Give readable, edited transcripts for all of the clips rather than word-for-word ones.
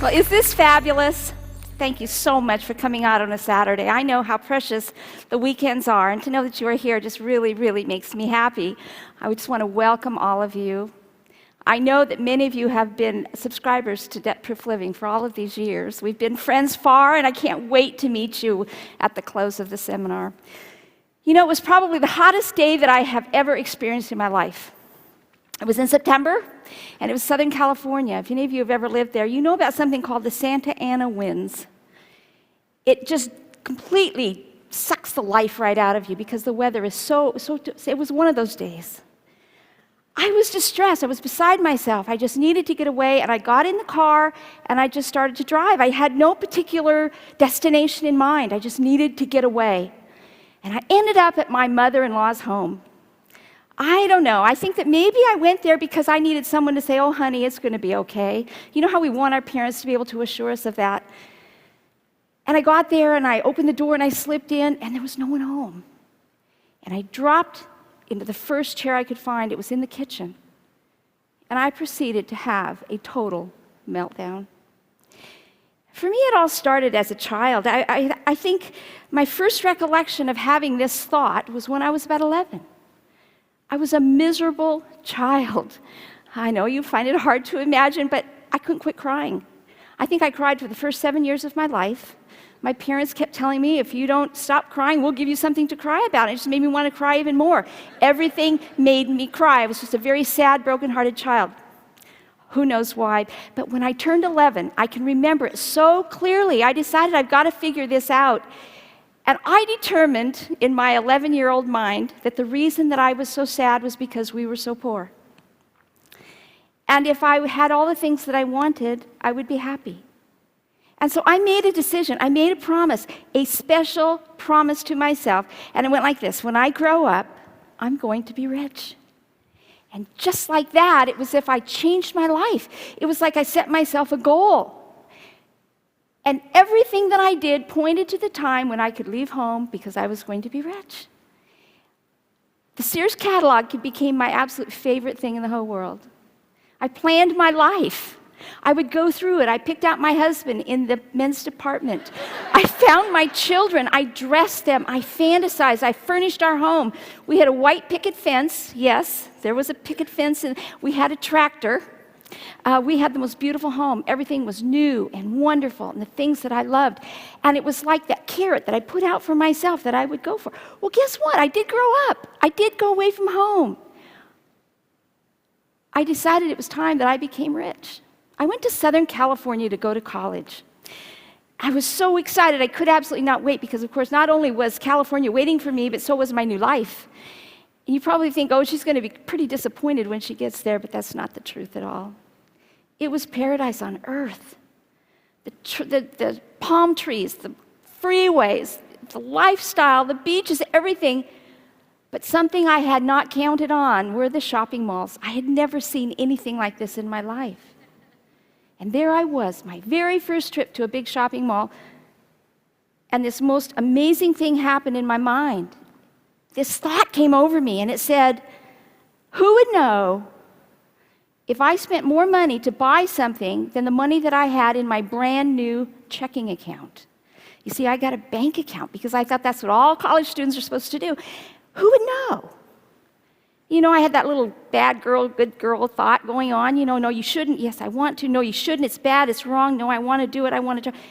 Well, is this fabulous? Thank you so much for coming out on a Saturday. I know how precious the weekends are, and to know that you are here just really, really makes me happy. I would just want to welcome all of you. I know that many of you have been subscribers to Debt Proof Living for all of these years. We've been friends far, and I can't wait to meet you at the close of the seminar. You know, it was probably the hottest day that I have ever experienced in my life. It was in September, and it was Southern California. If any of you have ever lived there, you know about something called the Santa Ana winds. It just completely sucks the life right out of you because the weather is so, it was one of those days. I was distressed. I was beside myself. I just needed to get away, and I got in the car, and I just started to drive. I had no particular destination in mind. I just needed to get away. And I ended up at my mother-in-law's home. I don't know. I think that maybe I went there because I needed someone to say, "Oh, honey, it's going to be okay." You know how we want our parents to be able to assure us of that? And I got there, and I opened the door, and I slipped in, and there was no one home. And I dropped into the first chair I could find. It was in the kitchen. And I proceeded to have a total meltdown. For me, it all started as a child. I think my first recollection of having this thought was when I was about 11. I was a miserable child. I know you find it hard to imagine, but I couldn't quit crying. I think I cried for the first 7 years of my life. My parents kept telling me, "If you don't stop crying, we'll give you something to cry about." It just made me want to cry even more. Everything made me cry. I was just a very sad, broken-hearted child. Who knows why? But when I turned 11, I can remember it so clearly. I decided I've got to figure this out. And I determined in my 11-year-old mind that the reason that I was so sad was because we were so poor. And if I had all the things that I wanted, I would be happy. And so I made a decision. I made a promise, a special promise to myself. And it went like this: when I grow up, I'm going to be rich. And just like that, it was as if I changed my life. It was like I set myself a goal. And everything that I did pointed to the time when I could leave home because I was going to be rich. The Sears catalog became my absolute favorite thing in the whole world. I planned my life. I would go through it. I picked out my husband in the men's department. I found my children. I dressed them. I fantasized. I furnished our home. We had a white picket fence. Yes, there was a picket fence, and we had a tractor. We had the most beautiful home. Everything was new and wonderful, and the things that I loved. And it was like that carrot that I put out for myself that I would go for. Well, guess what? I did grow up. I did go away from home. I decided it was time that I became rich. I went to Southern California to go to college. I was so excited. I could absolutely not wait because, of course, not only was California waiting for me, but so was my new life. And you probably think, "Oh, she's going to be pretty disappointed when she gets there," but that's not the truth at all. It was paradise on earth. The palm trees, the freeways, the lifestyle, the beaches, everything. But something I had not counted on were the shopping malls. I had never seen anything like this in my life. And there I was, my very first trip to a big shopping mall, and this most amazing thing happened in my mind. This thought came over me, and it said, who would know if I spent more money to buy something than the money that I had in my brand new checking account? You see, I got a bank account because I thought that's what all college students are supposed to do. Who would know? You know, I had that little bad girl, good girl thought going on. You know, no, you shouldn't. Yes, I want to. No, you shouldn't. It's bad. It's wrong. No, I want to do it. I want to do it.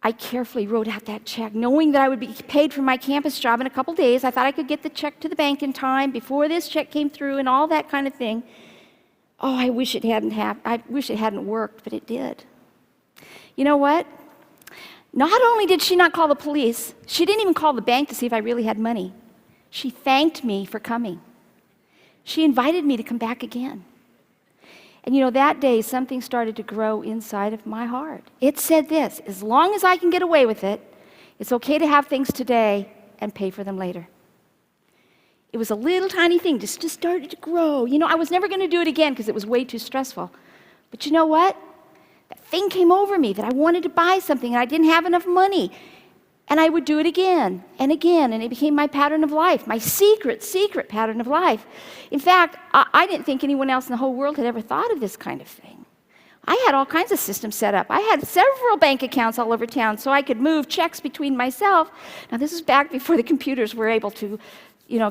I carefully wrote out that check, knowing that I would be paid for my campus job in a couple days. I thought I could get the check to the bank in time before this check came through and all that kind of thing. Oh, I wish it hadn't worked, but it did. You know what? Not only did she not call the police, she didn't even call the bank to see if I really had money. She thanked me for coming. She invited me to come back again. And you know, that day, something started to grow inside of my heart. It said this: as long as I can get away with it, it's okay to have things today and pay for them later. It was a little tiny thing, just started to grow. You know, I was never going to do it again because it was way too stressful. But you know what? That thing came over me that I wanted to buy something and I didn't have enough money. And I would do it again and again, and it became my pattern of life, my secret pattern of life. In fact, I didn't think anyone else in the whole world had ever thought of this kind of thing. I had all kinds of systems set up. I had several bank accounts all over town so I could move checks between myself. Now, this is back before the computers were able to,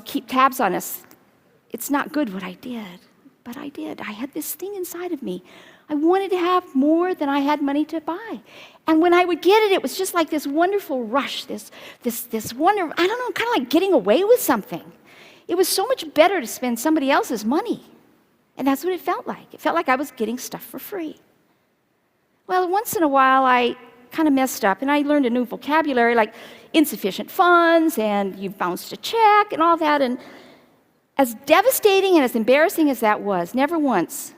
keep tabs on us. It's not good what I did, but I did. I had this thing inside of me. I wanted to have more than I had money to buy. And when I would get it, it was just like this wonderful rush, this wonder, I don't know, kind of like getting away with something. It was so much better to spend somebody else's money. And that's what it felt like. It felt like I was getting stuff for free. Well, once in a while, I kind of messed up, and I learned a new vocabulary like insufficient funds, and you bounced a check, and all that. And as devastating and as embarrassing as that was, never once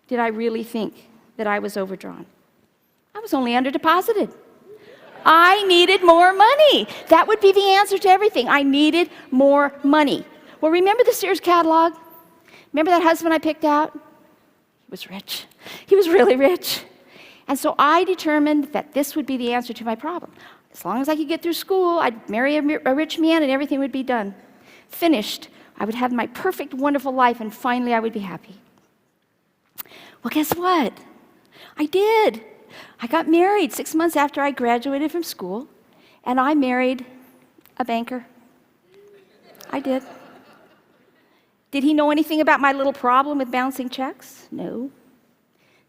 did I really think that I was overdrawn. I was only underdeposited. I needed more money. That would be the answer to everything. I needed more money. Well, remember the Sears catalog? Remember that husband I picked out? He was rich. He was really rich. And so I determined that this would be the answer to my problem. As long as I could get through school, I'd marry a rich man and everything would be done. Finished. I would have my perfect, wonderful life, and finally I would be happy. Well, guess what? I did. I got married 6 months after I graduated from school, and I married a banker. I did. Did he know anything about my little problem with bouncing checks? No.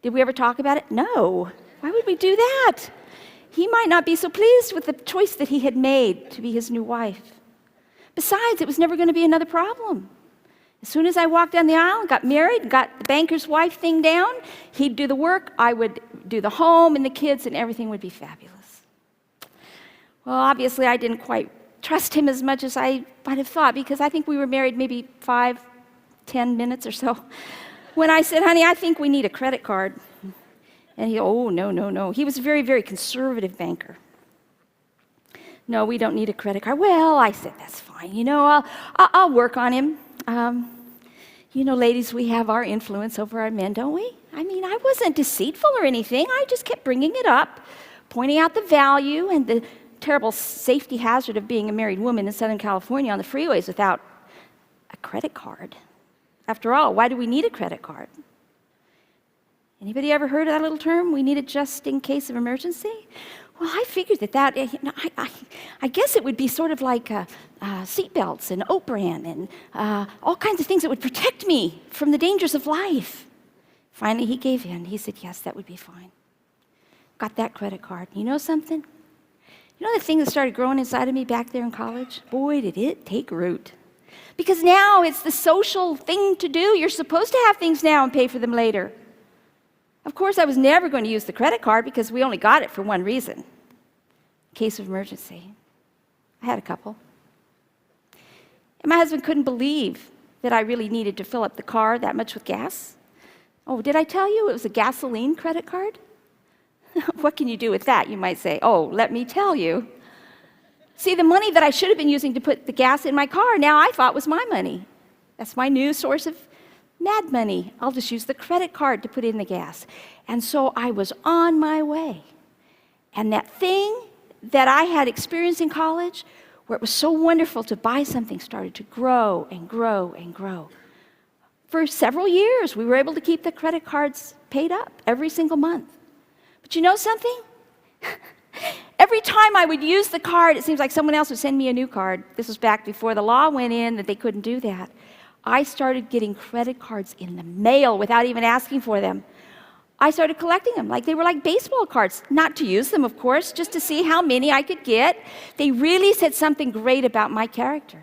Did we ever talk about it? No. Why would we do that? He might not be so pleased with the choice that he had made to be his new wife. Besides, it was never going to be another problem. As soon as I walked down the aisle and got married and got the banker's wife thing down, he'd do the work, I would do the home and the kids, and everything would be fabulous. Well, obviously, I didn't quite trust him as much as I might have thought, because I think we were married maybe 5-10 minutes or so. When I said, honey, I think we need a credit card. And he, oh, no. He was a very, very conservative banker. No, we don't need a credit card. Well, I said, that's fine. I'll work on him. Ladies, we have our influence over our men, don't we? I wasn't deceitful or anything. I just kept bringing it up, pointing out the value and the terrible safety hazard of being a married woman in Southern California on the freeways without a credit card. After all, why do we need a credit card? Anybody ever heard of that little term? We need it just in case of emergency? Well, I figured that I guess it would be sort of like seat belts and Oat Bran and all kinds of things that would protect me from the dangers of life. Finally, he gave in. He said, yes, that would be fine. Got that credit card. You know something? You know the thing that started growing inside of me back there in college? Boy, did it take root. Because now it's the social thing to do. You're supposed to have things now and pay for them later. Of course, I was never going to use the credit card because we only got it for one reason. In case of emergency. I had a couple. And my husband couldn't believe that I really needed to fill up the car that much with gas. Oh, did I tell you it was a gasoline credit card? What can you do with that, you might say? Oh, let me tell you. See, the money that I should have been using to put the gas in my car, now I thought was my money. That's my new source of mad money. I'll just use the credit card to put in the gas. And so I was on my way. And that thing that I had experienced in college, where it was so wonderful to buy something, started to grow and grow and grow. For several years, we were able to keep the credit cards paid up every single month. But you know something? Every time I would use the card, it seems like someone else would send me a new card. This was back before the law went in that they couldn't do that. I started getting credit cards in the mail without even asking for them. I started collecting them like they were like baseball cards. Not to use them, of course, just to see how many I could get. They really said something great about my character.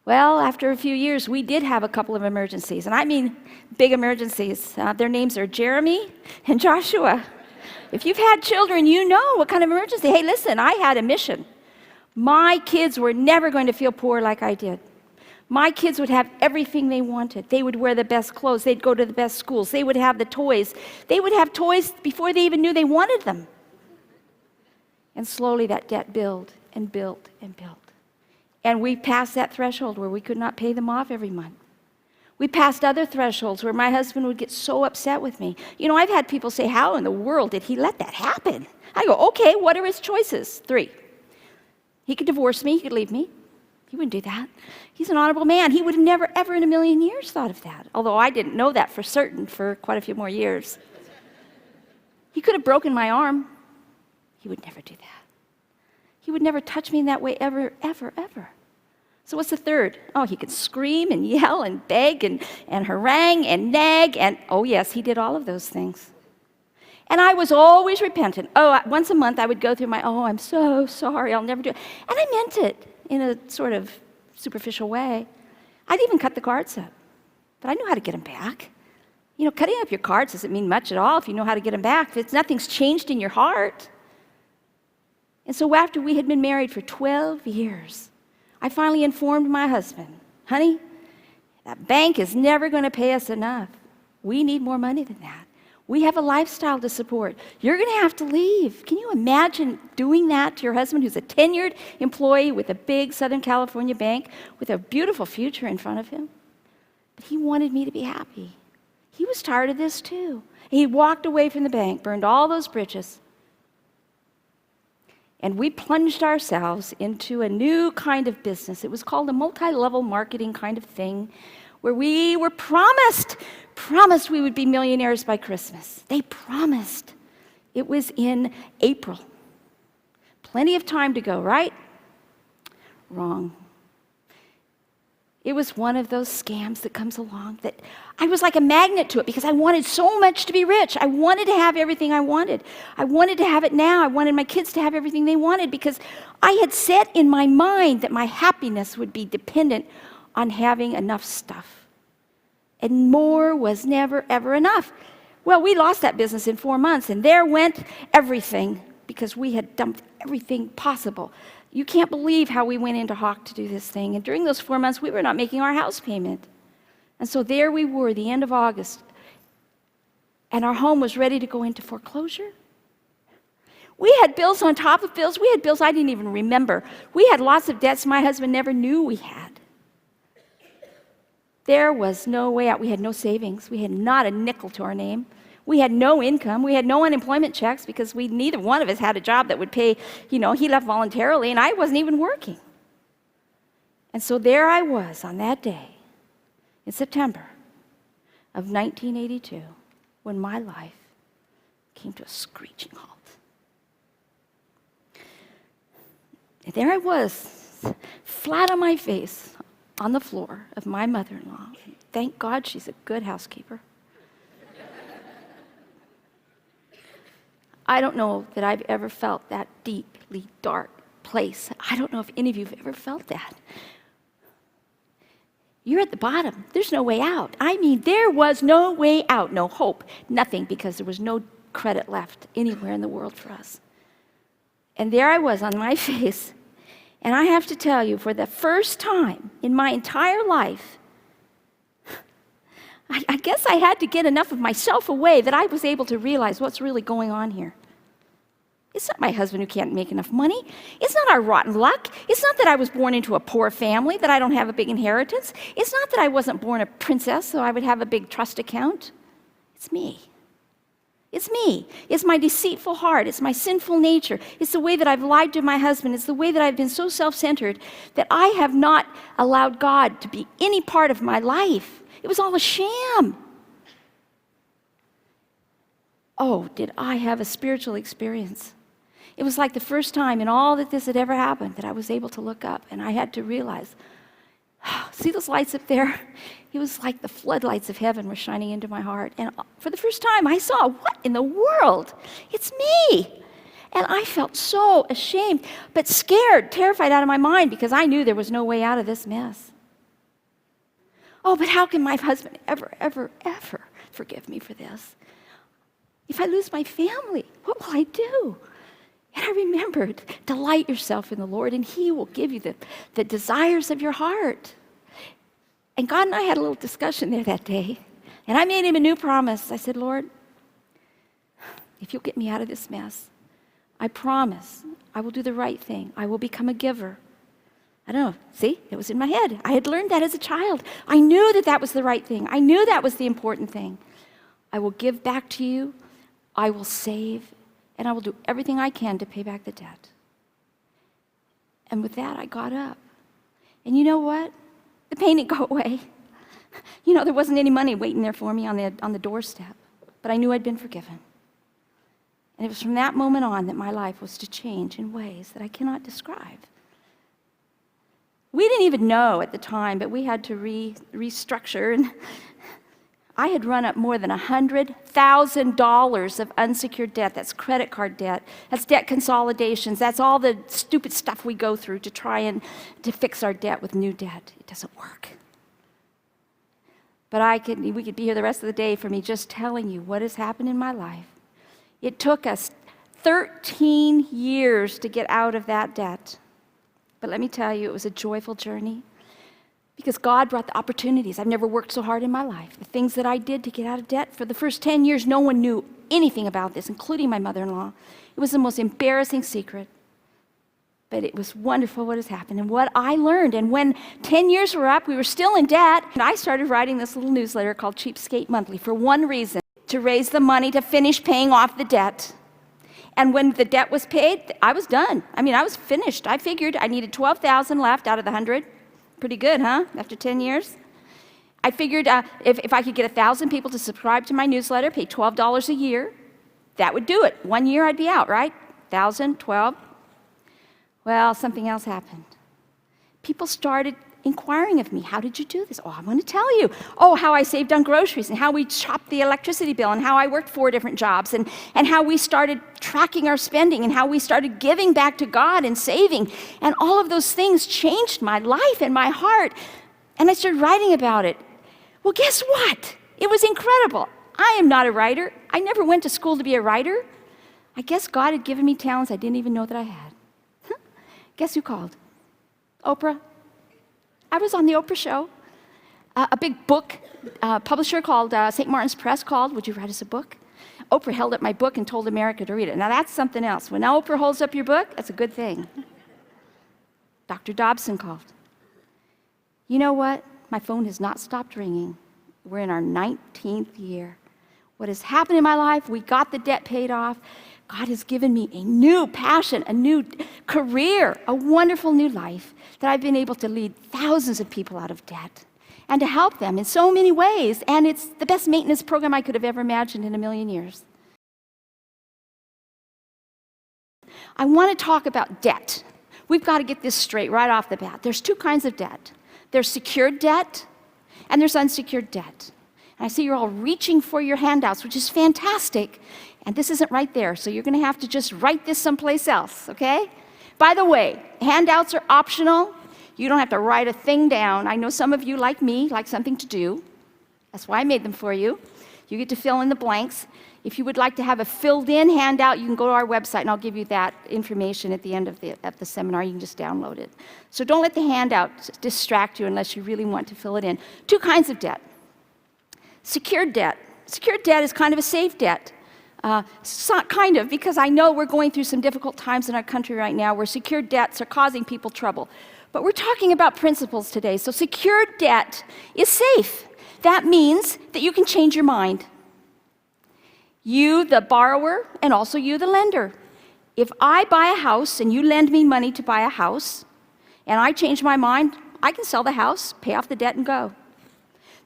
Well, after a few years, we did have a couple of emergencies, and I mean big emergencies. Their names are Jeremy and Joshua. If you've had children, you know what kind of emergency. Hey, listen, I had a mission. My kids were never going to feel poor like I did. My kids would have everything they wanted. They would wear the best clothes. They'd go to the best schools. They would have the toys. They would have toys before they even knew they wanted them. And slowly that debt built and built and built. And we passed that threshold where we could not pay them off every month. We passed other thresholds where my husband would get so upset with me. You know, I've had people say, how in the world did he let that happen? I go, okay, what are his choices? 3. He could divorce me, he could leave me. He wouldn't do that. He's an honorable man. He would have never, ever in a million years thought of that, although I didn't know that for certain for quite a few more years. He could have broken my arm. He would never do that. He would never touch me in that way ever, ever, ever. So what's the third? Oh, he could scream and yell and beg and harangue and nag, and oh yes, he did all of those things. And I was always repentant. Oh, once a month I would go through my, oh, I'm so sorry, I'll never do it. And I meant it in a sort of superficial way. I'd even cut the cards up, but I knew how to get them back. You know, cutting up your cards doesn't mean much at all if you know how to get them back. If nothing's changed in your heart. And so after we had been married for 12 years, I finally informed my husband, honey, that bank is never going to pay us enough. We need more money than that. We have a lifestyle to support. You're going to have to leave. Can you imagine doing that to your husband who's a tenured employee with a big Southern California bank with a beautiful future in front of him? But he wanted me to be happy. He was tired of this too. He walked away from the bank, burned all those bridges, and we plunged ourselves into a new kind of business. It was called a multi-level marketing kind of thing, where we were promised we would be millionaires by Christmas. They promised. It was in April. Plenty of time to go, right? Wrong. It was one of those scams that comes along that I was like a magnet to it because I wanted so much to be rich. I wanted to have everything I wanted. I wanted to have it now. I wanted my kids to have everything they wanted because I had set in my mind that my happiness would be dependent on having enough stuff. And more was never, ever enough. Well, we lost that business in 4 months, and there went everything because we had dumped everything possible. You can't believe how we went into Hawk to do this thing. And during those 4 months, we were not making our house payment. And so there we were, the end of August, and our home was ready to go into foreclosure. We had bills on top of bills. We had bills I didn't even remember. We had lots of debts my husband never knew we had. There was no way out. We had no savings. We had not a nickel to our name. We had no income. We had no unemployment checks because neither one of us had a job that would pay. He left voluntarily, and I wasn't even working. And so there I was on that day in September of 1982 when my life came to a screeching halt. And there I was, flat on my face on the floor of my mother-in-law. Thank God she's a good housekeeper. I don't know that I've ever felt that deeply dark place. I don't know if any of you have ever felt that. You're at the bottom. There's no way out. I mean, there was no way out, no hope, nothing, because there was no credit left anywhere in the world for us. And there I was on my face. And I have to tell you, for the first time in my entire life, I guess I had to get enough of myself away that I was able to realize what's really going on here. It's not my husband who can't make enough money. It's not our rotten luck. It's not that I was born into a poor family, that I don't have a big inheritance. It's not that I wasn't born a princess, so I would have a big trust account. It's me. It's me. It's my deceitful heart. It's my sinful nature. It's the way that I've lied to my husband. It's the way that I've been so self-centered that I have not allowed God to be any part of my life. It was all a sham. Oh, did I have a spiritual experience? It was like the first time in all that this had ever happened that I was able to look up and I had to realize, see those lights up there? It was like the floodlights of heaven were shining into my heart. And for the first time, I saw, what in the world? It's me. And I felt so ashamed, but scared, terrified out of my mind because I knew there was no way out of this mess. Oh, but how can my husband ever, ever, ever forgive me for this? If I lose my family, what will I do? And I remembered, delight yourself in the Lord, and He will give you the desires of your heart. And God and I had a little discussion there that day, and I made Him a new promise. I said, Lord, if you'll get me out of this mess, I promise I will do the right thing. I will become a giver. I don't know, see, it was in my head. I had learned that as a child. I knew that that was the right thing. I knew that was the important thing. I will give back to you, I will save, and I will do everything I can to pay back the debt. And with that, I got up. And you know what? The pain didn't go away. There wasn't any money waiting there for me on the doorstep, but I knew I'd been forgiven. And it was from that moment on that my life was to change in ways that I cannot describe. We didn't even know at the time, but we had to restructure, and I had run up more than $100,000 of unsecured debt. That's credit card debt. That's debt consolidations. That's all the stupid stuff we go through to try and to fix our debt with new debt. It doesn't work. But we could be here the rest of the day for me just telling you what has happened in my life. It took us 13 years to get out of that debt. But let me tell you, it was a joyful journey because God brought the opportunities. I've never worked so hard in my life. The things that I did to get out of debt, for the first 10 years, no one knew anything about this, including my mother-in-law. It was the most embarrassing secret. But it was wonderful what has happened and what I learned. And when 10 years were up, we were still in debt. And I started writing this little newsletter called Cheapskate Monthly for one reason, to raise the money to finish paying off the debt. And when the debt was paid, I was done. I was finished. I figured I needed $12,000 left out of the 100. Pretty good, huh? After 10 years. I figured if I could get 1,000 people to subscribe to my newsletter, pay $12 a year, that would do it. 1 year I'd be out, right? 1,000, 12. Well, something else happened. People started inquiring of me, how did you do this? Oh, I'm going to tell you. Oh, how I saved on groceries and how we chopped the electricity bill and how I worked 4 different jobs and how we started tracking our spending and how we started giving back to God and saving. And all of those things changed my life and my heart. And I started writing about it. Well, guess what? It was incredible. I am not a writer. I never went to school to be a writer. I guess God had given me talents I didn't even know that I had. Guess who called? Oprah. I was on the Oprah show. A big book publisher called St. Martin's Press called, would you write us a book? Oprah held up my book and told America to read it. Now that's something else. When Oprah holds up your book, that's a good thing. Dr. Dobson called. You know what? My phone has not stopped ringing. We're in our 19th year. What has happened in my life, we got the debt paid off. God has given me a new passion, a new career, a wonderful new life that I've been able to lead thousands of people out of debt and to help them in so many ways. And it's the best maintenance program I could have ever imagined in a million years. I want to talk about debt. We've got to get this straight right off the bat. There's 2 kinds of debt. There's secured debt and there's unsecured debt. And I see you're all reaching for your handouts, which is fantastic. And this isn't right there, so you're going to have to just write this someplace else, okay? By the way, handouts are optional. You don't have to write a thing down. I know some of you, like me, like something to do. That's why I made them for you. You get to fill in the blanks. If you would like to have a filled-in handout, you can go to our website, and I'll give you that information at the end of the seminar. You can just download it. So don't let the handout distract you unless you really want to fill it in. 2 kinds of debt. Secured debt. Secured debt is kind of a safe debt. Kind of, because I know we're going through some difficult times in our country right now where secured debts are causing people trouble. But we're talking about principles today. So secured debt is safe. That means that you can change your mind. You, the borrower, and also you, the lender. If I buy a house and you lend me money to buy a house, and I change my mind, I can sell the house, pay off the debt, and go.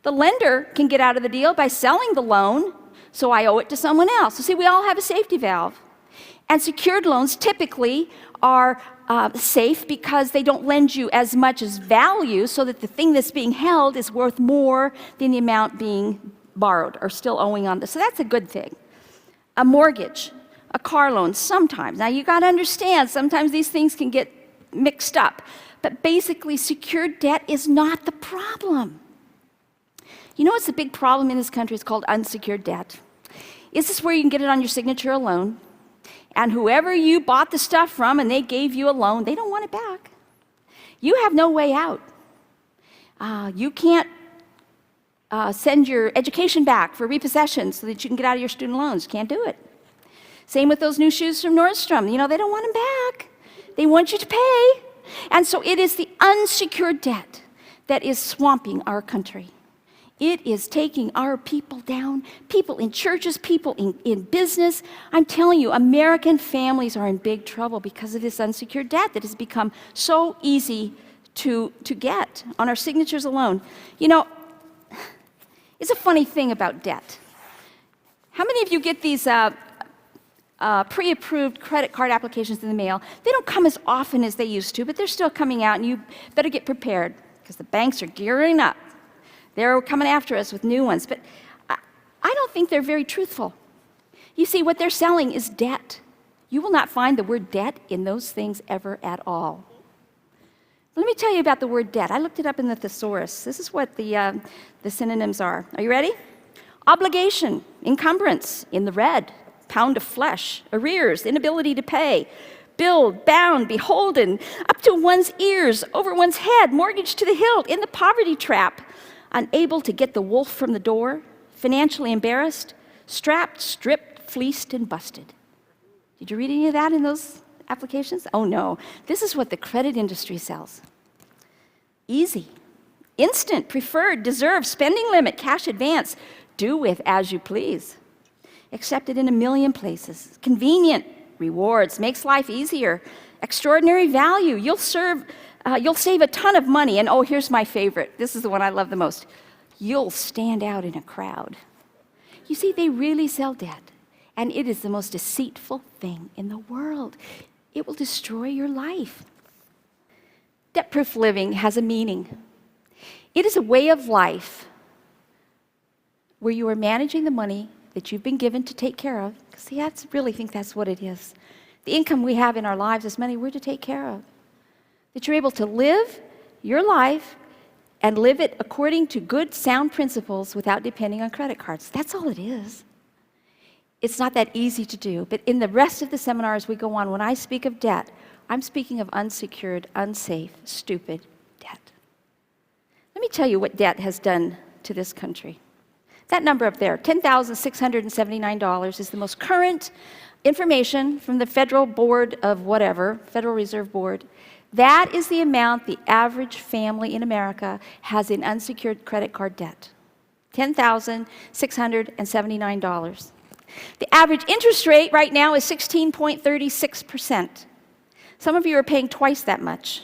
The lender can get out of the deal by selling the loan, so I owe it to someone else. So see, we all have a safety valve. And secured loans typically are safe because they don't lend you as much as value so that the thing that's being held is worth more than the amount being borrowed or still owing on this. So that's a good thing. A mortgage, a car loan, sometimes. Now you got to understand, sometimes these things can get mixed up. But basically, secured debt is not the problem. You know what's the big problem in this country? It's called unsecured debt. Is this where you can get it on your signature alone? And whoever you bought the stuff from and they gave you a loan, they don't want it back. You have no way out. You can't send your education back for repossession so that you can get out of your student loans. You can't do it. Same with those new shoes from Nordstrom. You know, they don't want them back. They want you to pay. And so it is the unsecured debt that is swamping our country. It is taking our people down, people in churches, people in business. I'm telling you, American families are in big trouble because of this unsecured debt that has become so easy to get on our signatures alone. You know, it's a funny thing about debt. How many of you get these pre-approved credit card applications in the mail? They don't come as often as they used to, but they're still coming out, and you better get prepared because the banks are gearing up. They're coming after us with new ones, but I don't think they're very truthful. You see, what they're selling is debt. You will not find the word debt in those things ever at all. Let me tell you about the word debt. I looked it up in the thesaurus. This is what the synonyms are. Are you ready? Obligation, encumbrance, in the red, pound of flesh, arrears, inability to pay, billed, bound, beholden, up to one's ears, over one's head, mortgage to the hilt, in the poverty trap, unable to get the wolf from the door, financially embarrassed, strapped, stripped, fleeced, and busted. Did you read any of that in those applications? Oh no, this is what the credit industry sells. Easy, instant, preferred, deserved, spending limit, cash advance, do with as you please. Accepted in a million places. Convenient, rewards, makes life easier. Extraordinary value, you'll save a ton of money, and oh, here's my favorite. This is the one I love the most. You'll stand out in a crowd. You see, they really sell debt, and it is the most deceitful thing in the world. It will destroy your life. Debt-proof living has a meaning. It is a way of life where you are managing the money that you've been given to take care of. See, I really think that's what it is. The income we have in our lives is money we're to take care of. That you're able to live your life and live it according to good, sound principles without depending on credit cards. That's all it is. It's not that easy to do, but in the rest of the seminars we go on, when I speak of debt, I'm speaking of unsecured, unsafe, stupid debt. Let me tell you what debt has done to this country. That number up there, $10,679, is the most current information from the Federal Board of whatever, Federal Reserve Board. That is the amount the average family in America has in unsecured credit card debt. $10,679. The average interest rate right now is 16.36%. Some of you are paying twice that much.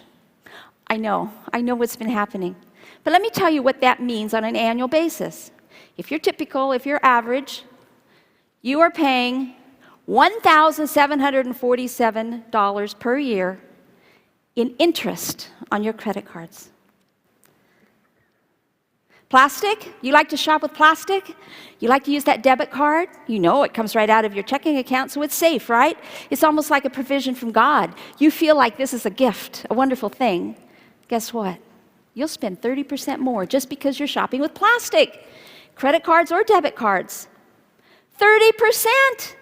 I know what's been happening. But let me tell you what that means on an annual basis. If you're typical, if you're average, you are paying $1,747 per year in interest on your credit cards. Plastic? You like to shop with plastic? You like to use that debit card? You know it comes right out of your checking account, so it's safe, right? It's almost like a provision from God. You feel like this is a gift, a wonderful thing. Guess what? You'll spend 30% more just because you're shopping with plastic. Credit cards or debit cards. 30%!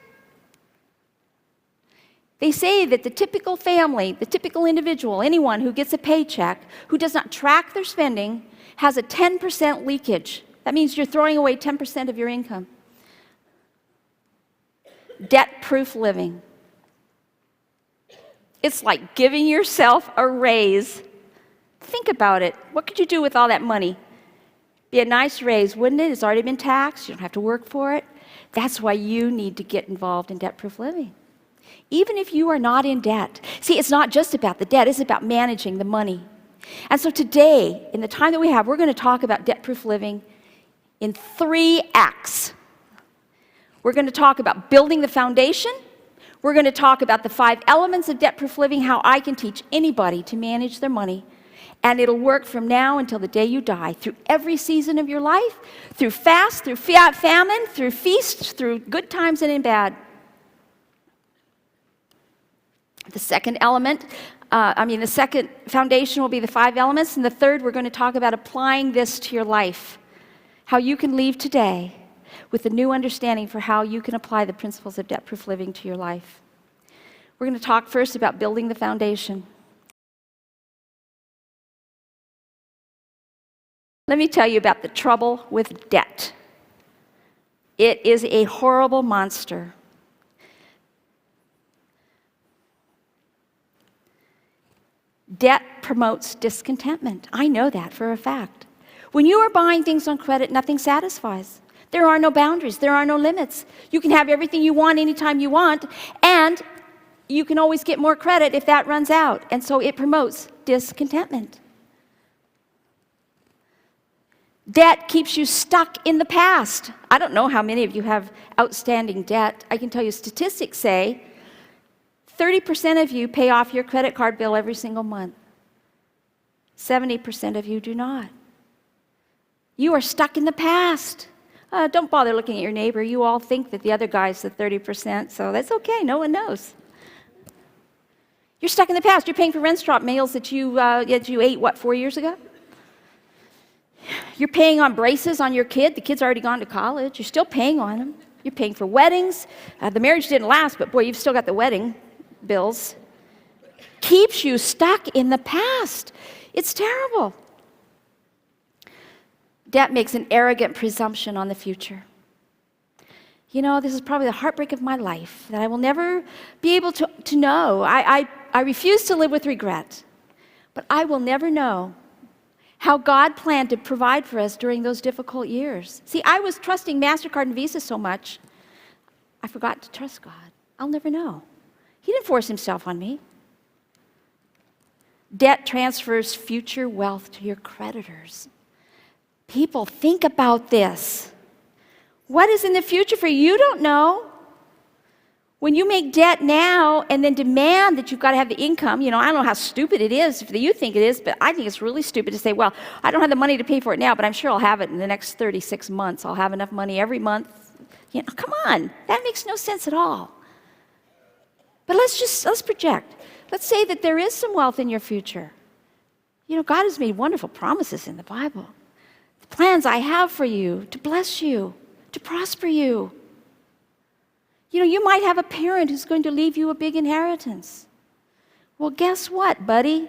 They say that the typical family, the typical individual, anyone who gets a paycheck, who does not track their spending, has a 10% leakage. That means you're throwing away 10% of your income. Debt-proof living. It's like giving yourself a raise. Think about it. What could you do with all that money? Be a nice raise, wouldn't it? It's already been taxed. You don't have to work for it. That's why you need to get involved in debt-proof living. Even if you are not in debt. See, it's not just about the debt. It's about managing the money. And so today, in the time that we have, we're going to talk about debt-proof living in 3 acts. We're going to talk about building the foundation. We're going to talk about the 5 elements of debt-proof living, how I can teach anybody to manage their money. And it'll work from now until the day you die, through every season of your life, through fast, through famine, through feast, through good times and in bad. The second the second foundation will be the 5 elements, and the third, we're going to talk about applying this to your life. How you can leave today with a new understanding for how you can apply the principles of debt-proof living to your life. We're going to talk first about building the foundation. Let me tell you about the trouble with debt. It is a horrible monster. Debt promotes discontentment. I know that for a fact. When you are buying things on credit, nothing satisfies. There are no boundaries. There are no limits. You can have everything you want anytime you want, and you can always get more credit if that runs out. And so it promotes discontentment. Debt keeps you stuck in the past. I don't know how many of you have outstanding debt. I can tell you statistics say 30% of you pay off your credit card bill every single month. 70% of you do not. You are stuck in the past. Don't bother looking at your neighbor. You all think that the other guy's the 30%, so that's okay. No one knows. You're stuck in the past. You're paying for restaurant meals that you ate, 4 years ago? You're paying on braces on your kid. The kid's already gone to college. You're still paying on them. You're paying for weddings. The marriage didn't last, but boy, you've still got the wedding bills. Keeps you stuck in the past. It's terrible. Debt makes an arrogant presumption on the future. You know, this is probably the heartbreak of my life, that I will never be able to know. I refuse to live with regret, but I will never know how God planned to provide for us during those difficult years. See, I was trusting MasterCard and Visa so much, I forgot to trust God. I'll never know. He didn't force himself on me. Debt transfers future wealth to your creditors. People, think about this. What is in the future for you? You don't know. When you make debt now and then demand that you've got to have the income, I don't know how stupid it is if you think it is, but I think it's really stupid to say, well, I don't have the money to pay for it now, but I'm sure I'll have it in the next 36 months. I'll have enough money every month. Come on. That makes no sense at all. But let's project. Let's say that there is some wealth in your future. God has made wonderful promises in the Bible. The plans I have for you to bless you, to prosper you. You might have a parent who's going to leave you a big inheritance. Well, guess what, buddy?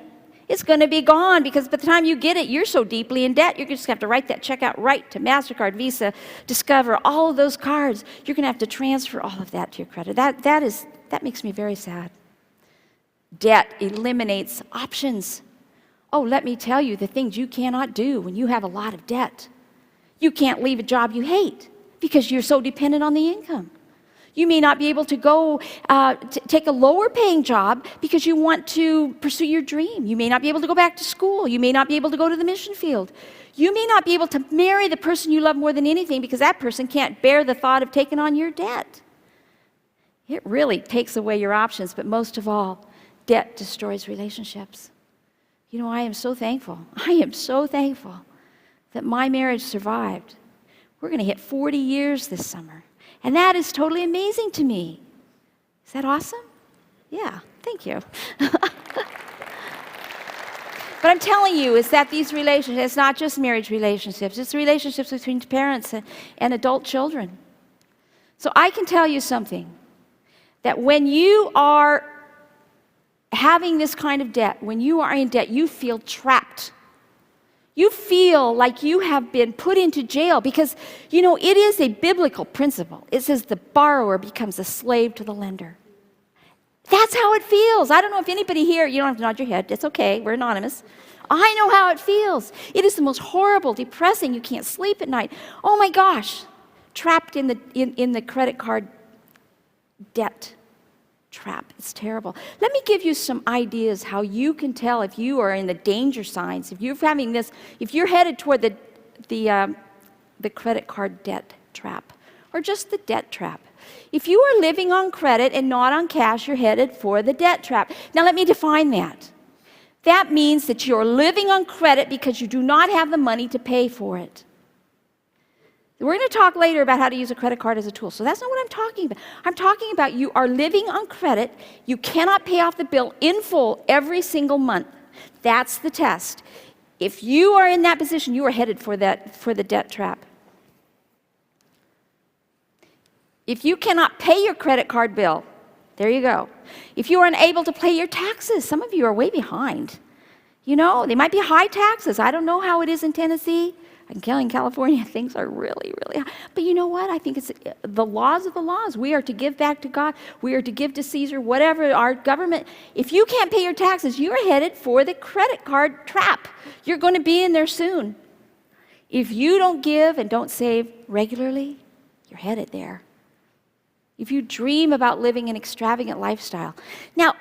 It's going to be gone because by the time you get it, you're so deeply in debt, you're just going to have to write that check out right to MasterCard, Visa, Discover, all of those cards. You're going to have to transfer all of that to your credit. That makes me very sad. Debt eliminates options. Oh, let me tell you the things you cannot do when you have a lot of debt. You can't leave a job you hate because you're so dependent on the income. You may not be able to go take a lower paying job because you want to pursue your dream. You may not be able to go back to school. You may not be able to go to the mission field. You may not be able to marry the person you love more than anything because that person can't bear the thought of taking on your debt. It really takes away your options, but most of all, debt destroys relationships. I am so thankful. I am so thankful that my marriage survived. We're going to hit 40 years this summer. And that is totally amazing to me. Is that awesome? Yeah, thank you. But I'm telling you is that these relationships, it's not just marriage relationships, it's relationships between parents and adult children. So I can tell you something, that when you are having this kind of debt, when you are in debt, you feel trapped. You feel like you have been put into jail because, it is a biblical principle. It says the borrower becomes a slave to the lender. That's how it feels. I don't know if anybody here, you don't have to nod your head. It's okay. We're anonymous. I know how it feels. It is the most horrible, depressing. You can't sleep at night. Oh my gosh. Trapped in the credit card debt trap. It's terrible. Let me give you some ideas how you can tell if you are in the danger signs, if you're headed toward the credit card debt trap, or just the debt trap. If you are living on credit and not on cash, you're headed for the debt trap. Now let me define that. That means that you're living on credit because you do not have the money to pay for it. We're going to talk later about how to use a credit card as a tool. So that's not what I'm talking about. I'm talking about you are living on credit. You cannot pay off the bill in full every single month. That's the test. If you are in that position, you are headed for the debt trap. If you cannot pay your credit card bill, there you go. If you are unable to pay your taxes, some of you are way behind. They might be high taxes. I don't know how it is in Tennessee. In California, things are really, really high. But you know what? I think it's the laws of the laws. We are to give back to God. We are to give to Caesar, whatever our government. If you can't pay your taxes, you are headed for the credit card trap. You're going to be in there soon. If you don't give and don't save regularly, you're headed there. If you dream about living an extravagant lifestyle. Now,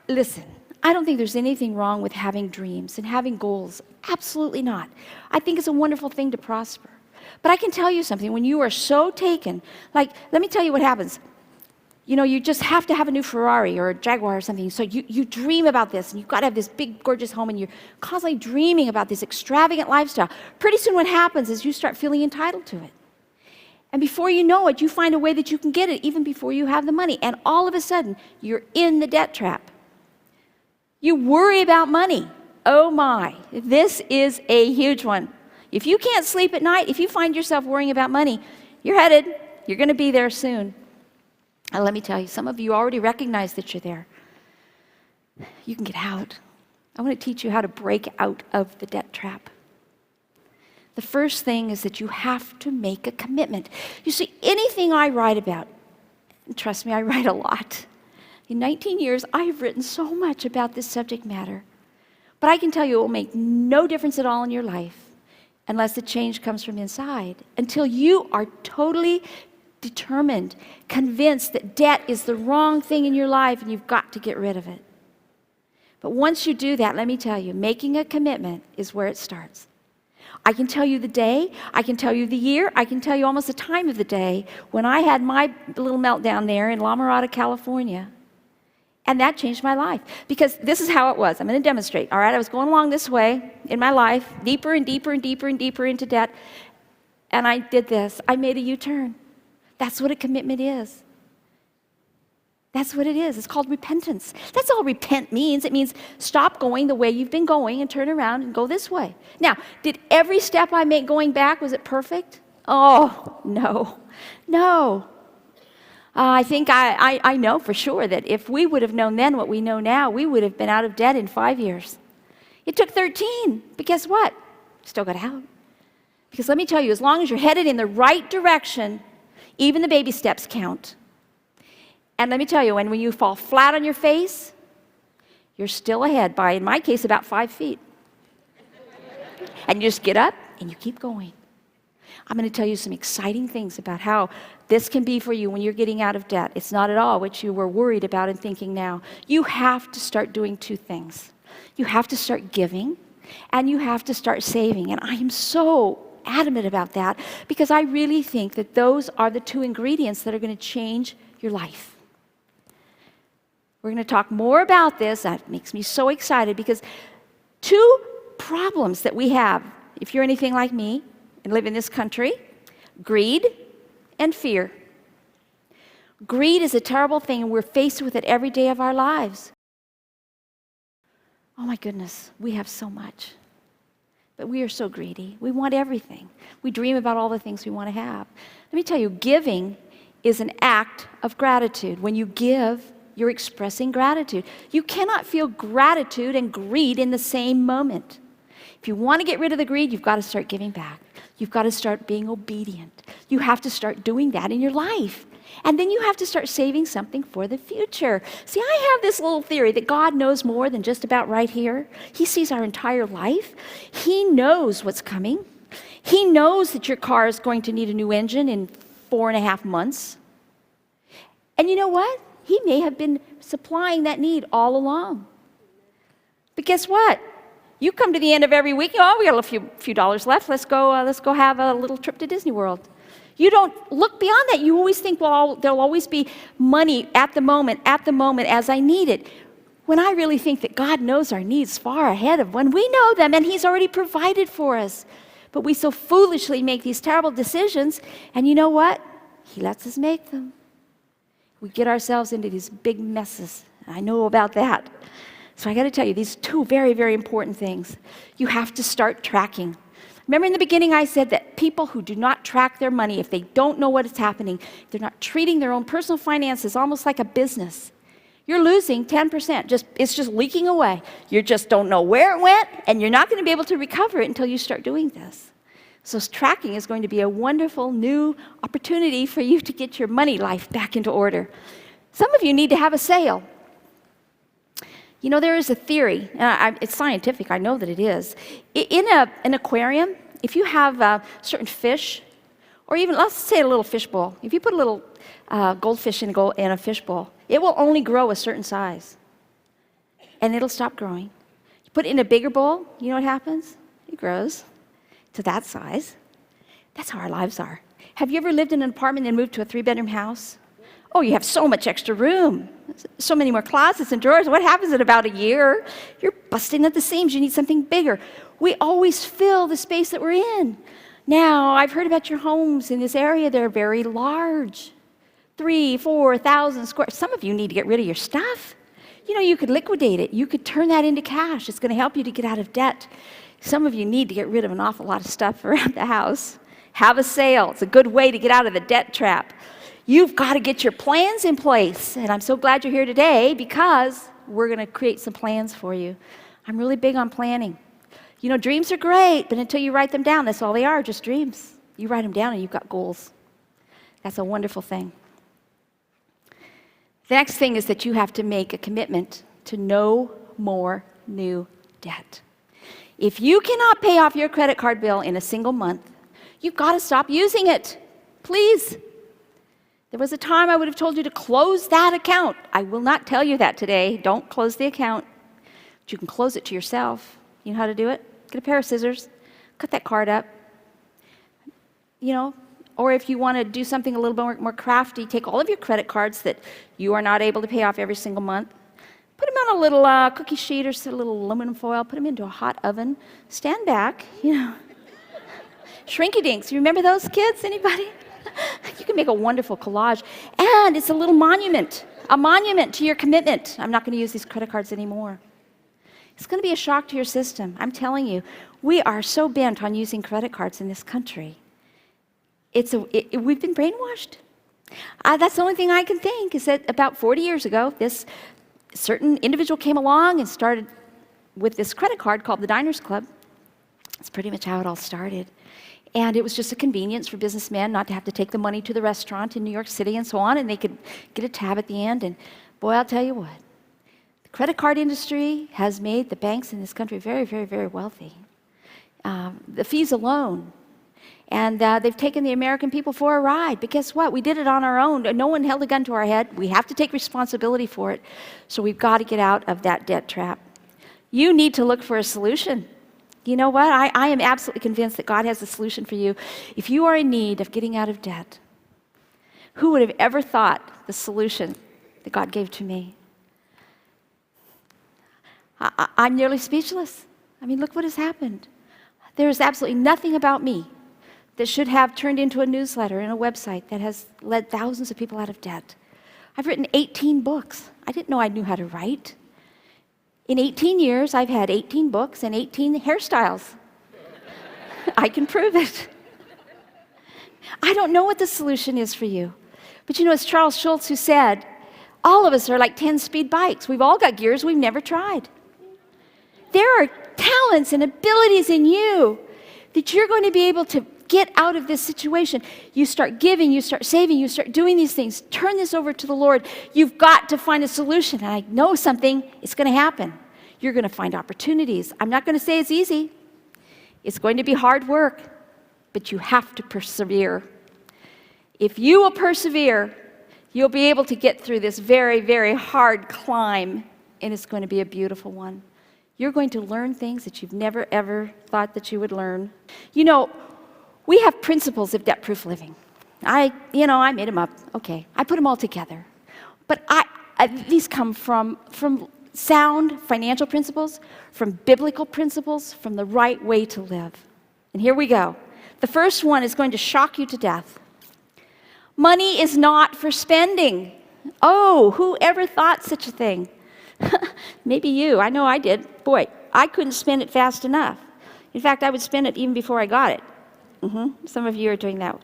listen, I don't think there's anything wrong with having dreams and having goals. Absolutely not. I think it's a wonderful thing to prosper. But I can tell you something, when you are so taken, like, let me tell you what happens. You know, you just have to have a new Ferrari or a Jaguar or something. So you dream about this, and you've got to have this big, gorgeous home, and you're constantly dreaming about this extravagant lifestyle. Pretty soon what happens is you start feeling entitled to it. And before you know it, you find a way that you can get it even before you have the money. And all of a sudden, you're in the debt trap. You worry about money. Oh my, this is a huge one. If you can't sleep at night, if you find yourself worrying about money, you're going to be there soon. And let me tell you, some of you already recognize that you're there. You can get out. I want to teach you how to break out of the debt trap. The first thing is that you have to make a commitment. You see, anything I write about, and trust me, I write a lot. In 19 years, I have written so much about this subject matter. But I can tell you it will make no difference at all in your life unless the change comes from inside, until you are totally determined, convinced that debt is the wrong thing in your life and you've got to get rid of it. But once you do that, let me tell you, making a commitment is where it starts. I can tell you the day, I can tell you the year, I can tell you almost the time of the day when I had my little meltdown there in La Mirada, California. And that changed my life. Because this is how it was. I'm going to demonstrate. All right, I was going along this way in my life, deeper and deeper and deeper and deeper into debt. And I did this. I made a U-turn. That's what a commitment is. That's what it is. It's called repentance. That's all repent means. It means stop going the way you've been going and turn around and go this way. Now, did every step I make going back, was it perfect? Oh, no. No. I think I know for sure that if we would have known then what we know now, we would have been out of debt in 5 years. It took 13, but guess what? Still got out. Because let me tell you, as long as you're headed in the right direction, even the baby steps count. And let me tell you, when you fall flat on your face, you're still ahead by, in my case, about 5 feet. And you just get up and you keep going. I'm going to tell you some exciting things about how this can be for you when you're getting out of debt. It's not at all what you were worried about and thinking now. You have to start doing two things. You have to start giving, and you have to start saving. And I am so adamant about that because I really think that those are the two ingredients that are going to change your life. We're going to talk more about this. That makes me so excited because two problems that we have, if you're anything like me and live in this country, greed and fear. Greed is a terrible thing, and we're faced with it every day of our lives. Oh my goodness, we have so much. But we are so greedy. We want everything. We dream about all the things we want to have. Let me tell you, giving is an act of gratitude. When you give, you're expressing gratitude. You cannot feel gratitude and greed in the same moment. If you want to get rid of the greed, you've got to start giving back. You've got to start being obedient. You have to start doing that in your life. And then you have to start saving something for the future. See, I have this little theory that God knows more than just about right here. He sees our entire life. He knows what's coming. He knows that your car is going to need a new engine in 4.5 months. And you know what? He may have been supplying that need all along. But guess what? You come to the end of every week, oh, we got a few dollars left. Let's go have a little trip to Disney World. You don't look beyond that. You always think, well, there'll always be money at the moment as I need it. When I really think that God knows our needs far ahead of when we know them, and He's already provided for us. But we so foolishly make these terrible decisions, and you know what? He lets us make them. We get ourselves into these big messes. I know about that. So I got to tell you, these two very, very important things. You have to start tracking. Remember in the beginning I said that people who do not track their money, if they don't know what is happening, they're not treating their own personal finances almost like a business. You're losing 10%. It's just leaking away. You just don't know where it went, and you're not going to be able to recover it until you start doing this. So tracking is going to be a wonderful new opportunity for you to get your money life back into order. Some of you need to have a sale. You know, there is a theory, it's scientific, I know that it is. In an aquarium, if you have certain fish, or even, let's say a little fish bowl, if you put a little goldfish in a fish bowl, it will only grow a certain size. and it'll stop growing. You put it in a bigger bowl, you know what happens? It grows to that size. That's how our lives are. Have you ever lived in an apartment and moved to a 3-bedroom house? Oh, you have so much extra room, so many more closets and drawers. What happens in about a year? You're busting at the seams. You need something bigger. We always fill the space that we're in. Now, I've heard about your homes in this area. They're very large, 3,000, 4,000 square. Some of you need to get rid of your stuff. You know, you could liquidate it. You could turn that into cash. It's going to help you to get out of debt. Some of you need to get rid of an awful lot of stuff around the house. Have a sale. It's a good way to get out of the debt trap. You've got to get your plans in place. And I'm so glad you're here today because we're going to create some plans for you. I'm really big on planning. You know, dreams are great, but until you write them down, that's all they are, just dreams. You write them down and you've got goals. That's a wonderful thing. The next thing is that you have to make a commitment to no more new debt. If you cannot pay off your credit card bill in a single month, you've got to stop using it. Please. There was a time I would have told you to close that account. I will not tell you that today. Don't close the account. But you can close it to yourself. You know how to do it? Get a pair of scissors. Cut that card up. You know, or if you want to do something a little bit more crafty, take all of your credit cards that you are not able to pay off every single month. Put them on a little cookie sheet or a little aluminum foil. Put them into a hot oven. Stand back, you know. Shrinky dinks. You remember those kids? Anybody? You can make a wonderful collage. And it's a little monument, a monument to your commitment. I'm not going to use these credit cards anymore. It's going to be a shock to your system. I'm telling you, we are so bent on using credit cards in this country. We've been brainwashed. That's the only thing I can think is that about 40 years ago, this certain individual came along and started with this credit card called the Diners Club. That's pretty much how it all started. And it was just a convenience for businessmen not to have to take the money to the restaurant in New York City and so on, and they could get a tab at the end. And boy, I'll tell you what, the credit card industry has made the banks in this country very, very, very wealthy. The fees alone. And they've taken the American people for a ride. But guess what? We did it on our own. No one held a gun to our head. We have to take responsibility for it. So we've got to get out of that debt trap. You need to look for a solution. You know what? I am absolutely convinced that God has a solution for you. If you are in need of getting out of debt, who would have ever thought the solution that God gave to me? I'm nearly speechless. I mean, look what has happened. There is absolutely nothing about me that should have turned into a newsletter and a website that has led thousands of people out of debt. I've written 18 books. I didn't know I knew how to write. In 18 years, I've had 18 books and 18 hairstyles. I can prove it. I don't know what the solution is for you. But you know, it's Charles Schulz who said, all of us are like 10-speed bikes. We've all got gears we've never tried. There are talents and abilities in you that you're going to be able to get out of this situation. You start giving, you start saving, you start doing these things. Turn this over to the Lord. You've got to find a solution. And I know something, it's going to happen. You're going to find opportunities. I'm not going to say it's easy. It's going to be hard work, but you have to persevere. If you will persevere, you'll be able to get through this very, very hard climb, and it's going to be a beautiful one. You're going to learn things that you've never, ever thought that you would learn. You know, we have principles of debt-proof living. I made them up. Okay, I put them all together. But these come from sound financial principles, from biblical principles, from the right way to live. And here we go. The first one is going to shock you to death. Money is not for spending. Oh, who ever thought such a thing? Maybe you. I know I did. Boy, I couldn't spend it fast enough. In fact, I would spend it even before I got it. Some of you are doing that.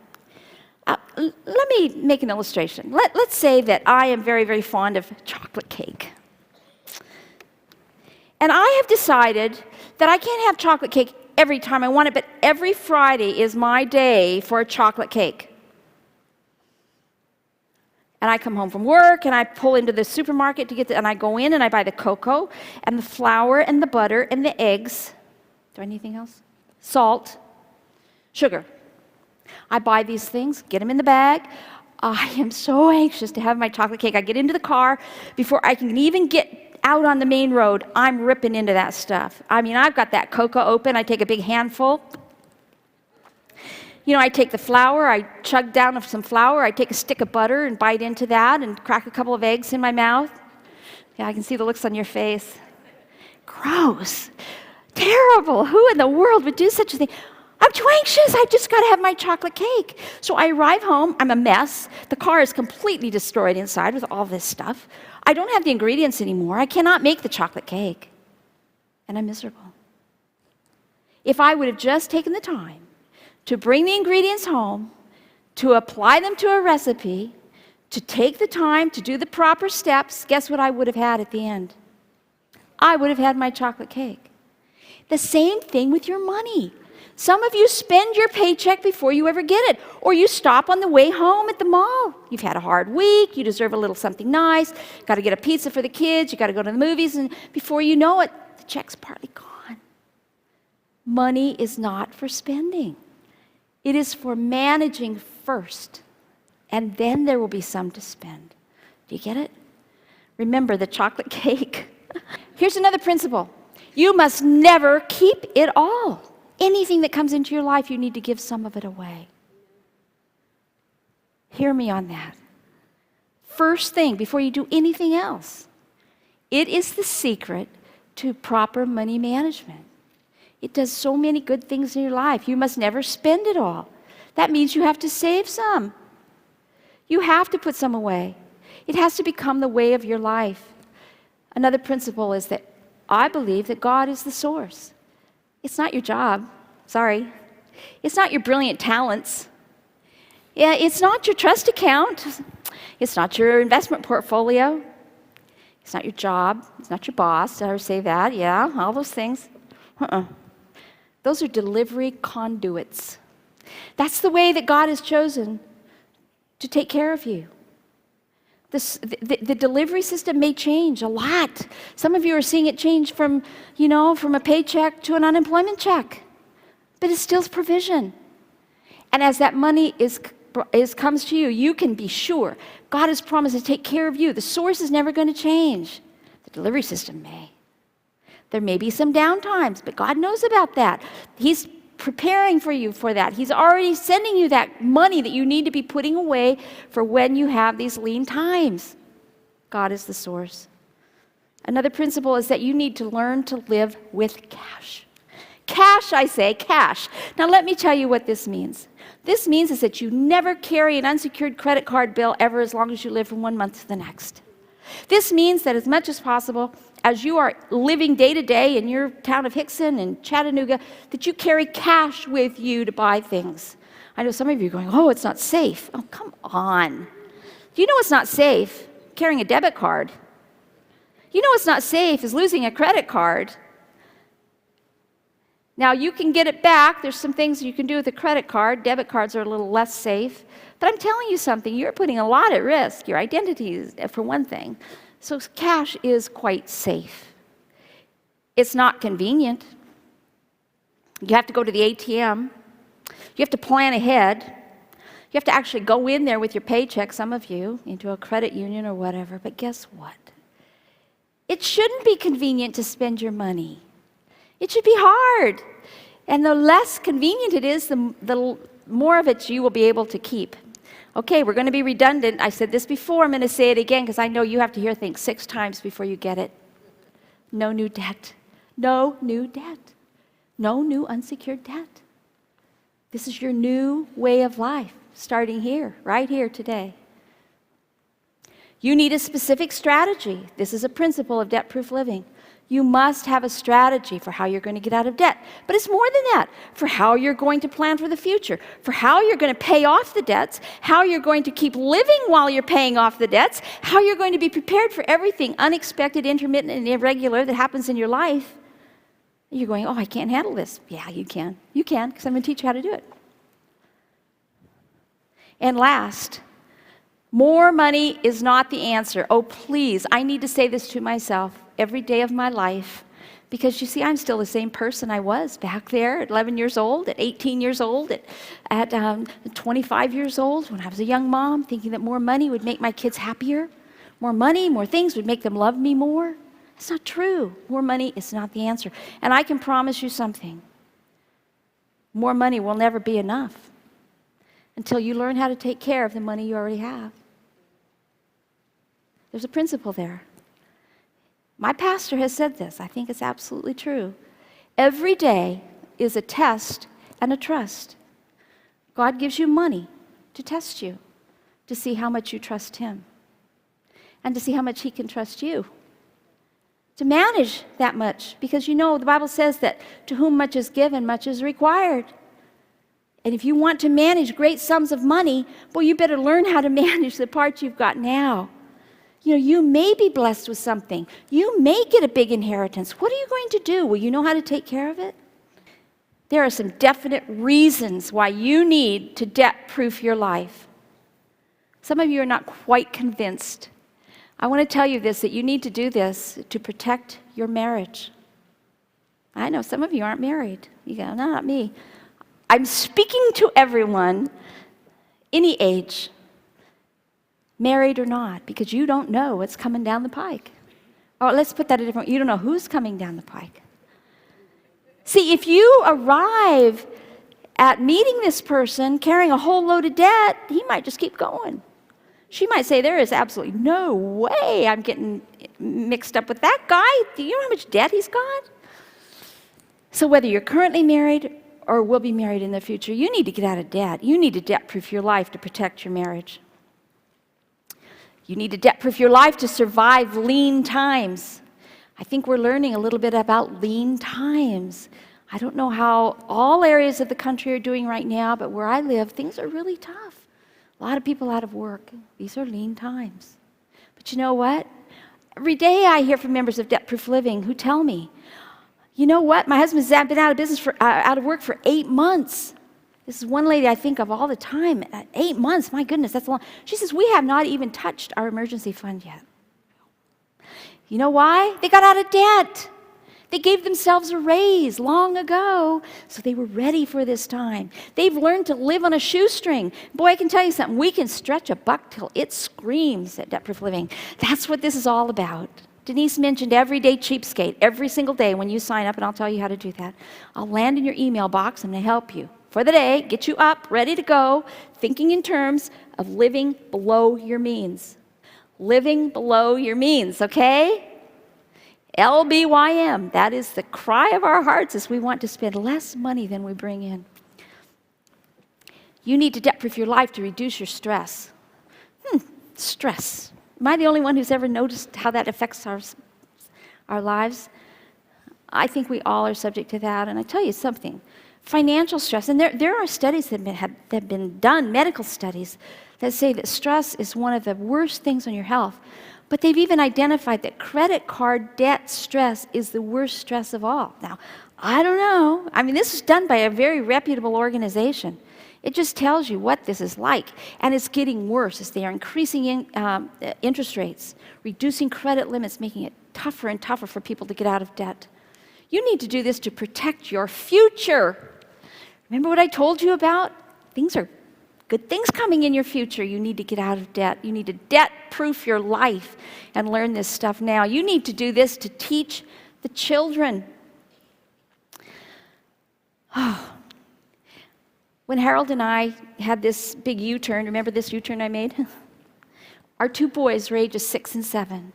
Let me make an illustration. Let's say that I am very, very fond of chocolate cake. And I have decided that I can't have chocolate cake every time I want it, but every Friday is my day for a chocolate cake. And I come home from work, and I pull into the supermarket to and I go in and I buy the cocoa, and the flour, and the butter, and the eggs. Do I need anything else? Salt. Sugar. I buy these things, get them in the bag. I am so anxious to have my chocolate cake. I get into the car before I can even get out on the main road, I'm ripping into that stuff. I mean, I've got that cocoa open. I take a big handful. You know, I take the flour, I chug down some flour, I take a stick of butter and bite into that and crack a couple of eggs in my mouth. Yeah, I can see the looks on your face. Gross. Terrible. Who in the world would do such a thing? I'm too anxious. I just got to have my chocolate cake. So I arrive home. I'm a mess. The car is completely destroyed inside with all this stuff. I don't have the ingredients anymore. I cannot make the chocolate cake. And I'm miserable. If I would have just taken the time to bring the ingredients home, to apply them to a recipe, to take the time to do the proper steps, guess what I would have had at the end? I would have had my chocolate cake. The same thing with your money. Some of you spend your paycheck before you ever get it, or you stop on the way home at the mall. You've had a hard week, you deserve a little something nice, got to get a pizza for the kids, you got to go to the movies, and before you know it, the check's partly gone. Money is not for spending. It is for managing first, and then there will be some to spend. Do you get it? Remember the chocolate cake. Here's another principle. You must never keep it all. Anything that comes into your life, you need to give some of it away. Hear me on that. First thing, before you do anything else, it is the secret to proper money management. It does so many good things in your life. You must never spend it all. That means you have to save some. You have to put some away. It has to become the way of your life. Another principle is that I believe that God is the source. It's not your job. Sorry. It's not your brilliant talents. Yeah, it's not your trust account. It's not your investment portfolio. It's not your job. It's not your boss. Did I ever say that? Yeah, all those things. Those are delivery conduits. That's the way that God has chosen to take care of you. The delivery system may change a lot. Some of you are seeing it change from a paycheck to an unemployment check. But it's still provision. And as that money comes to you, you can be sure God has promised to take care of you. The source is never going to change. The delivery system may. There may be some downtimes, but God knows about that. He's preparing for you for that. He's already sending you that money that you need to be putting away for when you have these lean times. God is the source. Another principle is that you need to learn to live with cash. Cash, I say, cash. Now let me tell you what this means. This means is that you never carry an unsecured credit card bill ever as long as you live from one month to the next. This means that as much as possible, as you are living day to day in your town of Hickson and Chattanooga, that you carry cash with you to buy things. I know some of you are going, oh, it's not safe. Oh, come on. Do you know what's not safe? Carrying a debit card. You know what's not safe is losing a credit card. Now, you can get it back. There's some things you can do with a credit card. Debit cards are a little less safe. But I'm telling you something, you're putting a lot at risk. Your identity is, for one thing. So cash is quite safe. It's not convenient. You have to go to the ATM. You have to plan ahead. You have to actually go in there with your paycheck, some of you, into a credit union or whatever. But guess what? It shouldn't be convenient to spend your money. It should be hard. And the less convenient it is, the more of it you will be able to keep. Okay, we're going to be redundant. I said this before. I'm going to say it again because I know you have to hear things 6 times before you get it. No new debt. No new debt. No new unsecured debt. This is your new way of life, starting here, right here today. You need a specific strategy. This is a principle of debt-proof living. You must have a strategy for how you're going to get out of debt. But it's more than that, for how you're going to plan for the future, for how you're going to pay off the debts, how you're going to keep living while you're paying off the debts, how you're going to be prepared for everything unexpected, intermittent, and irregular that happens in your life. You're going, oh, I can't handle this. Yeah, you can. You can, because I'm going to teach you how to do it. And last, more money is not the answer. Oh, please, I need to say this to myself every day of my life, because you see, I'm still the same person I was back there at 11 years old, at 18 years old, at 25 years old, when I was a young mom, thinking that more money would make my kids happier. More money, more things would make them love me more. It's not true. More money is not the answer. And I can promise you something. More money will never be enough until you learn how to take care of the money you already have. There's a principle there. My pastor has said this. I think it's absolutely true. Every day is a test and a trust. God gives you money to test you, to see how much you trust Him, and to see how much He can trust you. To manage that much, because you know the Bible says that to whom much is given, much is required. And if you want to manage great sums of money, well, you better learn how to manage the parts you've got now. You know, you may be blessed with something. You may get a big inheritance. What are you going to do? Will you know how to take care of it? There are some definite reasons why you need to debt-proof your life. Some of you are not quite convinced. I want to tell you this, that you need to do this to protect your marriage. I know some of you aren't married. You go, no, not me. I'm speaking to everyone, any age, married or not, because you don't know what's coming down the pike. Or let's put that a different way. You don't know who's coming down the pike. See, if you arrive at meeting this person carrying a whole load of debt, he might just keep going. She might say, there is absolutely no way I'm getting mixed up with that guy. Do you know how much debt he's got? So whether you're currently married or will be married in the future, you need to get out of debt. You need to debt-proof your life to protect your marriage. You need to debt-proof your life to survive lean times. I think we're learning a little bit about lean times. I don't know how all areas of the country are doing right now, but where I live, things are really tough. A lot of people out of work. These are lean times. But you know what? Every day I hear from members of Debt-Proof Living who tell me, you know what? My husband's been out of work for 8 months. This is one lady I think of all the time. 8 months, my goodness, that's long. She says, we have not even touched our emergency fund yet. You know why? They got out of debt. They gave themselves a raise long ago, so they were ready for this time. They've learned to live on a shoestring. Boy, I can tell you something. We can stretch a buck till it screams at Debt-Proof Living. That's what this is all about. Denise mentioned everyday cheapskate every single day when you sign up, and I'll tell you how to do that. I'll land in your email box. I'm going to help you for the day, get you up, ready to go, thinking in terms of living below your means. Living below your means, okay? LBYM, that is the cry of our hearts, is we want to spend less money than we bring in. You need to debt-proof your life to reduce your stress. Stress. Am I the only one who's ever noticed how that affects our lives? I think we all are subject to that, and I tell you something. Financial stress, and there are studies that have been done, medical studies, that say that stress is one of the worst things on your health. But they've even identified that credit card debt stress is the worst stress of all. Now, I don't know. I mean, this is done by a very reputable organization. It just tells you what this is like. And it's getting worse as they are increasing interest rates, reducing credit limits, making it tougher and tougher for people to get out of debt. You need to do this to protect your future. Remember what I told you about? Good things coming in your future. You need to get out of debt. You need to debt-proof your life and learn this stuff now. You need to do this to teach the children. When Harold and I had this big U-turn, remember this U-turn I made? Our 2 boys were ages 6 and 7.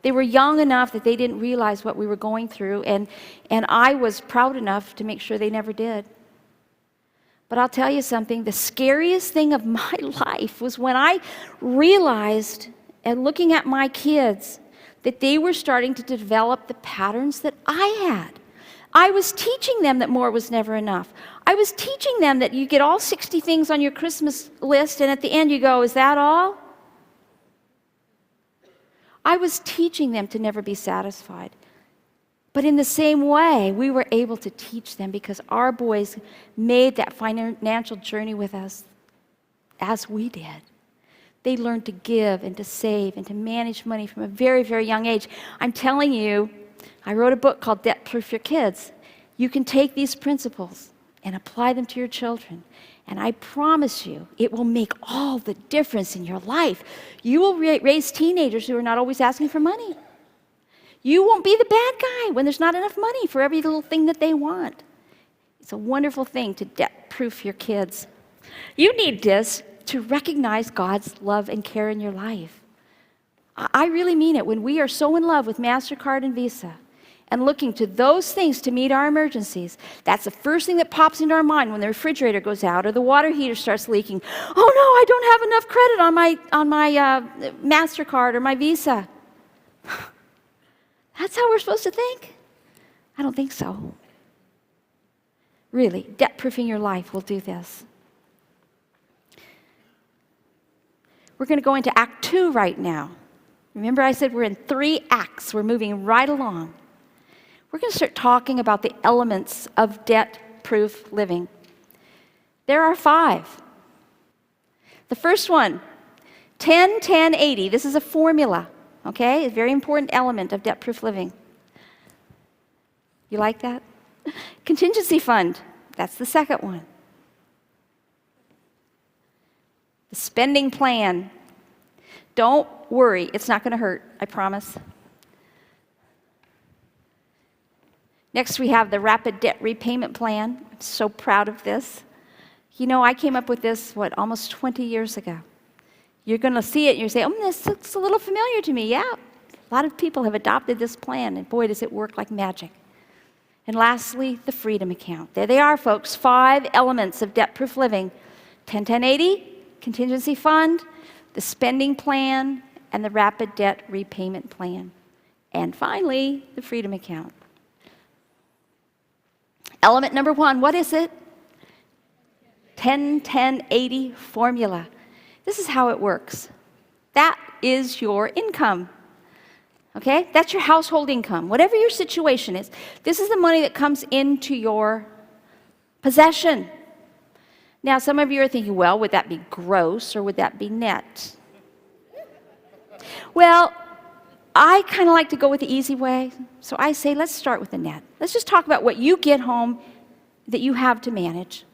They were young enough that they didn't realize what we were going through, and I was proud enough to make sure they never did. But I'll tell you something, the scariest thing of my life was when I realized, and looking at my kids, that they were starting to develop the patterns that I had. I was teaching them that more was never enough. I was teaching them that you get all 60 things on your Christmas list, and at the end you go, is that all? I was teaching them to never be satisfied. But in the same way, we were able to teach them because our boys made that financial journey with us as we did. They learned to give and to save and to manage money from a very, very young age. I'm telling you, I wrote a book called Debt-Proof Your Kids. You can take these principles and apply them to your children. And I promise you, it will make all the difference in your life. You will raise teenagers who are not always asking for money. You won't be the bad guy when there's not enough money for every little thing that they want. It's a wonderful thing to debt-proof your kids. You need this to recognize God's love and care in your life. I really mean it. When we are so in love with MasterCard and Visa and looking to those things to meet our emergencies, that's the first thing that pops into our mind when the refrigerator goes out or the water heater starts leaking. Oh no, I don't have enough credit on my MasterCard or my Visa. That's how we're supposed to think? I don't think so. Really, debt-proofing your life will do this. We're going to go into Act 2 right now. Remember I said we're in 3 acts. We're moving right along. We're going to start talking about the elements of debt-proof living. There are 5. The first one, 10, 10, 80. This is a formula, okay? A very important element of debt-proof living. You like that? Contingency fund, that's the second one. The spending plan. Don't worry, it's not going to hurt, I promise. Next, we have the rapid debt repayment plan. I'm so proud of this. You know, I came up with this, almost 20 years ago. You're going to see it and you say, this looks a little familiar to me. Yeah, a lot of people have adopted this plan, and boy, does it work like magic. And lastly, the freedom account. There they are, folks, 5 elements of debt-proof living. 10, 10, 80. Contingency fund, the spending plan, and the rapid debt repayment plan. And finally, the freedom account. Element number 1, what is it? 10, 10, 80 formula. This is how it works. That is your income. Okay? That's your household income. Whatever your situation is, this is the money that comes into your possession. Now, some of you are thinking, well, would that be gross or would that be net? Well, I kind of like to go with the easy way. So I say, let's start with the net. Let's just talk about what you get home that you have to manage.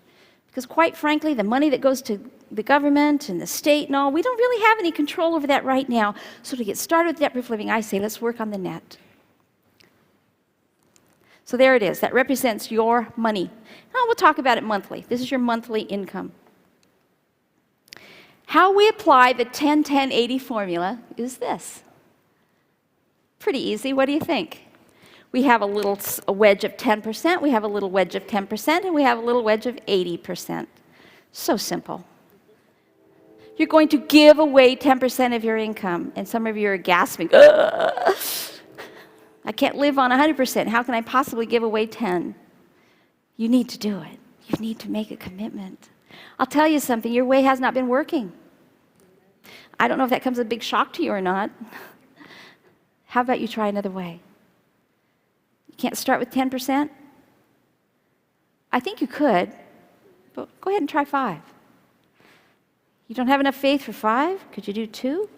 Because quite frankly, the money that goes to the government and the state and all, we don't really have any control over that right now. So to get started with debt-proof living, I say, let's work on the net. So there it is. That represents your money. Now we'll talk about it monthly. This is your monthly income. How we apply the 10, 10, 80 formula is this. Pretty easy. What do you think? We have a wedge of 10%, we have a little wedge of 10%, and we have a little wedge of 80%. So simple. You're going to give away 10% of your income, and some of you are gasping, ugh! I can't live on 100%. How can I possibly give away 10? You need to do it. You need to make a commitment. I'll tell you something, your way has not been working. I don't know if that comes as a big shock to you or not. How about you try another way? You can't start with 10%? I think you could, but go ahead and try 5. You don't have enough faith for 5? Could you do 2?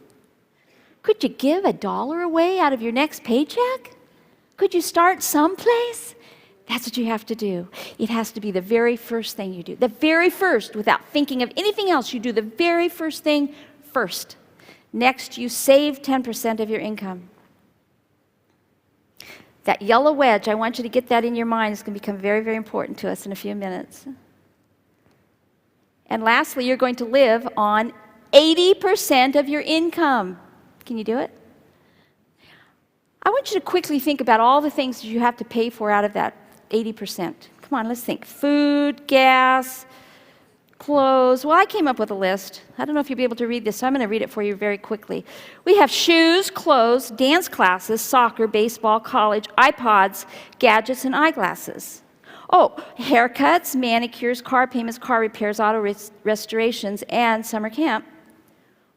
Could you give $1 away out of your next paycheck? Could you start someplace? That's what you have to do. It has to be the very first thing you do. The very first, without thinking of anything else, you do the very first thing first. Next, you save 10% of your income. That yellow wedge, I want you to get that in your mind. It's going to become very, very important to us in a few minutes. And lastly, you're going to live on 80% of your income. Can you do it? I want you to quickly think about all the things you have to pay for out of that 80%. Come on, let's think. Food, gas, clothes. Well, I came up with a list. I don't know if you'll be able to read this, so I'm going to read it for you very quickly. We have shoes, clothes, dance classes, soccer, baseball, college, iPods, gadgets, and eyeglasses. Oh, haircuts, manicures, car payments, car repairs, auto restorations, and summer camp.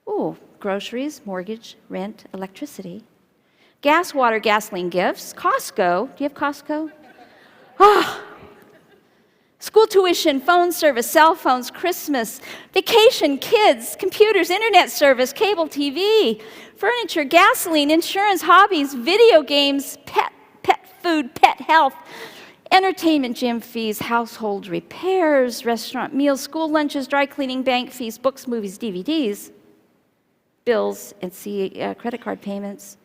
Ooh, groceries, mortgage, rent, electricity. Gas, water, gasoline, gifts. Costco. Do you have Costco? Ah. School tuition, phone service, cell phones, Christmas, vacation, kids, computers, internet service, cable TV, furniture, gasoline, insurance, hobbies, video games, pet food, pet health, entertainment, gym fees, household repairs, restaurant meals, school lunches, dry cleaning, bank fees, books, movies, DVDs, bills, and credit card payments.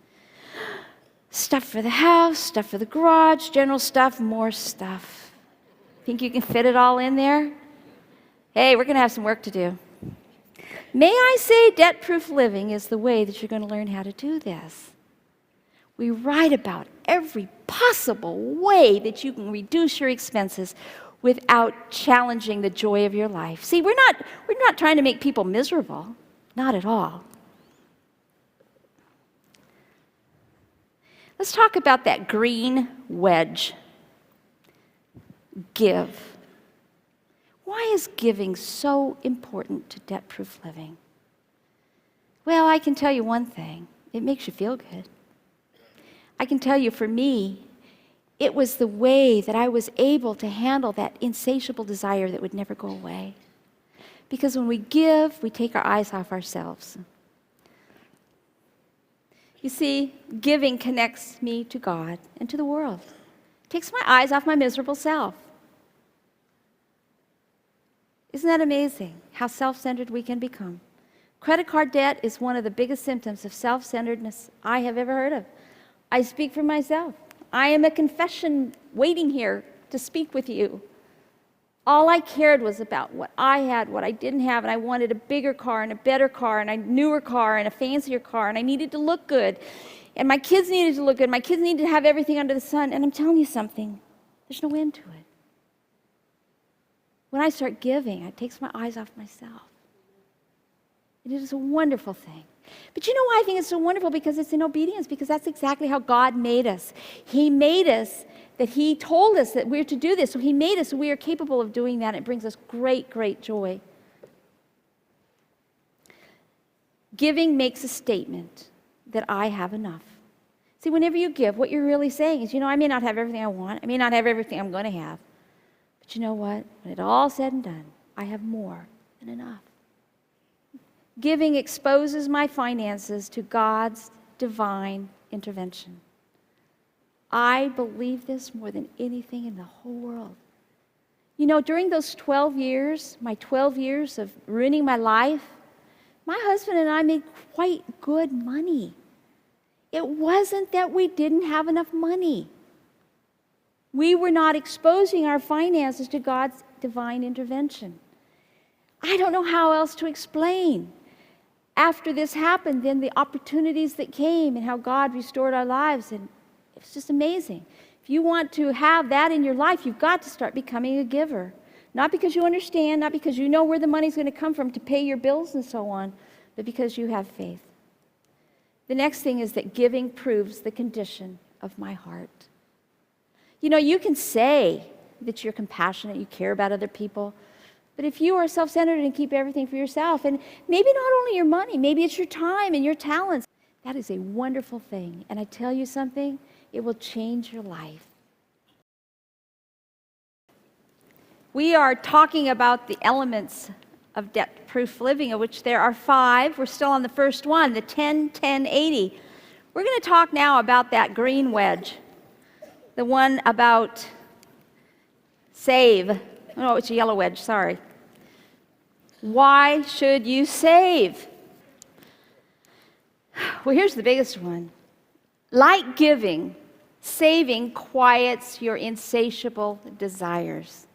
Stuff for the house, stuff for the garage, general stuff, more stuff. Think you can fit it all in there? Hey, we're going to have some work to do. May I say debt-proof living is the way that you're going to learn how to do this. We write about every possible way that you can reduce your expenses without challenging the joy of your life. See, we're not trying to make people miserable. Not at all. Let's talk about that green wedge. Give. Why is giving so important to debt-proof living? Well, I can tell you one thing. It makes you feel good. I can tell you, for me, it was the way that I was able to handle that insatiable desire that would never go away. Because when we give, we take our eyes off ourselves. You see, giving connects me to God and to the world. It takes my eyes off my miserable self. Isn't that amazing, how self-centered we can become? Credit card debt is one of the biggest symptoms of self-centeredness I have ever heard of. I speak for myself. I am a confession waiting here to speak with you. All I cared was about what I had, what I didn't have, and I wanted a bigger car and a better car and a newer car and a fancier car, and I needed to look good, and my kids needed to look good. My kids needed to have everything under the sun, and I'm telling you something, there's no end to it. When I start giving, it takes my eyes off myself. It is a wonderful thing. But you know why I think it's so wonderful? Because it's in obedience, because that's exactly how God made us. He made us that He told us that we're to do this. So He made us so we are capable of doing that. It brings us great, great joy. Giving makes a statement that I have enough. See, whenever you give, what you're really saying is, I may not have everything I want. I may not have everything I'm going to have. But you know what? When it's all said and done, I have more than enough. Giving exposes my finances to God's divine intervention. I believe this more than anything in the whole world. During those 12 years, my 12 years of ruining my life, my husband and I made quite good money. It wasn't that we didn't have enough money. We were not exposing our finances to God's divine intervention. I don't know how else to explain. After this happened, then the opportunities that came and how God restored our lives, and it's just amazing. If you want to have that in your life, you've got to start becoming a giver. Not because you understand, not because you know where the money's going to come from to pay your bills and so on, but because you have faith. The next thing is that giving proves the condition of my heart. You can say that you're compassionate, you care about other people, but if you are self-centered and keep everything for yourself, and maybe not only your money, maybe it's your time and your talents, that is a wonderful thing. And I tell you something, it will change your life. We are talking about the elements of debt-proof living, of which there are 5. We're still on the first one, the 10-10-80. We're going to talk now about that green wedge, the one about save. Oh, it's a yellow wedge, sorry. Why should you save? Well, here's the biggest one. Like giving, saving quiets your insatiable desires.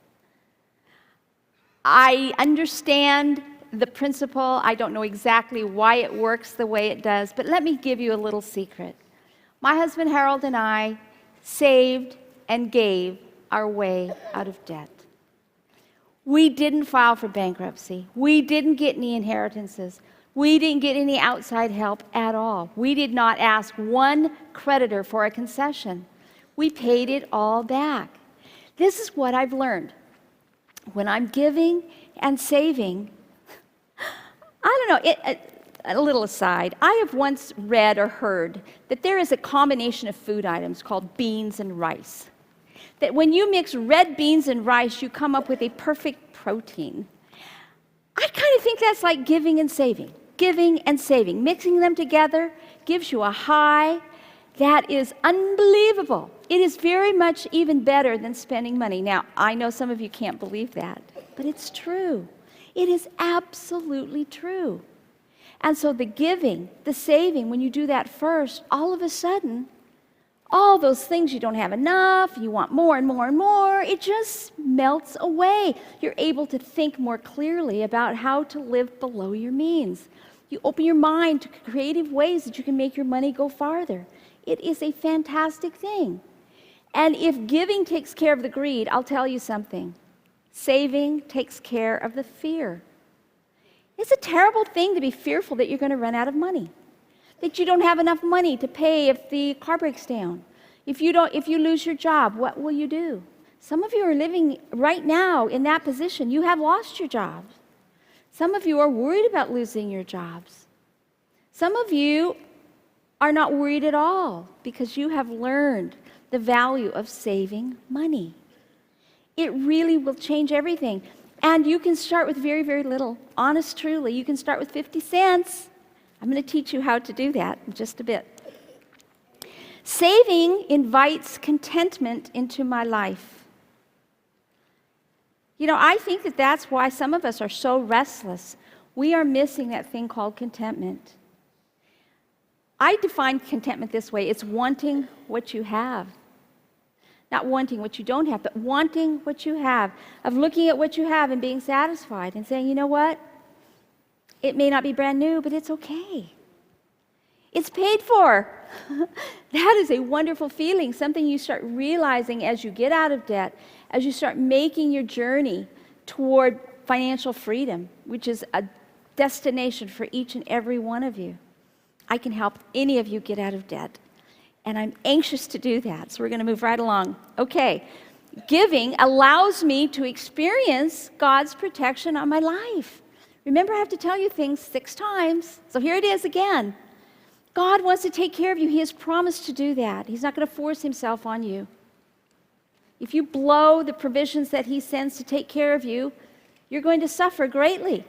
I understand the principle. I don't know exactly why it works the way it does, but let me give you a little secret. My husband Harold and I saved and gave our way out of debt. We didn't file for bankruptcy. We didn't get any inheritances. We didn't get any outside help at all. We did not ask one creditor for a concession. We paid it all back. This is what I've learned. When I'm giving and saving, I don't know, a little aside, I have once read or heard that there is a combination of food items called beans and rice. That when you mix red beans and rice, you come up with a perfect protein. I kind of think that's like giving and saving. Giving and saving. Mixing them together gives you a high that is unbelievable. It is very much even better than spending money. Now, I know some of you can't believe that, but it's true. It is absolutely true. And so the giving, the saving, when you do that first, all of a sudden, all those things you don't have enough, you want more and more and more, it just melts away. You're able to think more clearly about how to live below your means. You open your mind to creative ways that you can make your money go farther. It is a fantastic thing. And if giving takes care of the greed, I'll tell you something. Saving takes care of the fear. It's a terrible thing to be fearful that you're going to run out of money, that you don't have enough money to pay if the car breaks down. If you lose your job, what will you do? Some of you are living right now in that position. You have lost your jobs. Some of you are worried about losing your jobs. Some of you are not worried at all because you have learned the value of saving money. It really will change everything. And you can start with very, very little. Honest, truly, you can start with 50 cents. I'm going to teach you how to do that in just a bit. Saving invites contentment into my life. You know, I think that that's why some of us are so restless. We are missing that thing called contentment. I define contentment this way. It's wanting what you have. Not wanting what you don't have, but wanting what you have. Of looking at what you have and being satisfied and saying, you know what? It may not be brand new, but it's okay. It's paid for. That is a wonderful feeling, something you start realizing as you get out of debt, as you start making your journey toward financial freedom, which is a destination for each and every one of you. I can help any of you get out of debt. And I'm anxious to do that, so we're going to move right along. Okay, giving allows me to experience God's protection on my life. Remember, I have to tell you things 6 times, so here it is again. God wants to take care of you. He has promised to do that. He's not going to force himself on you. If you blow the provisions that he sends to take care of you, you're going to suffer greatly.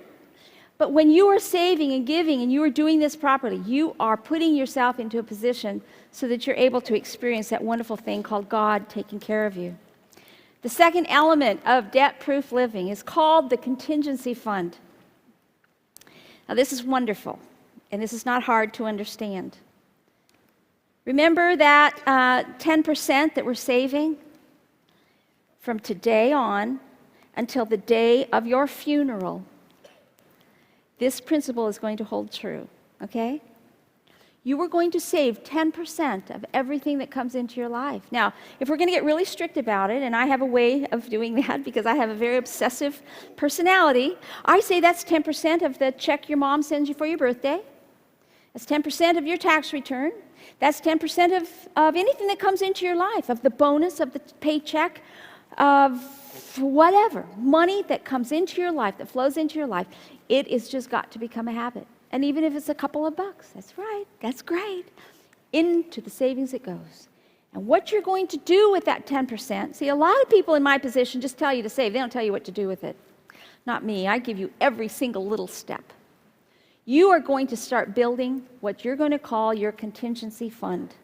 But when you are saving and giving and you are doing this properly, you are putting yourself into a position so that you're able to experience that wonderful thing called God taking care of you. The second element of debt-proof living is called the contingency fund. Now, this is wonderful, and this is not hard to understand. Remember that 10% that we're saving? From today on until the day of your funeral, this principle is going to hold true, okay? You are going to save 10% of everything that comes into your life. Now, if we're going to get really strict about it, and I have a way of doing that because I have a very obsessive personality, I say that's 10% of the check your mom sends you for your birthday. That's 10% of your tax return. That's 10% of anything that comes into your life, of the bonus, of the paycheck, of whatever. Money that comes into your life, that flows into your life. It is just got to become a habit. And even if it's a couple of bucks, that's right, that's great. Into the savings it goes. And what you're going to do with that 10%, see, a lot of people in my position just tell you to save. They don't tell you what to do with it. Not me. I give you every single little step. You are going to start building what you're going to call your contingency fund.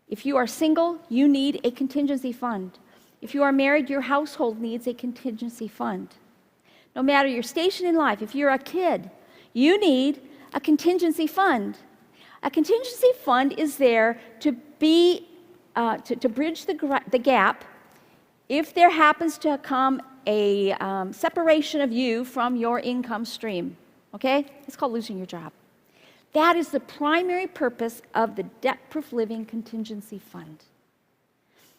If you are single, you need a contingency fund. If you are married, your household needs a contingency fund. No matter your station in life, if you're a kid, you need a contingency fund. A contingency fund is there to be to bridge the gap if there happens to come a separation of you from your income stream. Okay? It's called losing your job. That is the primary purpose of the debt-proof living contingency fund.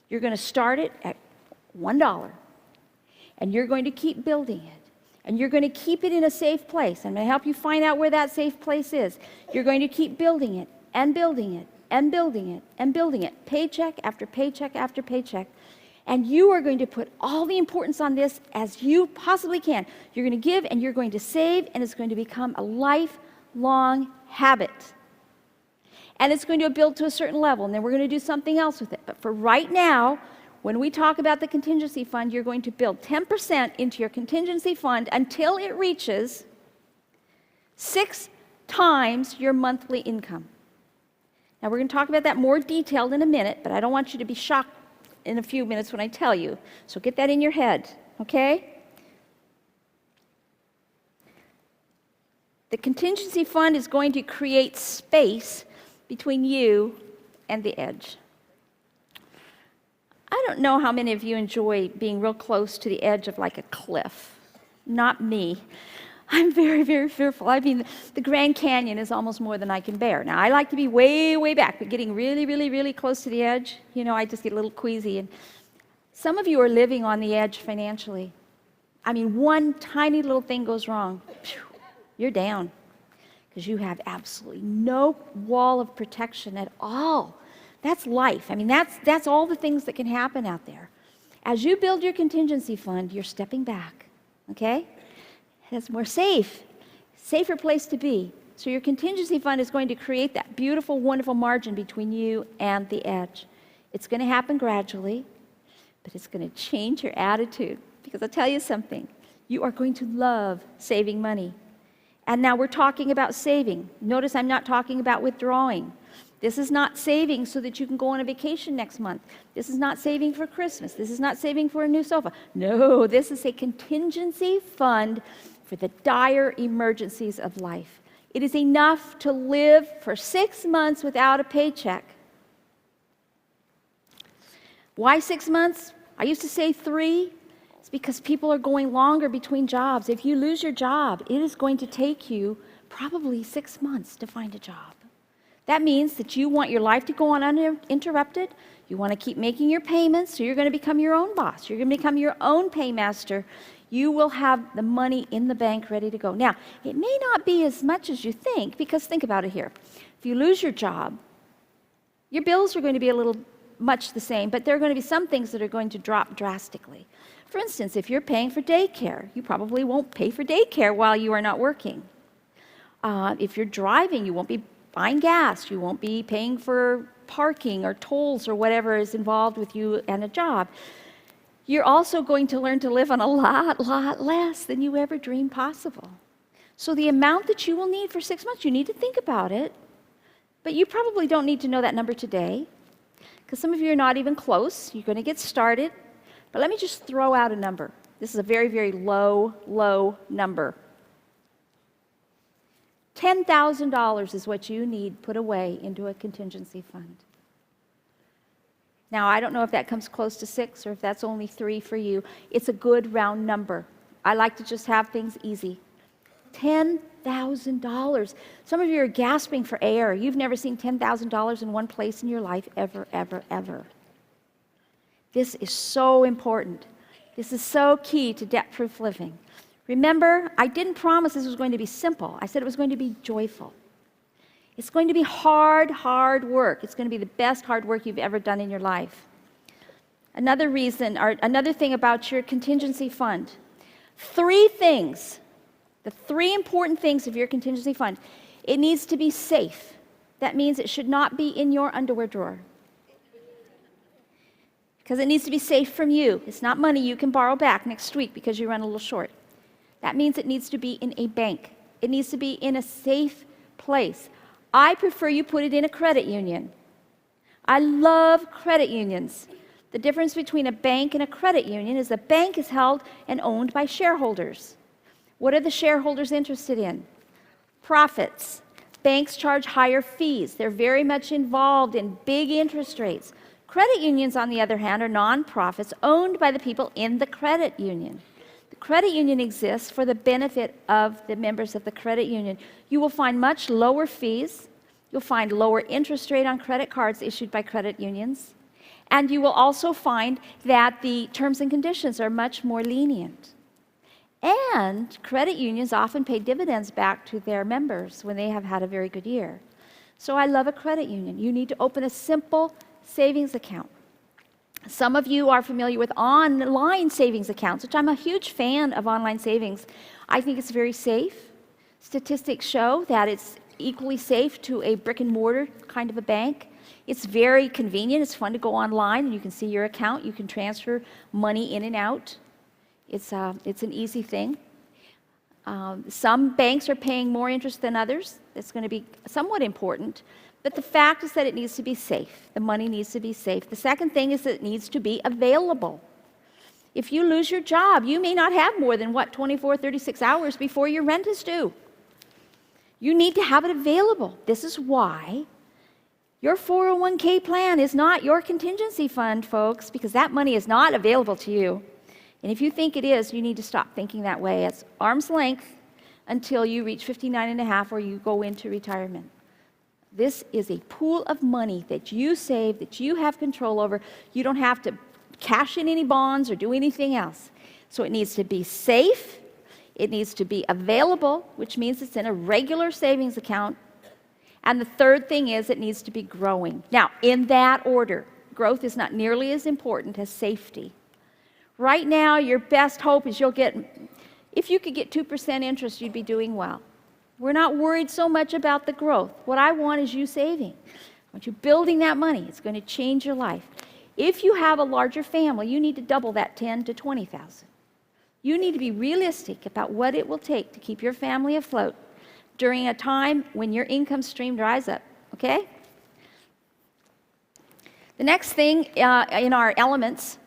You're going to start it at $1, and you're going to keep building it. And you're going to keep it in a safe place. I'm going to help you find out where that safe place is. You're going to keep building it and building it and building it and building it, paycheck after paycheck after paycheck. And you are going to put all the importance on this as you possibly can. You're going to give and you're going to save, and it's going to become a lifelong habit. And it's going to build to a certain level, and then we're going to do something else with it. But for right now, when we talk about the contingency fund, you're going to build 10% into your contingency fund until it reaches 6 times your monthly income. Now, we're going to talk about that more detailed in a minute, but I don't want you to be shocked in a few minutes when I tell you. So get that in your head, okay? The contingency fund is going to create space between you and the edge. I don't know how many of you enjoy being real close to the edge of like a cliff. Not me. I'm very, very fearful. I mean, the Grand Canyon is almost more than I can bear. Now, I like to be way, way back, but getting really, really, really close to the edge, I just get a little queasy. And some of you are living on the edge financially. I mean, one tiny little thing goes wrong, you're down, because you have absolutely no wall of protection at all. That's life. I mean, that's all the things that can happen out there. As you build your contingency fund, you're stepping back, okay? It's more safer place to be. So your contingency fund is going to create that beautiful, wonderful margin between you and the edge. It's going to happen gradually, but it's going to change your attitude. Because I'll tell you something, you are going to love saving money. And now we're talking about saving. Notice I'm not talking about withdrawing. This is not saving so that you can go on a vacation next month. This is not saving for Christmas. This is not saving for a new sofa. No, this is a contingency fund for the dire emergencies of life. It is enough to live for 6 months without a paycheck. Why 6 months? I used to say 3. It's because people are going longer between jobs. If you lose your job, it is going to take you probably 6 months to find a job. That means that you want your life to go on uninterrupted. You want to keep making your payments, so you're going to become your own boss. You're going to become your own paymaster. You will have the money in the bank ready to go. Now, it may not be as much as you think, because think about it here. If you lose your job, your bills are going to be a little much the same, but there are going to be some things that are going to drop drastically. For instance, if you're paying for daycare, you probably won't pay for daycare while you are not working. If you're driving, you won't be buying gas. You won't be paying for parking or tolls or whatever is involved with you and a job. You're also going to learn to live on a lot less than you ever dreamed possible. So the amount that you will need for 6 months, you need to think about it, but you probably don't need to know that number today, because some of you are not even close. You're going to get started. But let me just throw out a number. This is a very, very low number. $10,000 is what you need put away into a contingency fund. Now, I don't know if that comes close to 6 or if that's only 3 for you. It's a good round number. I like to just have things easy. $10,000. Some of you are gasping for air. You've never seen $10,000 in one place in your life ever. This is so important. This is so key to debt-proof living. Remember, I didn't promise this was going to be simple. I said it was going to be joyful. It's going to be hard work. It's going to be the best hard work you've ever done in your life. Another reason, or another thing about your contingency fund. 3 things. The 3 important things of your contingency fund. It needs to be safe. That means it should not be in your underwear drawer. Because it needs to be safe from you. It's not money you can borrow back next week because you run a little short. That means it needs to be in a bank. It needs to be in a safe place. I prefer you put it in a credit union. I love credit unions. The difference between a bank and a credit union is a bank is held and owned by shareholders. What are the shareholders interested in? Profits. Banks charge higher fees. They're very much involved in big interest rates. Credit unions, on the other hand, are nonprofits owned by the people in the credit union. The credit union exists for the benefit of the members of the credit union. You will find much lower fees. You'll find lower interest rate on credit cards issued by credit unions. And you will also find that the terms and conditions are much more lenient. And credit unions often pay dividends back to their members when they have had a very good year. So I love a credit union. You need to open a simple savings account. Some of you are familiar with online savings accounts, which I'm a huge fan of online savings. I think it's very safe. Statistics show that it's equally safe to a brick and mortar kind of a bank. It's very convenient. It's fun to go online and you can see your account. You can transfer money in and out. It's an easy thing. Some banks are paying more interest than others. That's going to be somewhat important. But the fact is that it needs to be safe. The money needs to be safe. The second thing is that it needs to be available. If you lose your job, you may not have more than, 24, 36 hours before your rent is due. You need to have it available. This is why Your 401k plan is not your contingency fund, folks, because that money is not available to you. And if you think it is, you need to stop thinking that way. It's arm's length until you reach 59 and a half or you go into retirement. This is a pool of money that you save, that you have control over. You don't have to cash in any bonds or do anything else. So it needs to be safe. It needs to be available, which means it's in a regular savings account. And the third thing is it needs to be growing. Now, in that order, growth is not nearly as important as safety. Right now, your best hope is if you could get 2% interest, you'd be doing well. We're not worried so much about the growth. What I want is you saving. I want you building that money. It's going to change your life. If you have a larger family, you need to double that 10 to 20,000. You need to be realistic about what it will take to keep your family afloat during a time when your income stream dries up, okay? The next thing in our elements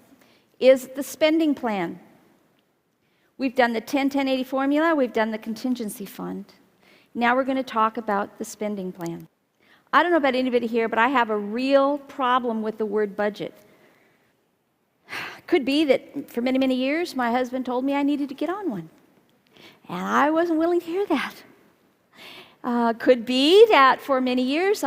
is the spending plan. We've done the 10-10-80 formula. We've done the contingency fund. Now we're going to talk about the spending plan. I don't know about anybody here, but I have a real problem with the word budget. Could be that for many, many years, my husband told me I needed to get on one. And I wasn't willing to hear that. Could be that for many years,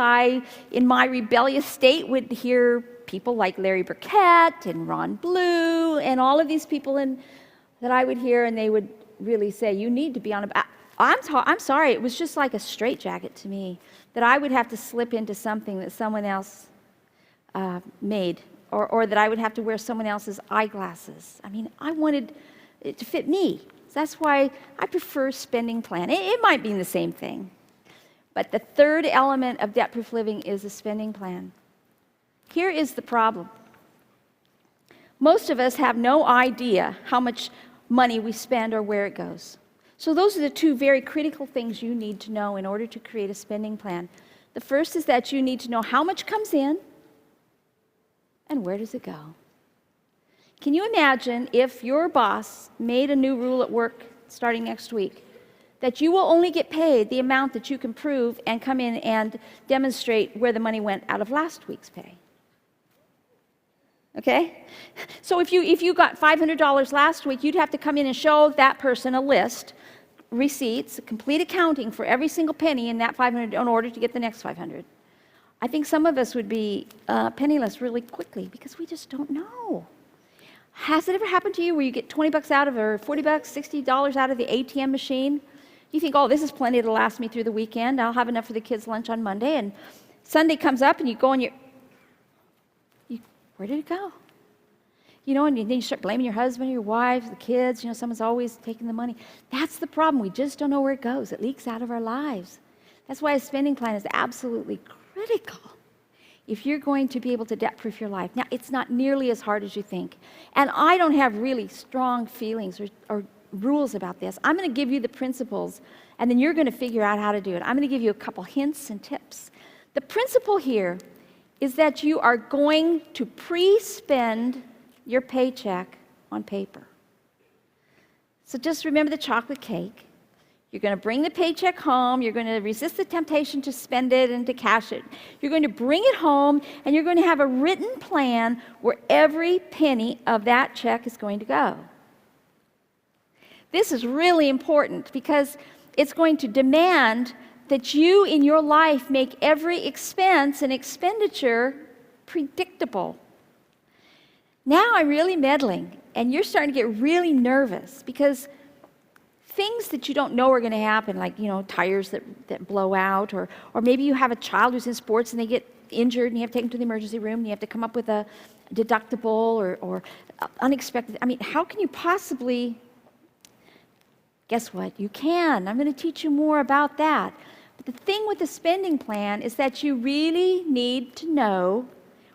in my rebellious state, would hear people like Larry Burkett and Ron Blue and all of these people that I would hear, and they would really say, you need to be on a... I'm sorry, it was just like a straitjacket to me that I would have to slip into something that someone else made, or that I would have to wear someone else's eyeglasses. I mean, I wanted it to fit me. So that's why I prefer spending plan. It might be the same thing. But the third element of debt-proof living is a spending plan. Here is the problem. Most of us have no idea how much money we spend or where it goes. So those are the two very critical things you need to know in order to create a spending plan. The first is that you need to know how much comes in and where does it go. Can you imagine if your boss made a new rule at work starting next week that you will only get paid the amount that you can prove and come in and demonstrate where the money went out of last week's pay? Okay? So if you got $500 last week, you'd have to come in and show that person a list, receipts, complete accounting for every single penny in that $500 in order to get the next $500. I think some of us would be penniless really quickly because we just don't know. Has it ever happened to you where you get 20 bucks out of, or 40 bucks, $60 out of the ATM machine? You think, oh, this is plenty to last me through the weekend. I'll have enough for the kids' lunch on Monday. And Sunday comes up and you go and where did it go? You know, and then you start blaming your husband, your wife, the kids. You know, someone's always taking the money. That's the problem. We just don't know where it goes. It leaks out of our lives. That's why a spending plan is absolutely critical if you're going to be able to debt-proof your life. Now, it's not nearly as hard as you think. And I don't have really strong feelings or rules about this. I'm going to give you the principles, and then you're going to figure out how to do it. I'm going to give you a couple hints and tips. The principle here is that you are going to pre-spend your paycheck on paper. So just remember the chocolate cake. You're going to bring the paycheck home. You're going to resist the temptation to spend it and to cash it. You're going to bring it home, and you're going to have a written plan where every penny of that check is going to go. This is really important because it's going to demand that you in your life make every expense and expenditure predictable. Now I'm really meddling, and you're starting to get really nervous because things that you don't know are going to happen, like, you know, tires that blow out, or maybe you have a child who's in sports and they get injured and you have to take them to the emergency room and you have to come up with a deductible or unexpected. I mean, how can you possibly... Guess what? You can. I'm going to teach you more about that. But the thing with the spending plan is that you really need to know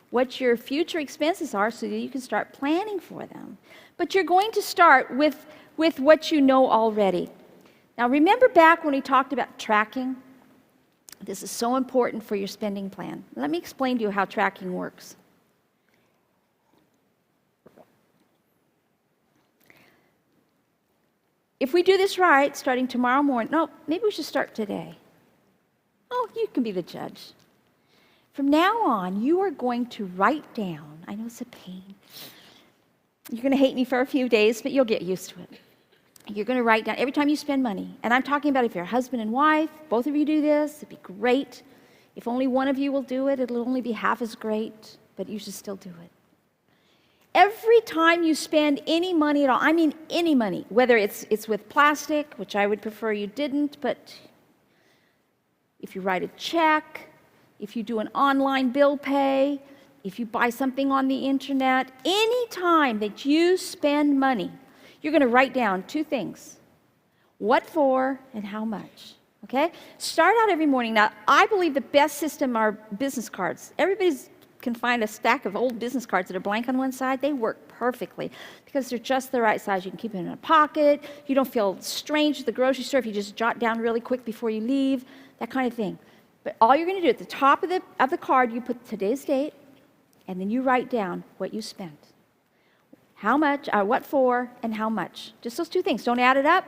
what your future expenses are so that you can start planning for them. But you're going to start with what you know already. Now, remember back when we talked about tracking? This is so important for your spending plan. Let me explain to you how tracking works. If we do this right, starting tomorrow morning, no, maybe we should start today. Oh, you can be the judge. From now on, you are going to write down, I know it's a pain. You're going to hate me for a few days, but you'll get used to it. You're going to write down every time you spend money. And I'm talking about if you're husband and wife, both of you do this, it'd be great. If only one of you will do it, it'll only be half as great, but you should still do it. Every time you spend any money at all, I mean any money, whether it's with plastic, which I would prefer you didn't, but if you write a check, if you do an online bill pay, if you buy something on the internet, any time that you spend money, you're going to write down two things: what for and how much. Okay? Start out every morning. Now, I believe the best system are business cards. Everybody can find a stack of old business cards that are blank on one side. They work perfectly because they're just the right size. You can keep them in a pocket. You don't feel strange at the grocery store if you just jot down really quick before you leave, that kind of thing. But all you're going to do at the top of the card, you put today's date, and then you write down what you spent. How much, what for, and how much. Just those two things. Don't add it up.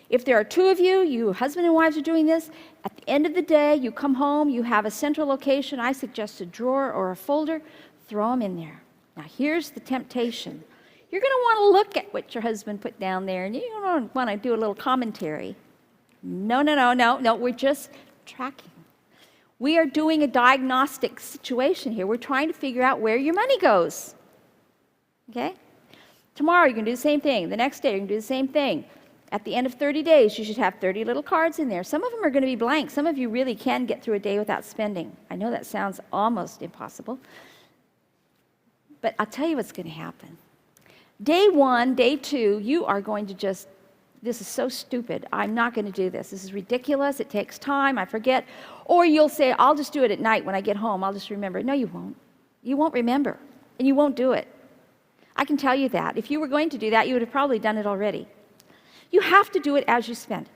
If there are two of you, you husband and wives are doing this, at the end of the day, you come home, you have a central location. I suggest a drawer or a folder. Throw them in there. Now, here's the temptation. You're going to want to look at what your husband put down there, and you're going to want to do a little commentary. No, we're just tracking. We are doing a diagnostic situation here. We're trying to figure out where your money goes. Okay? Tomorrow, you're going to do the same thing. The next day, you're going to do the same thing. At the end of 30 days, you should have 30 little cards in there. Some of them are going to be blank. Some of you really can get through a day without spending. I know that sounds almost impossible. But I'll tell you what's going to happen. Day 1, day 2, you are going to just, this is so stupid. I'm not going to do this. This is ridiculous. It takes time. I forget. Or you'll say, I'll just do it at night when I get home. I'll just remember. No, you won't. You won't remember. And you won't do it. I can tell you that. If you were going to do that, you would have probably done it already. You have to do it as you spend.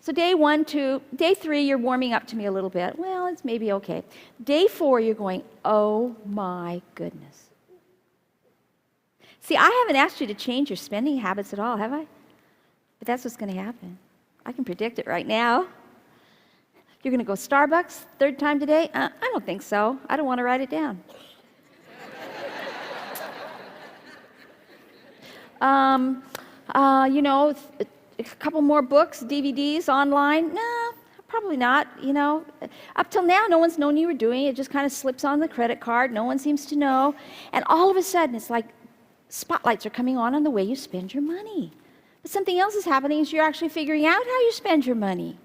So day 1, 2, day 3, you're warming up to me a little bit. Well, it's maybe okay. Day 4, you're going, oh my goodness. See, I haven't asked you to change your spending habits at all, have I? But that's what's going to happen. I can predict it right now. You're going to go Starbucks, third time today? I don't think so. I don't want to write it down. A couple more books, DVDs, online? No, probably not. Up till now, no one's known you were doing it. It just kind of slips on the credit card. No one seems to know. And all of a sudden, it's like spotlights are coming on the way you spend your money. But something else is happening is you're actually figuring out how you spend your money.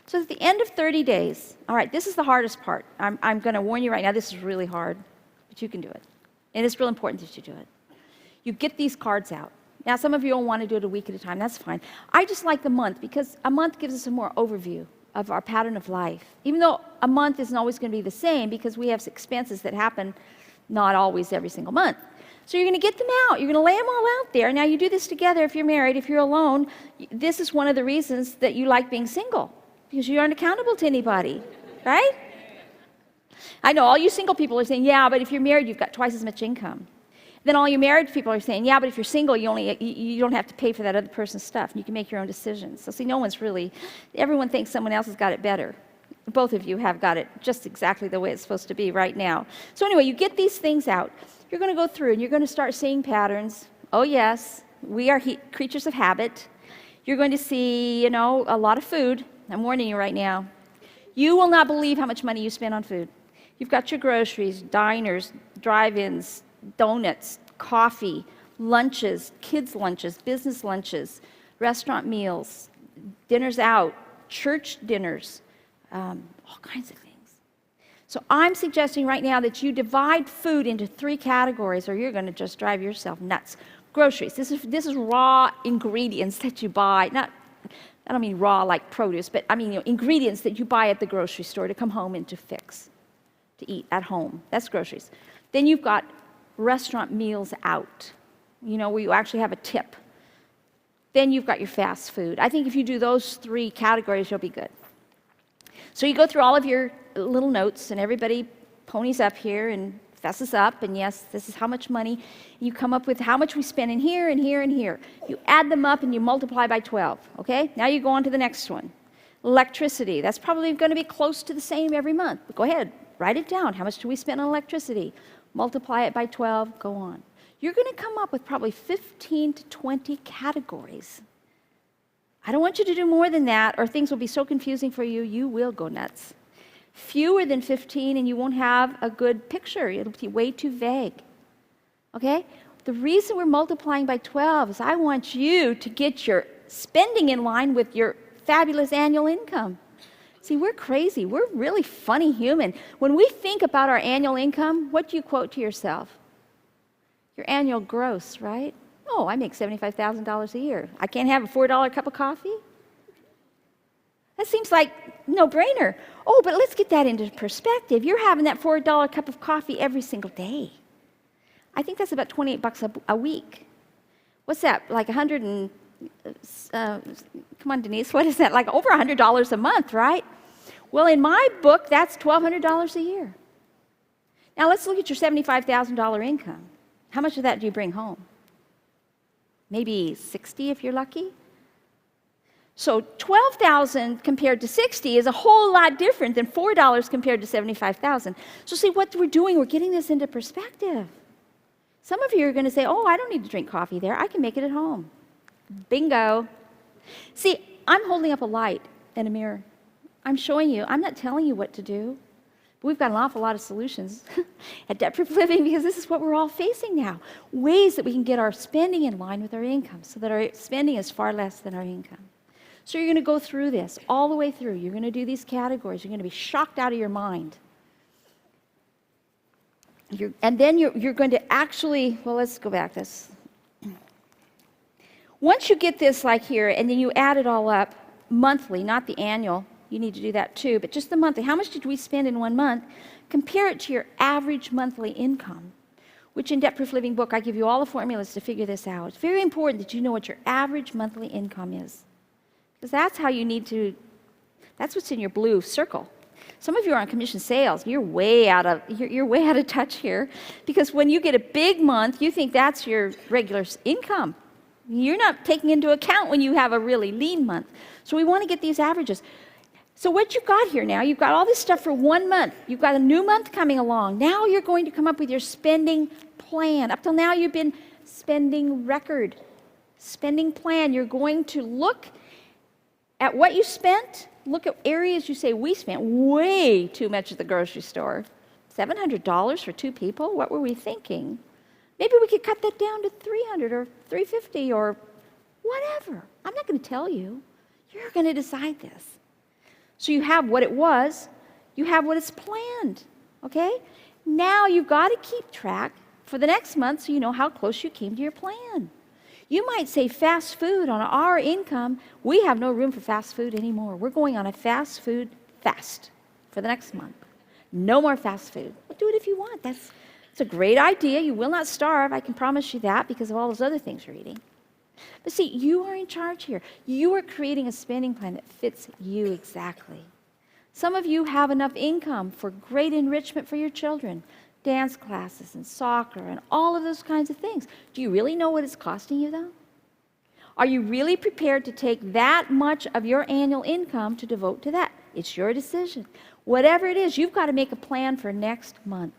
So at the end of 30 days, all right, this is the hardest part. I'm going to warn you right now, this is really hard, but you can do it. And it's real important that you do it. You get these cards out. Now, some of you don't want to do it a week at a time. That's fine. I just like the month because a month gives us a more overview of our pattern of life. Even though a month isn't always going to be the same because we have expenses that happen not always every single month. So you're going to get them out. You're going to lay them all out there. Now, you do this together if you're married. If you're alone, this is one of the reasons that you like being single because you aren't accountable to anybody, right? I know all you single people are saying, yeah, but if you're married, you've got twice as much income. Then all you married people are saying, yeah, but if you're single, you don't have to pay for that other person's stuff. And you can make your own decisions. So see, everyone thinks someone else has got it better. Both of you have got it just exactly the way it's supposed to be right now. So anyway, you get these things out. You're going to go through and you're going to start seeing patterns. Oh yes, we are creatures of habit. You're going to see, a lot of food. I'm warning you right now. You will not believe how much money you spend on food. You've got your groceries, diners, drive-ins, donuts, coffee, lunches, kids' lunches, business lunches, restaurant meals, dinners out, church dinners, all kinds of things. So I'm suggesting right now that you divide food into 3 categories or you're going to just drive yourself nuts. Groceries. This is raw ingredients that you buy. I don't mean raw like produce, but I mean ingredients that you buy at the grocery store to come home and to fix, to eat at home. That's groceries. Then you've got restaurant meals out, where you actually have a tip. Then you've got your fast food. I think if you do those 3 categories, you'll be good. So you go through all of your little notes, and everybody ponies up here and fesses up, and yes, this is how much money. You come up with how much we spend in here and here and here. You add them up and you multiply by 12, okay? Now you go on to the next one. Electricity. That's probably going to be close to the same every month, but go ahead. Write it down. How much do we spend on electricity? Multiply it by 12, go on. You're going to come up with probably 15 to 20 categories. I don't want you to do more than that, or things will be so confusing for you, you will go nuts. Fewer than 15, and you won't have a good picture. It'll be way too vague. Okay? The reason we're multiplying by 12 is I want you to get your spending in line with your fabulous annual income. See, we're crazy. We're really funny human. When we think about our annual income, what do you quote to yourself? Your annual gross, right? Oh, I make $75,000 a year. I can't have a $4 cup of coffee? That seems like no-brainer. Oh, but let's get that into perspective. You're having that $4 cup of coffee every single day. I think that's about $28 a week. What's that? Like 100 and come on, Denise. What is that? Like over $100 a month, right? Well, in my book, that's $1,200 a year. Now let's look at your $75,000 income. How much of that do you bring home? Maybe 60 if you're lucky. So $12,000 compared to 60 is a whole lot different than $4 compared to $75,000. So see what we're doing, we're getting this into perspective. Some of you are going to say, oh, I don't need to drink coffee there. I can make it at home. Bingo. See, I'm holding up a light and a mirror. I'm showing you. I'm not telling you what to do. But we've got an awful lot of solutions at Dpl Living because this is what we're all facing now. Ways that we can get our spending in line with our income so that our spending is far less than our income. So you're going to go through this all the way through. You're going to do these categories. You're going to be shocked out of your mind. And then you're going to actually, well, let's go back this. Once you get this like here, and then you add it all up monthly, not the annual, you need to do that too, but just the monthly. How much did we spend in 1 month? Compare it to your average monthly income, which in Dpl Living book, I give you all the formulas to figure this out. It's very important that you know what your average monthly income is, because that's how you need to, that's what's in your blue circle. Some of you are on commission sales. You're way out of touch here, because when you get a big month, you think that's your regular income. You're not taking into account when you have a really lean month. So we want to get these averages. So what you've got here now, you've got all this stuff for 1 month. You've got a new month coming along. Now you're going to come up with your spending plan. Up till now, you've been spending record, spending plan. You're going to look at what you spent. Look at areas you say, we spent way too much at the grocery store. $700 for 2 people? What were we thinking? Maybe we could cut that down to $300 or $350 or whatever. I'm not going to tell you. You're going to decide this. So you have what it was. You have what is planned. Okay? Now you've got to keep track for the next month so you know how close you came to your plan. You might say fast food on our income. We have no room for fast food anymore. We're going on a fast food fast for the next month. No more fast food. Well, do it if you want. It's a great idea. You will not starve. I can promise you that because of all those other things you're eating. But see, you are in charge here. You are creating a spending plan that fits you exactly. Some of you have enough income for great enrichment for your children. Dance classes and soccer and all of those kinds of things. Do you really know what it's costing you, though? Are you really prepared to take that much of your annual income to devote to that? It's your decision. Whatever it is, you've got to make a plan for next month.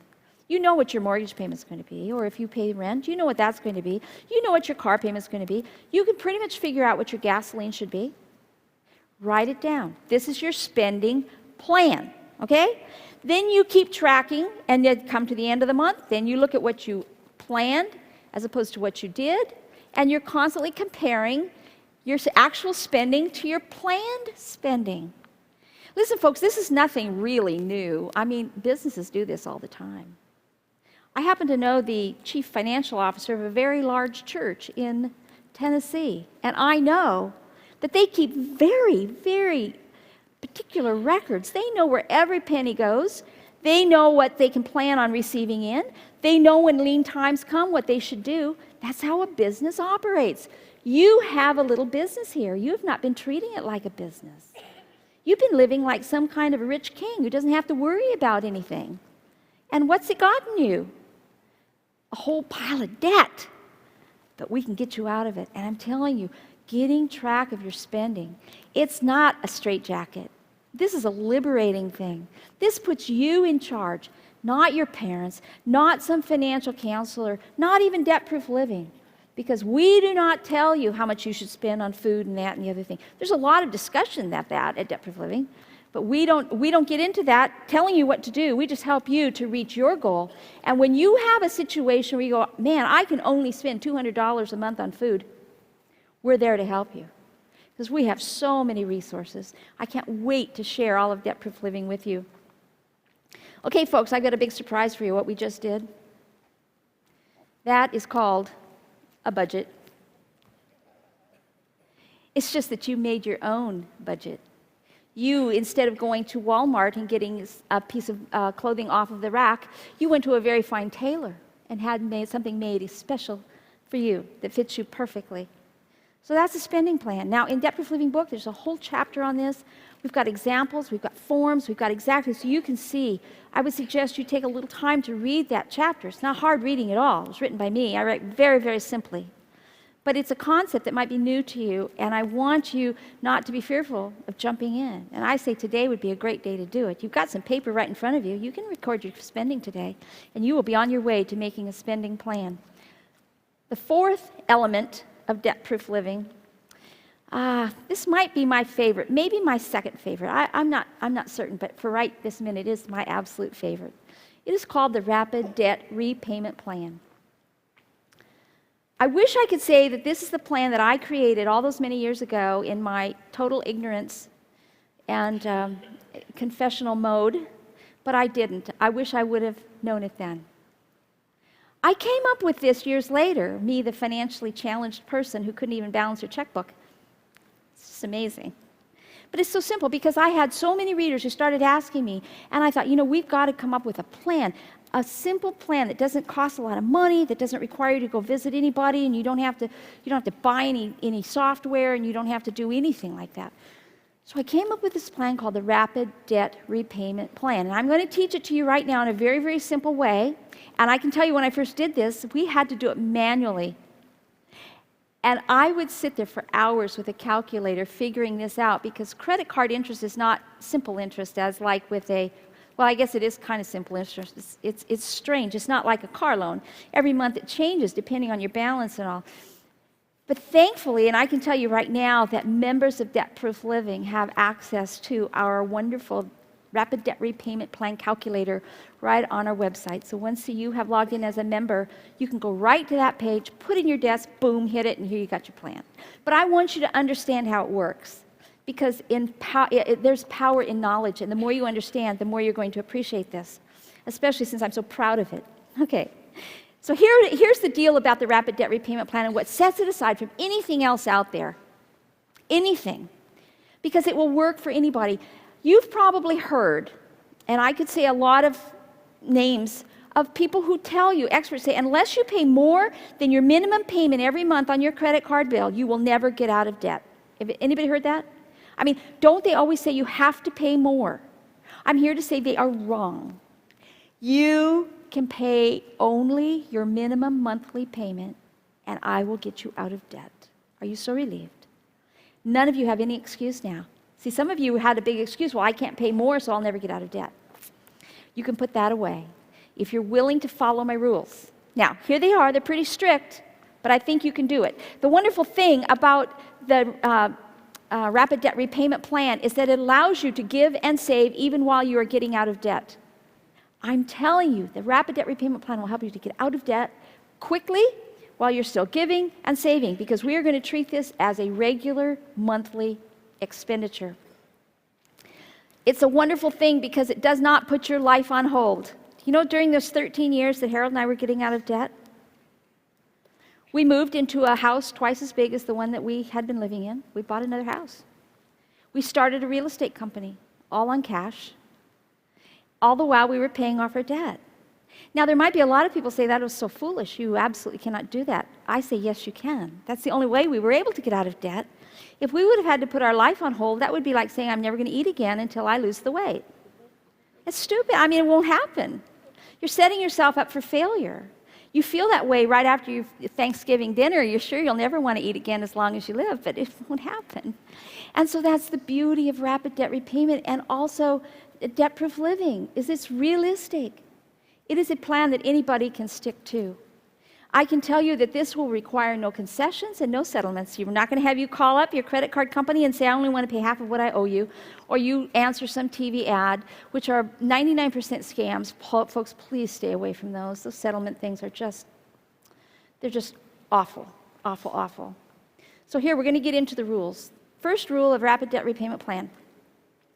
You know what your mortgage payment's going to be, or if you pay rent, you know what that's going to be. You know what your car payment's going to be. You can pretty much figure out what your gasoline should be. Write it down. This is your spending plan, okay? Then you keep tracking, and then come to the end of the month. Then you look at what you planned as opposed to what you did, and you're constantly comparing your actual spending to your planned spending. Listen, folks, this is nothing really new. I mean, businesses do this all the time. I happen to know the chief financial officer of a very large church in Tennessee, and I know that they keep very, very particular records. They know where every penny goes. They know what they can plan on receiving in. They know when lean times come, what they should do. That's how a business operates. You have a little business here. You have not been treating it like a business. You've been living like some kind of a rich king who doesn't have to worry about anything. And what's it gotten you? A whole pile of debt. But we can get you out of it. And I'm telling you, getting track of your spending, it's not a straitjacket. This is a liberating thing. This puts you in charge, not your parents, not some financial counselor, not even debt-proof living. Because we do not tell you how much you should spend on food and that and the other thing. There's a lot of discussion about that at debt-proof living, but we don't get into that telling you what to do. We just help you to reach your goal. And when you have a situation where you go, man, I can only spend $200 a month on food, we're there to help you. Because we have so many resources. I can't wait to share all of debt-proof living with you. Okay, folks, I've got a big surprise for you, what we just did. That is called a budget. It's just that you made your own budget. You, instead of going to Walmart and getting a piece of clothing off of the rack, you went to a very fine tailor and had something made special for you that fits you perfectly. So that's a spending plan. Now, in Debt-Proof Living book, there's a whole chapter on this. We've got examples, we've got forms, we've got exactly, so you can see. I would suggest you take a little time to read that chapter. It's not hard reading at all. It was written by me. I write very, very simply. But it's a concept that might be new to you, and I want you not to be fearful of jumping in. And I say today would be a great day to do it. You've got some paper right in front of you. You can record your spending today, and you will be on your way to making a spending plan. The fourth element of debt-proof living, this might be my favorite, maybe my second favorite. I'm not certain, but for right this minute, it is my absolute favorite. It is called the Rapid Debt Repayment Plan. I wish I could say that this is the plan that I created all those many years ago in my total ignorance and confessional mode, but I didn't. I wish I would have known it then. I came up with this years later, me, the financially challenged person who couldn't even balance her checkbook. It's just amazing. But it's so simple because I had so many readers who started asking me, and I thought, we've got to come up with a plan, a simple plan that doesn't cost a lot of money, that doesn't require you to go visit anybody, and you don't have to buy any software, and you don't have to do anything like that. So I came up with this plan called the Rapid Debt Repayment Plan, and I'm going to teach it to you right now in a very, very simple way. And I can tell you when I first did this, we had to do it manually. And I would sit there for hours with a calculator figuring this out because credit card interest is not simple interest as like with well, I guess it is kind of simple interest. It's strange. It's not like a car loan. Every month it changes depending on your balance and all. But thankfully, and I can tell you right now that members of Debt-Proof Living have access to our wonderful Rapid Debt Repayment Plan calculator right on our website. So once you have logged in as a member, you can go right to that page, put in your desk, boom, hit it, and here you got your plan. But I want you to understand how it works because there's power in knowledge, and the more you understand, the more you're going to appreciate this, especially since I'm so proud of it. Okay. So here's the deal about the Rapid Debt Repayment Plan and what sets it aside from anything else out there. Anything. Because it will work for anybody. You've probably heard, and I could say a lot of names of people who tell you, experts say, unless you pay more than your minimum payment every month on your credit card bill, you will never get out of debt. Have anybody heard that? I mean, don't they always say you have to pay more? I'm here to say they are wrong. You can pay only your minimum monthly payment, and I will get you out of debt. Are you so relieved? None of you have any excuse now. See, some of you had a big excuse, well, I can't pay more, so I'll never get out of debt. You can put that away if you're willing to follow my rules. Now, here they are. They're pretty strict, but I think you can do it. The wonderful thing about the Rapid Debt Repayment Plan is that it allows you to give and save even while you are getting out of debt. I'm telling you, the Rapid Debt Repayment Plan will help you to get out of debt quickly while you're still giving and saving, because we are going to treat this as a regular monthly expenditure. It's a wonderful thing because it does not put your life on hold. During those 13 years that Harold and I were getting out of debt, we moved into a house twice as big as the one that we had been living in. We bought another house. We started a real estate company, all on cash. All the while we were paying off our debt. Now, there might be a lot of people say that was so foolish. You absolutely cannot do that. I say, yes, you can. That's the only way we were able to get out of debt. If we would have had to put our life on hold, that would be like saying, I'm never going to eat again until I lose the weight. It's stupid. I mean, it won't happen. You're setting yourself up for failure. You feel that way right after your Thanksgiving dinner. You're sure you'll never want to eat again as long as you live, but it won't happen. And so that's the beauty of rapid debt repayment and also debt-proof living, is it's realistic. It is a plan that anybody can stick to. I can tell you that this will require no concessions and no settlements. We're not going to have you call up your credit card company and say, I only want to pay half of what I owe you, or you answer some TV ad, which are 99% scams. Folks, please stay away from those. Those settlement things are they're just awful, awful, awful. So here, we're going to get into the rules. First rule of rapid debt repayment plan.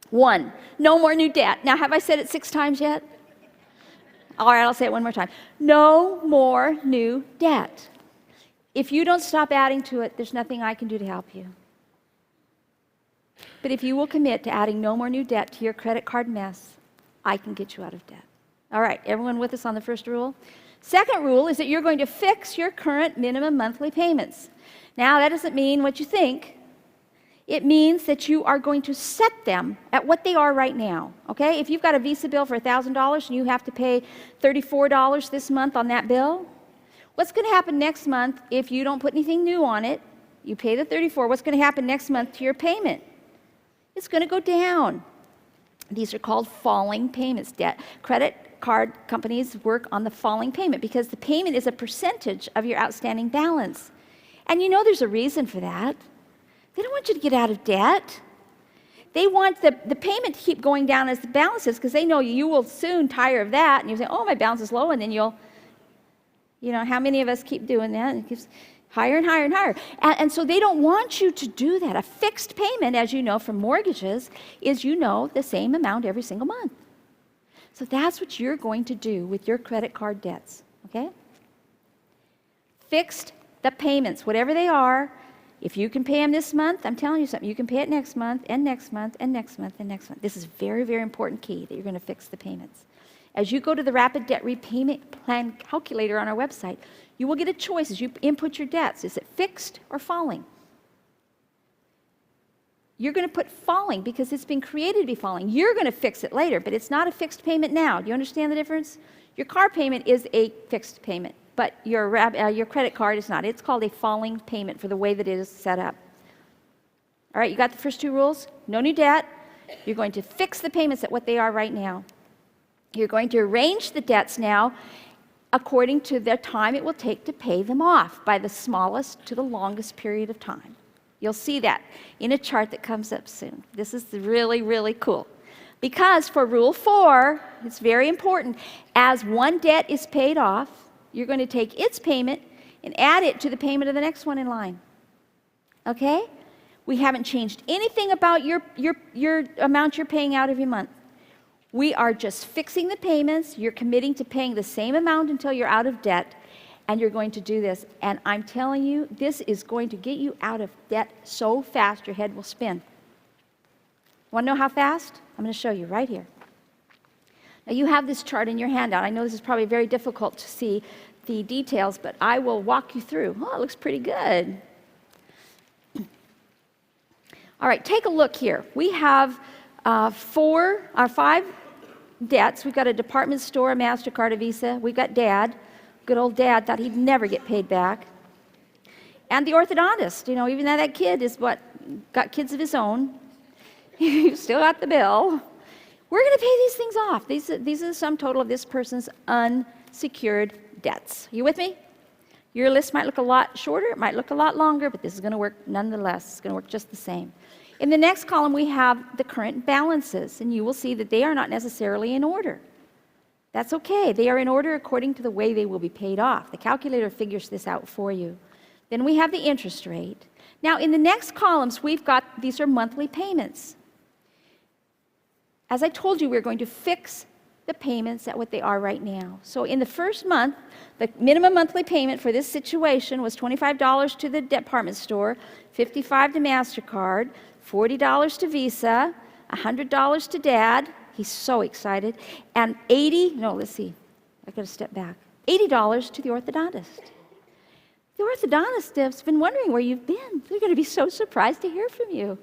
1, no more new debt. Now, have I said it 6 times yet? All right, I'll say it one more time. No more new debt. If you don't stop adding to it, there's nothing I can do to help you. But if you will commit to adding no more new debt to your credit card mess, I can get you out of debt. All right, everyone with us on the first rule? Second rule is that you're going to fix your current minimum monthly payments. Now, that doesn't mean what you think. It means that you are going to set them at what they are right now, okay? If you've got a Visa bill for $1,000 and you have to pay $34 this month on that bill, what's going to happen next month if you don't put anything new on it? You pay the $34. What's going to happen next month to your payment? It's going to go down. These are called falling payments. Credit card companies work on the falling payment because the payment is a percentage of your outstanding balance. And you know there's a reason for that. They don't want you to get out of debt. They want the payment to keep going down as the balance is because they know you will soon tire of that. And you say, oh, my balance is low. And then how many of us keep doing that? And it keeps higher and higher and higher. And so they don't want you to do that. A fixed payment, as you know from mortgages, is the same amount every single month. So that's what you're going to do with your credit card debts, okay? Fixed the payments, whatever they are. If you can pay them this month, I'm telling you something, you can pay it next month, and next month, and next month, and next month. This is very, very important key that you're going to fix the payments. As you go to the Rapid Debt Repayment Plan calculator on our website, you will get a choice as you input your debts. Is it fixed or falling? You're going to put falling because it's been created to be falling. You're going to fix it later, but it's not a fixed payment now. Do you understand the difference? Your car payment is a fixed payment, but your credit card is not. It's called a falling payment for the way that it is set up. All right, you got the first 2 rules? No new debt. You're going to fix the payments at what they are right now. You're going to arrange the debts now according to the time it will take to pay them off, by the smallest to the longest period of time. You'll see that in a chart that comes up soon. This is really, really cool. Because for Rule 4, it's very important, as one debt is paid off, you're going to take its payment and add it to the payment of the next one in line. Okay? We haven't changed anything about your amount you're paying out every month. We are just fixing the payments. You're committing to paying the same amount until you're out of debt, and you're going to do this. And I'm telling you, this is going to get you out of debt so fast your head will spin. Want to know how fast? I'm going to show you right here. Now, you have this chart in your handout. I know this is probably very difficult to see the details, but I will walk you through. Oh, it looks pretty good. All right, take a look here. We have 5 debts. We've got a department store, a MasterCard, a Visa. We've got Dad. Good old Dad thought he'd never get paid back. And the orthodontist, even though that kid got kids of his own, he still got the bill. We're going to pay these things off. These are the sum total of this person's unsecured debts. You with me? Your list might look a lot shorter, it might look a lot longer, but this is going to work nonetheless. It's going to work just the same. In the next column, we have the current balances, and you will see that they are not necessarily in order. That's okay. They are in order according to the way they will be paid off. The calculator figures this out for you. Then we have the interest rate. Now, in the next columns, these are monthly payments. As I told you, we're going to fix the payments at what they are right now. So in the first month, the minimum monthly payment for this situation was $25 to the department store, $55 to MasterCard, $40 to Visa, $100 to Dad. He's so excited. And I've got to step back. $80 to the orthodontist. The orthodontist has been wondering where you've been. They're going to be so surprised to hear from you.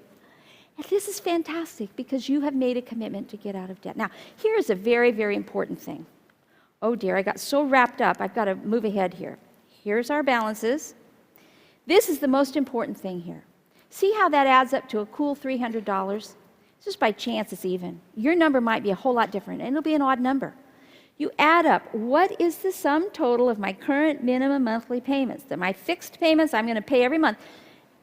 And this is fantastic because you have made a commitment to get out of debt. Now, here is a very, very important thing. Oh dear, I got so wrapped up. I've got to move ahead here. Here's our balances. This is the most important thing here. See how that adds up to a cool $300? Just by chance it's even. Your number might be a whole lot different, and it'll be an odd number. You add up, what is the sum total of my current minimum monthly payments? That my fixed payments I'm going to pay every month.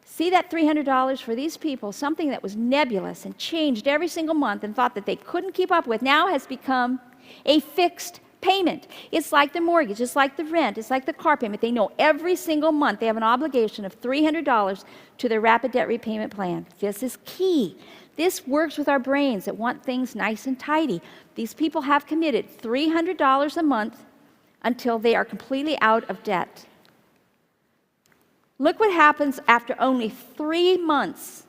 See that $300 for these people, something that was nebulous and changed every single month and thought that they couldn't keep up with, now has become a fixed payment. It's like the mortgage, it's like the rent, it's like the car payment. They know every single month they have an obligation of $300 to their rapid debt repayment plan. This is key. This works with our brains that want things nice and tidy. These people have committed $300 a month until they are completely out of debt. Look what happens after only 3 months.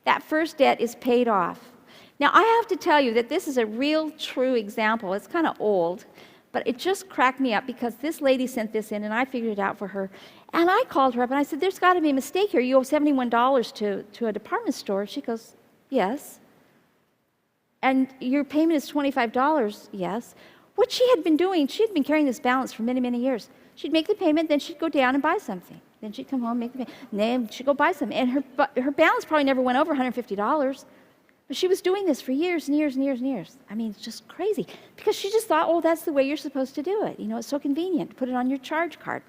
That first debt is paid off. Now, I have to tell you that this is a real, true example. It's kind of old, but it just cracked me up because this lady sent this in, and I figured it out for her. And I called her up, and I said, there's got to be a mistake here. You owe $71 to a department store. She goes, yes. And your payment is $25, yes. What she had been doing, she had been carrying this balance for many, many years. She'd make the payment, then she'd go down and buy something. Then she'd come home, make the payment, and then she'd go buy something. And her balance probably never went over $150. But she was doing this for years and years and years and years. I mean, it's just crazy. Because she just thought, oh, that's the way you're supposed to do it. You know, it's so convenient. Put it on your charge card.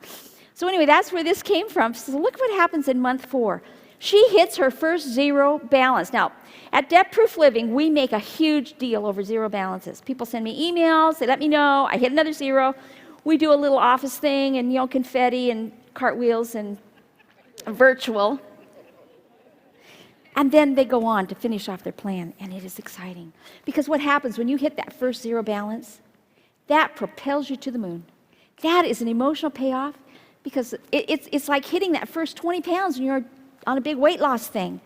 So anyway, that's where this came from. So look what happens in month 4. She hits her first zero balance. Now, at Debt Proof Living, we make a huge deal over zero balances. People send me emails. They let me know. I hit another zero. We do a little office thing and, you know, confetti and cartwheels and virtual. And then they go on to finish off their plan, and it is exciting. Because what happens when you hit that first zero balance, that propels you to the moon. That is an emotional payoff because it's like hitting that first 20 pounds when you're on a big weight loss thing.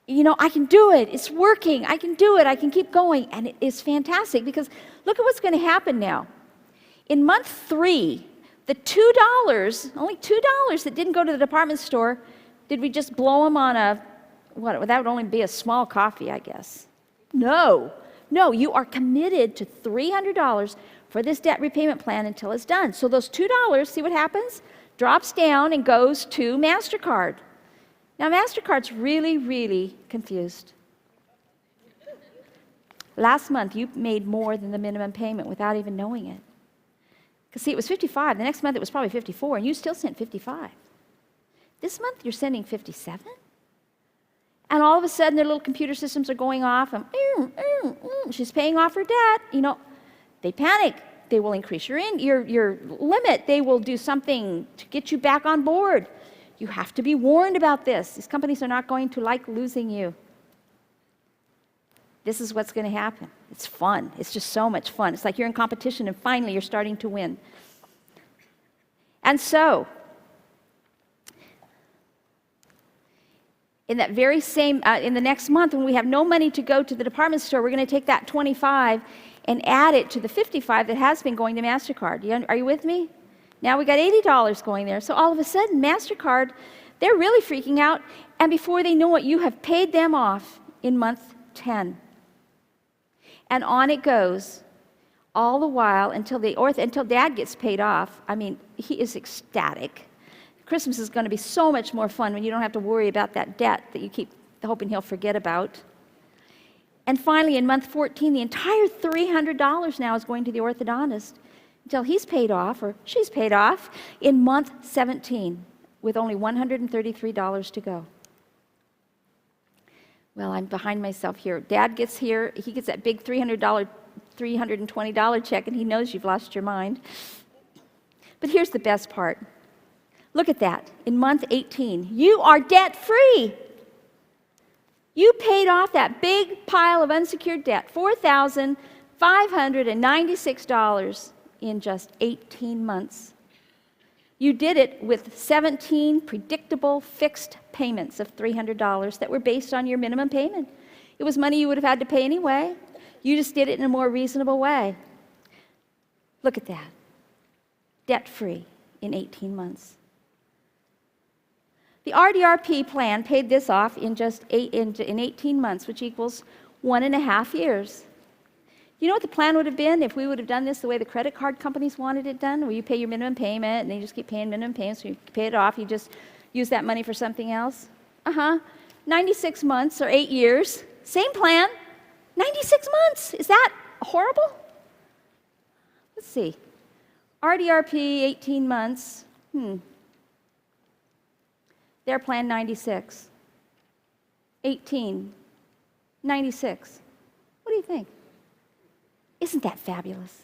You know, I can do it. It's working. I can do it. I can keep going. And it is fantastic because look at what's going to happen now. In month 3, the $2, only $2 that didn't go to the department store, did we just blow them on that would only be a small coffee, I guess. No, you are committed to $300 for this debt repayment plan until it's done. So those $2, see what happens? Drops down and goes to MasterCard. Now, MasterCard's really, really confused. Last month, you made more than the minimum payment without even knowing it. Because, see, it was 55. The next month, it was probably 54, and you still sent 55. This month, you're sending 57? And all of a sudden, their little computer systems are going off, and she's paying off her debt. You know, they panic. They will increase your limit. They will do something to get you back on board. You have to be warned about this. These companies are not going to like losing you. This is what's going to happen. It's fun. It's just so much fun. It's like you're in competition, and finally, you're starting to win. And so, in that very same, in the next month, when we have no money to go to the department store, we're going to take that 25 and add it to the 55 that has been going to MasterCard. Are you with me? Now we got $80 going there. So all of a sudden, MasterCard, they're really freaking out. And before they know it, you have paid them off in month 10. And on it goes, all the while until Dad gets paid off. I mean, he is ecstatic. Christmas is going to be so much more fun when you don't have to worry about that debt that you keep hoping he'll forget about. And finally, in month 14, the entire $300 now is going to the orthodontist until he's paid off, or she's paid off, in month 17, with only $133 to go. Well, I'm behind myself here. Dad gets here, he gets that big $320 check, and he knows you've lost your mind. But here's the best part. Look at that. In month 18, you are debt-free. You paid off that big pile of unsecured debt, $4,596 in just 18 months. You did it with 17 predictable fixed payments of $300 that were based on your minimum payment. It was money you would have had to pay anyway. You just did it in a more reasonable way. Look at that. Debt-free in 18 months. The RDRP plan paid this off in 18 months, which equals 1.5 years. You know what the plan would have been if we would have done this the way the credit card companies wanted it done, where you pay your minimum payment and then you just keep paying minimum payments. So you pay it off, you just use that money for something else. 96 months or 8 years. Same plan. 96 months. Is that horrible? Let's see. RDRP, 18 months. Their plan, 96. 18. 96. What do you think? Isn't that fabulous?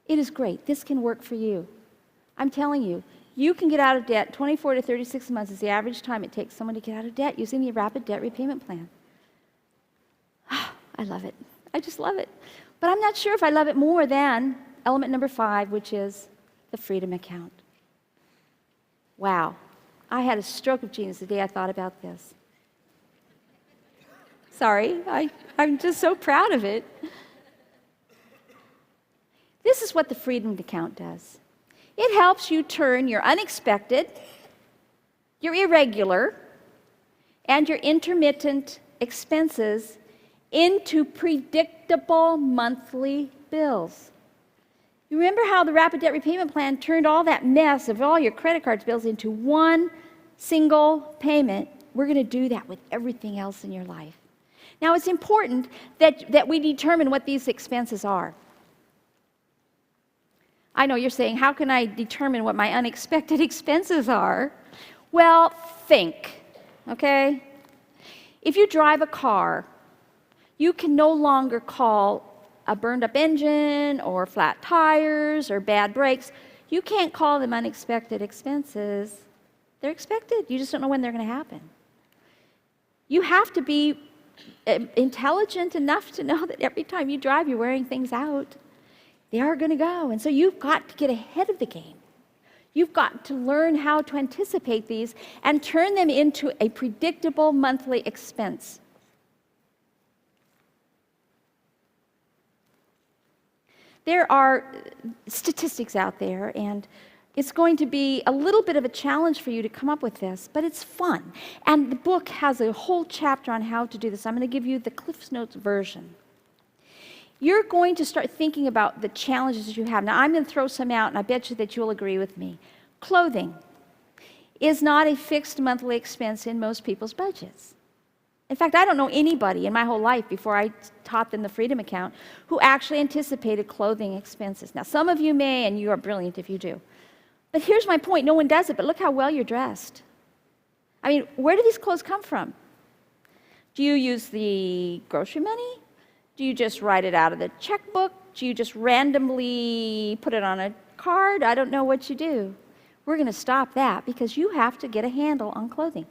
It is great. This can work for you. I'm telling you, you can get out of debt. 24 to 36 months is the average time it takes someone to get out of debt using the rapid debt repayment plan. I love it. I just love it. But I'm not sure if I love it more than element number 5, which is the freedom account. Wow. I had a stroke of genius the day I thought about this. Sorry, I'm just so proud of it. This is what the freedom account does. It helps you turn your unexpected, your irregular, and your intermittent expenses into predictable monthly bills. You remember how the rapid debt repayment plan turned all that mess of all your credit cards bills into one single payment? We're going to do that with everything else in your life. Now, it's important that we determine what these expenses are. I know you're saying, how can I determine what my unexpected expenses are? Well, think, okay? If you drive a car, you can no longer call a burned up engine or flat tires or bad brakes. You can't call them unexpected expenses. They're expected. You just don't know when they're going to happen. You have to be intelligent enough to know that every time you drive, you're wearing things out. They are going to go. And so you've got to get ahead of the game. You've got to learn how to anticipate these and turn them into a predictable monthly expense. There are statistics out there, and it's going to be a little bit of a challenge for you to come up with this, but it's fun. And the book has a whole chapter on how to do this. I'm going to give you the Cliff's Notes version. You're going to start thinking about the challenges that you have. Now, I'm going to throw some out, and I bet you that you'll agree with me. Clothing is not a fixed monthly expense in most people's budgets. In fact, I don't know anybody in my whole life before I taught them the Freedom Account who actually anticipated clothing expenses. Now, some of you may, and you are brilliant if you do. But here's my point. No one does it, but look how well you're dressed. I mean, where do these clothes come from? Do you use the grocery money? Do you just write it out of the checkbook? Do you just randomly put it on a card? I don't know what you do. We're going to stop that because you have to get a handle on clothing.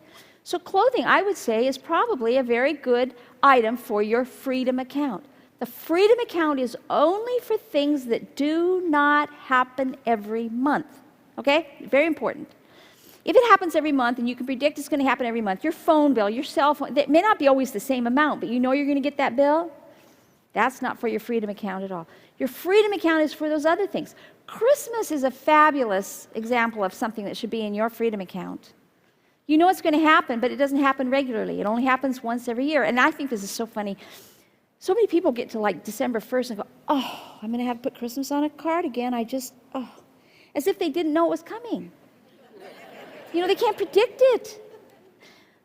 So clothing, I would say, is probably a very good item for your Freedom Account. The Freedom Account is only for things that do not happen every month. Okay? Very important. If it happens every month and you can predict it's going to happen every month, your phone bill, your cell phone, it may not be always the same amount, but you know you're going to get that bill, that's not for your Freedom Account at all. Your Freedom Account is for those other things. Christmas is a fabulous example of something that should be in your Freedom Account. You know it's going to happen, but it doesn't happen regularly. It only happens once every year. And I think this is so funny. So many people get to like December 1st and go, oh, I'm going to have to put Christmas on a card again. As if they didn't know it was coming. You know, they can't predict it.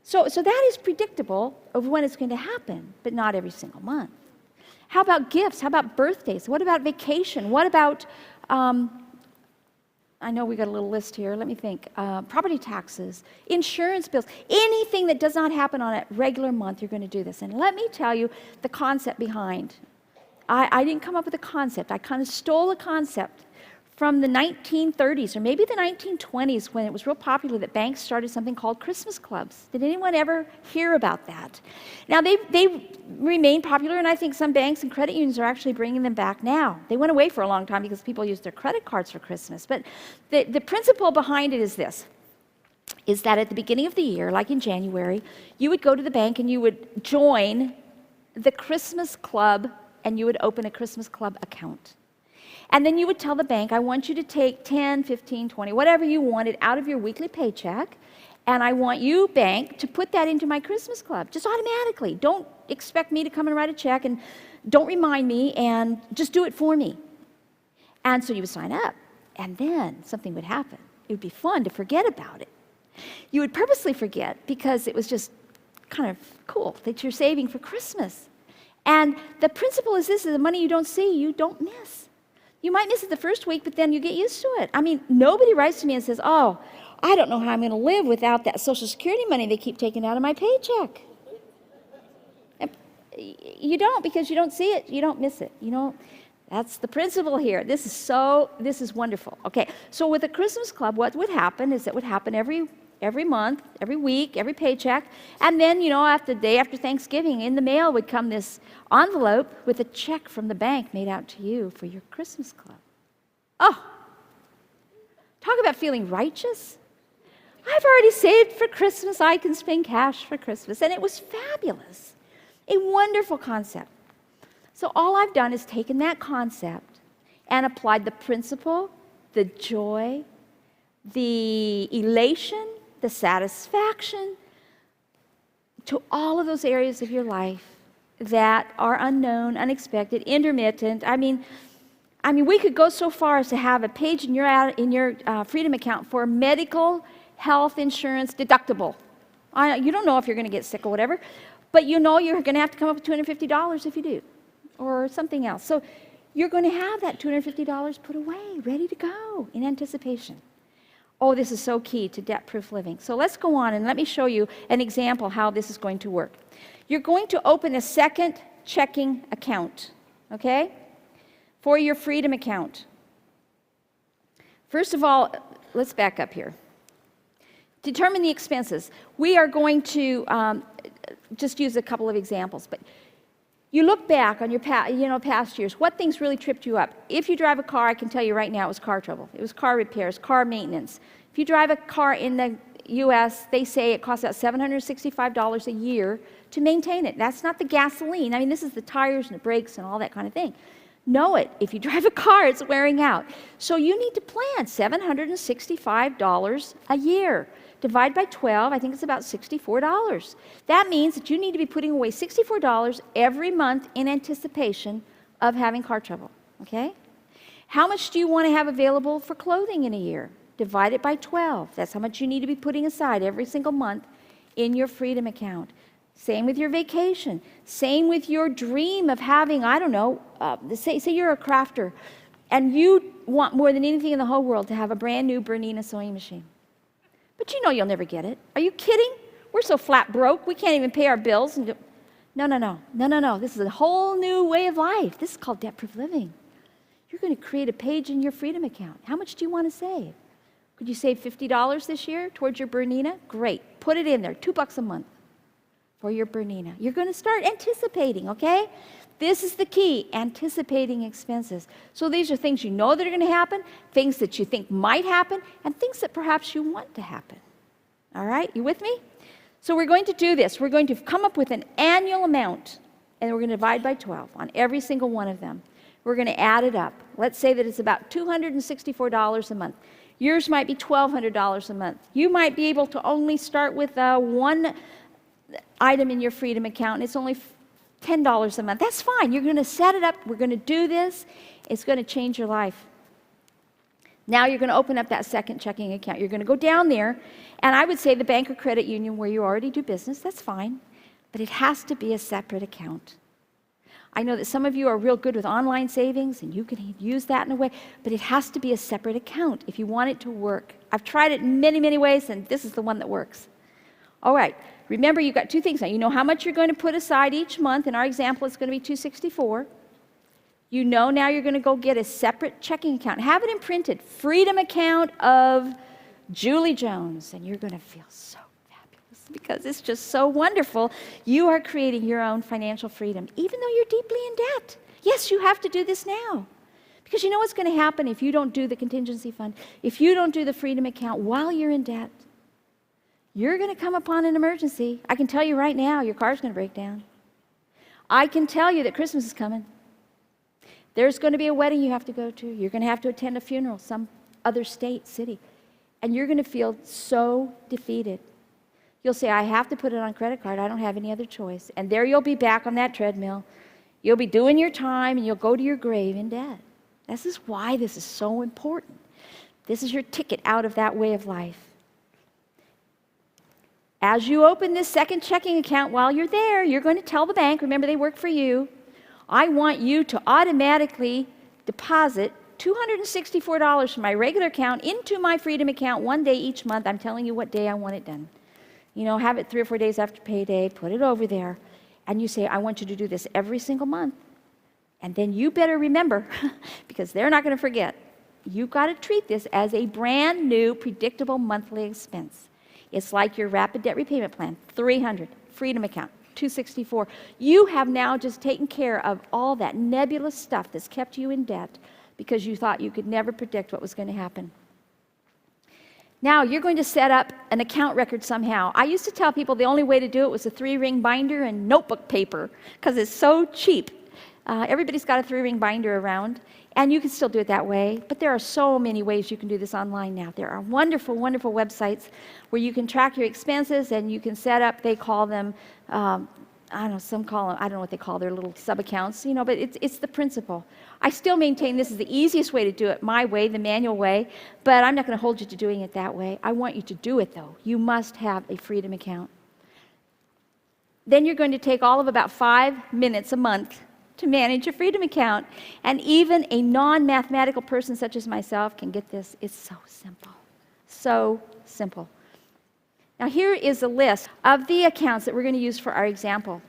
So that is predictable of when it's going to happen, but not every single month. How about gifts? How about birthdays? What about vacation? What about, I know we got a little list here. Let me think. Property taxes, insurance bills, anything that does not happen on a regular month, you're going to do this. And let me tell you the concept behind. I didn't come up with a concept. I kind of stole a concept from the 1930s or maybe the 1920s when it was real popular that banks started something called Christmas clubs. Did anyone ever hear about that? Now, they remain popular, and I think some banks and credit unions are actually bringing them back now. They went away for a long time because people used their credit cards for Christmas. But the principle behind it is this, is that at the beginning of the year, like in January, you would go to the bank and you would join the Christmas club and you would open a Christmas club account. And then you would tell the bank, I want you to take 10, 15, 20, whatever you wanted out of your weekly paycheck, And I want you, bank, to put that into my Christmas club, just automatically. Don't expect me to come and write a check, and don't remind me, and just do it for me. And so you would sign up, and then something would happen. It would be fun to forget about it. You would purposely forget because it was just kind of cool that you're saving for Christmas. And the principle is this: is the money you don't see, you don't miss. You might miss it the first week, but then you get used to it. I mean, nobody writes to me and says, oh, I don't know how I'm going to live without that Social Security money they keep taking out of my paycheck. You don't, because you don't see it. You don't miss it. You know, that's the principle here. This is wonderful. Okay, so with the Christmas Club, what would happen is it would happen every month, every week, every paycheck. And then, after the day after Thanksgiving, in the mail would come this envelope with a check from the bank made out to you for your Christmas Club. Oh, talk about feeling righteous. I've already saved for Christmas. I can spend cash for Christmas. And it was fabulous. A wonderful concept. So all I've done is taken that concept and applied the principle, the joy, the elation, the satisfaction to all of those areas of your life that are unknown, unexpected, intermittent. I mean, we could go so far as to have a page in your Freedom account for medical health insurance deductible. You don't know if you're going to get sick or whatever, but you're going to have to come up with $250 if you do, or something else. So you're going to have that $250 put away, ready to go in anticipation. Oh, this is so key to debt-proof living. So let's go on and let me show you an example how this is going to work. You're going to open a second checking account, okay, for your Freedom account. First of all, let's back up here. Determine the expenses. We are going to just use a couple of examples, but you look back on your past years. What things really tripped you up? If you drive a car, I can tell you right now, it was car trouble. It was car repairs, car maintenance. If you drive a car in the U.S., they say it costs about $765 a year to maintain it. That's not the gasoline. This is the tires and the brakes and all that kind of thing. Know it. If you drive a car, it's wearing out. So you need to plan $765 a year. Divide by 12, I think it's about $64. That means that you need to be putting away $64 every month in anticipation of having car trouble, okay? How much do you want to have available for clothing in a year? Divide it by 12. That's how much you need to be putting aside every single month in your Freedom account. Same with your vacation. Same with your dream of having, say you're a crafter, and you want more than anything in the whole world to have a brand new Bernina sewing machine. But you'll never get it. Are you kidding? We're so flat broke, we can't even pay our bills. No. This is a whole new way of life. This is called debt-proof living. You're going to create a page in your Freedom account. How much do you want to save? Could you save $50 this year towards your Bernina? Great. Put it in there, $2 a month for your Bernina. You're going to start anticipating, okay? This is the key, anticipating expenses. So these are things you know that are going to happen, things that you think might happen, and things that perhaps you want to happen. All right, you with me? So we're going to do this. We're going to come up with an annual amount, and we're going to divide by 12 on every single one of them. We're going to add it up. Let's say that it's about $264 a month. Yours might be $1,200 a month. You might be able to only start with one item in your Freedom account, and it's only $10 a month. That's fine. You're going to set it up. We're going to do this. It's going to change your life. Now you're going to open up that second checking account. You're going to go down there, and I would say the bank or credit union where you already do business, that's fine, but it has to be a separate account. I know that some of you are real good with online savings, and you can use that in a way, but it has to be a separate account if you want it to work. I've tried it in many, many ways, and this is the one that works. All right. Remember, you've got two things now. You know how much you're going to put aside each month. In our example, it's going to be $264. You know now you're going to go get a separate checking account. Have it imprinted, Freedom account of Julie Jones, and you're going to feel so fabulous because it's just so wonderful. You are creating your own financial freedom, even though you're deeply in debt. Yes, you have to do this now. Because you know what's going to happen if you don't do the contingency fund, if you don't do the Freedom account while you're in debt? You're going to come upon an emergency. I can tell you right now, your car's going to break down. I can tell you that Christmas is coming. There's going to be a wedding you have to go to. You're going to have to attend a funeral, some other state, city. And you're going to feel so defeated. You'll say, I have to put it on credit card. I don't have any other choice. And there you'll be back on that treadmill. You'll be doing your time, and you'll go to your grave in debt. This is why this is so important. This is your ticket out of that way of life. As you open this second checking account, while you're there, you're going to tell the bank, remember they work for you, I want you to automatically deposit $264 from my regular account into my Freedom account one day each month. I'm telling you what day I want it done. You know, have it 3 or 4 days after payday, put it over there, and you say, I want you to do this every single month. And then you better remember, because they're not going to forget, you've got to treat this as a brand new, predictable monthly expense. It's like your rapid debt repayment plan, $300, Freedom account, $264. You have now just taken care of all that nebulous stuff that's kept you in debt because you thought you could never predict what was going to happen. Now, you're going to set up an account record somehow. I used to tell people the only way to do it was a 3-ring binder and notebook paper because it's so cheap. Everybody's got a 3-ring binder around, and you can still do it that way, but there are so many ways you can do this online now. There are wonderful, wonderful websites where you can track your expenses and you can set up, they call them, I don't know, some call them, I don't know what they call their little sub-accounts, you know, but it's the principle. I still maintain this is the easiest way to do it, my way, the manual way, but I'm not going to hold you to doing it that way. I want you to do it, though. You must have a Freedom account. Then you're going to take all of about 5 minutes a month to manage a Freedom account, and even a non-mathematical person such as myself can get this. It's so simple. So simple. Now here is a list of the accounts that we're going to use for our example.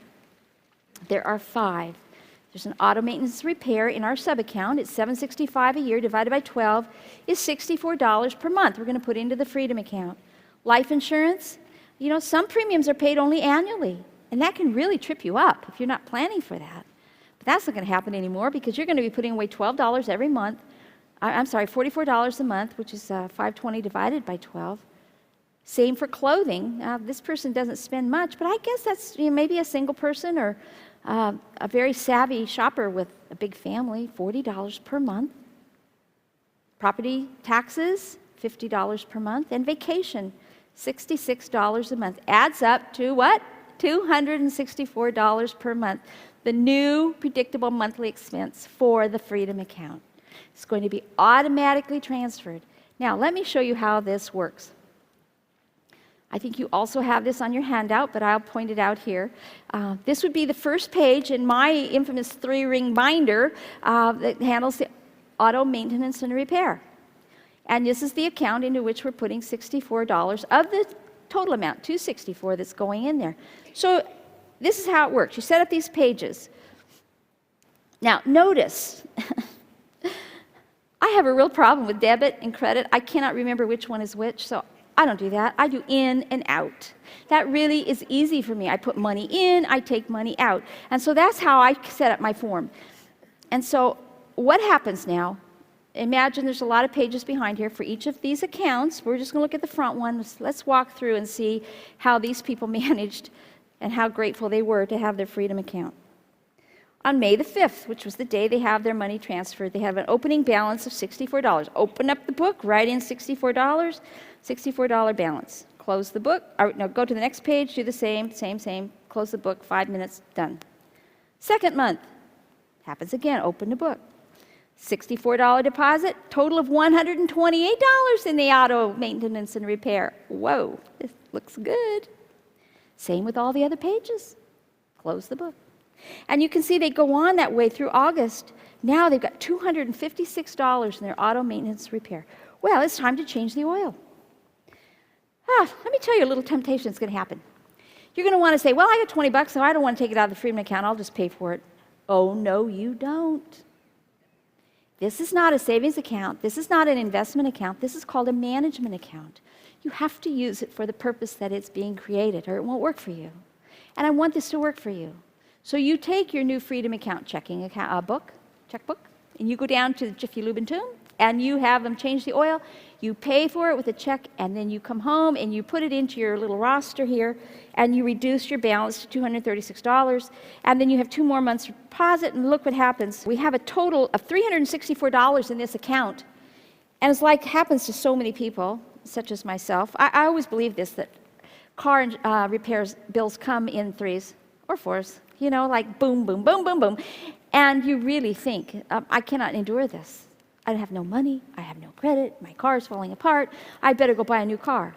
There are 5. There's an auto maintenance repair in our sub-account. It's $765 a year divided by 12 is $64 per month. We're going to put into the Freedom account. Life insurance, you know, some premiums are paid only annually, and that can really trip you up if you're not planning for that. But that's not going to happen anymore because you're going to be putting away $12 every month. I'm sorry, $44 a month, which is $520 divided by 12. Same for clothing. This person doesn't spend much, but I guess that's, you know, maybe a single person or a very savvy shopper with a big family, $40 per month. Property taxes, $50 per month. And vacation, $66 a month. Adds up to what? $264 per month. The new predictable monthly expense for the Freedom account. It's going to be automatically transferred. Now, let me show you how this works. I think you also have this on your handout, but I'll point it out here. This would be the first page in my infamous 3-ring binder that handles the auto maintenance and repair. And this is the account into which we're putting $64 of the total amount, $264, that's going in there. So this is how it works. You set up these pages. Now, notice, I have a real problem with debit and credit. I cannot remember which one is which, so I don't do that. I do in and out. That really is easy for me. I put money in, I take money out. And so that's how I set up my form. And so what happens now, imagine there's a lot of pages behind here for each of these accounts. We're just going to look at the front one. Let's walk through and see how these people managed and how grateful they were to have their Freedom account. On May the 5th, which was the day they have their money transferred, they have an opening balance of $64. Open up the book, write in $64, $64 balance. Close the book, or no, go to the next page, do the same, close the book, 5 minutes, done. Second month, happens again, open the book. $64 deposit, total of $128 in the auto maintenance and repair. Whoa, this looks good. Same with all the other pages. Close the book. And you can see they go on that way through August. Now they've got $256 in their auto maintenance repair. Well, it's time to change the oil. Let me tell you a little temptation that's going to happen. You're going to want to say, well, I got 20 bucks, so I don't want to take it out of the Freedom account. I'll just pay for it. Oh, no, you don't. This is not a savings account. This is not an investment account. This is called a management account. You have to use it for the purpose that it's being created, or it won't work for you. And I want this to work for you. So you take your new Freedom account checking account, checkbook, and you go down to Jiffy Lube and Tune, and you have them change the oil. You pay for it with a check, and then you come home and you put it into your little roster here, and you reduce your balance to $236, and then you have 2 more months deposit, and look what happens. We have a total of $364 in this account, and it's like happens to so many people, such as myself. I always believe this, that Car repairs bills come in 3s or 4s, like boom, boom, boom, boom, boom. And you really think, I cannot endure this. I have no money, I have no credit, my car is falling apart, I better go buy a new car.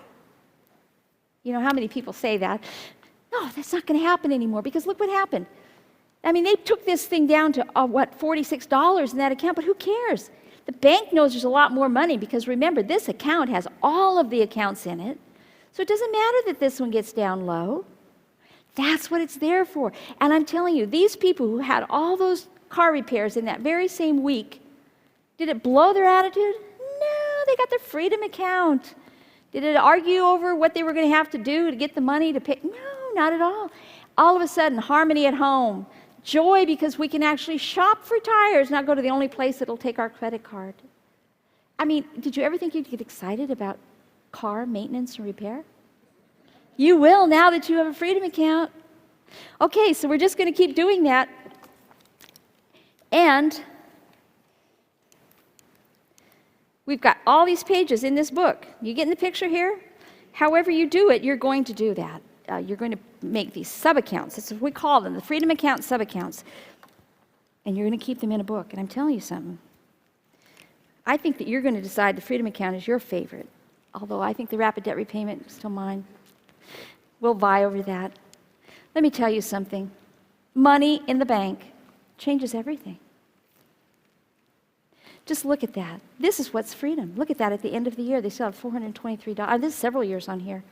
You know how many people say that? No, that's not going to happen anymore, because look what happened. I mean, they took this thing down to, $46 in that account, but who cares? The bank knows there's a lot more money, because remember, this account has all of the accounts in it, so it doesn't matter that this one gets down low. That's what it's there for. And I'm telling you, these people who had all those car repairs in that very same week, did it blow their attitude? No, they got their freedom account. Did it argue over what they were going to have to do to get the money to pay? No, not at all. All of a sudden, harmony at home. Joy because we can actually shop for tires, not go to the only place that'll take our credit card. I mean, did you ever think you'd get excited about car maintenance and repair? You will now that you have a freedom account. Okay, so we're just going to keep doing that. And we've got all these pages in this book. You get in the picture here? However you do it, you're going to do that. You're going to make these sub-accounts. That's what we call them, the freedom account sub-accounts. And you're going to keep them in a book. And I'm telling you something. I think that you're going to decide the freedom account is your favorite. Although I think the rapid debt repayment is still mine. We'll vie over that. Let me tell you something. Money in the bank changes everything. Just look at that. This is what's freedom. Look at that at the end of the year. They still have $423. This is several years on here.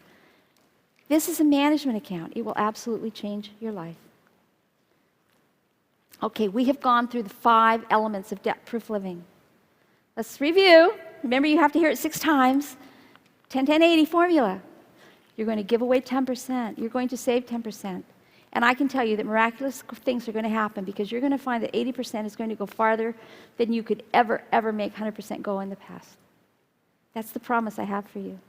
This is a management account. It will absolutely change your life. Okay, we have gone through the 5 elements of debt-proof living. Let's review. Remember, you have to hear it 6 times. 10-10-80 formula. You're going to give away 10%. You're going to save 10%. And I can tell you that miraculous things are going to happen, because you're going to find that 80% is going to go farther than you could ever make 100% go in the past. That's the promise I have for you.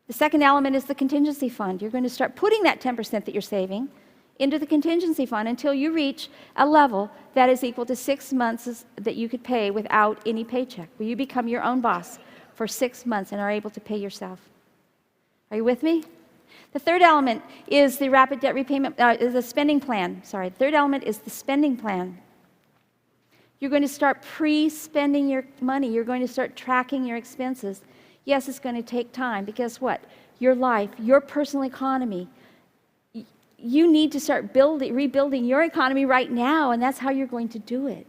The second element is the contingency fund. You're going to start putting that 10% that you're saving into the contingency fund until you reach a level that is equal to 6 months that you could pay without any paycheck, where you become your own boss for 6 months and are able to pay yourself. Are you with me? The third element is the rapid debt repayment, is the spending plan. Sorry, the third element is the spending plan. You're going to start pre-spending your money. You're going to start tracking your expenses. Yes, it's going to take time, but guess what? Your life, your personal economy, you need to start rebuilding your economy right now, and that's how you're going to do it.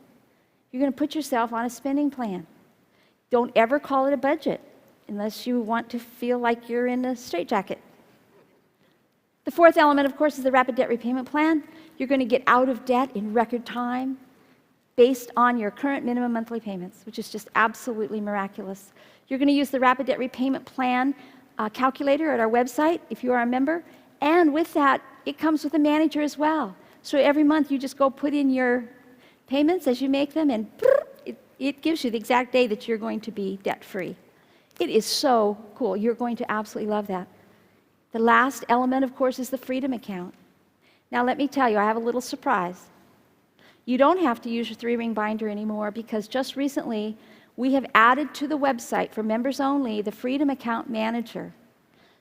You're going to put yourself on a spending plan. Don't ever call it a budget unless you want to feel like you're in a straitjacket. The fourth element, of course, is the rapid debt repayment plan. You're going to get out of debt in record time based on your current minimum monthly payments, which is just absolutely miraculous. You're going to use the rapid debt repayment plan calculator at our website if you are a member. And with that, it comes with a manager as well. So every month you just go put in your payments as you make them, and it gives you the exact day that you're going to be debt-free. It is so cool. You're going to absolutely love that. The last element, of course, is the freedom account. Now, let me tell you, I have a little surprise. You don't have to use your 3-ring binder anymore, because just recently we have added to the website for members only the Freedom Account Manager.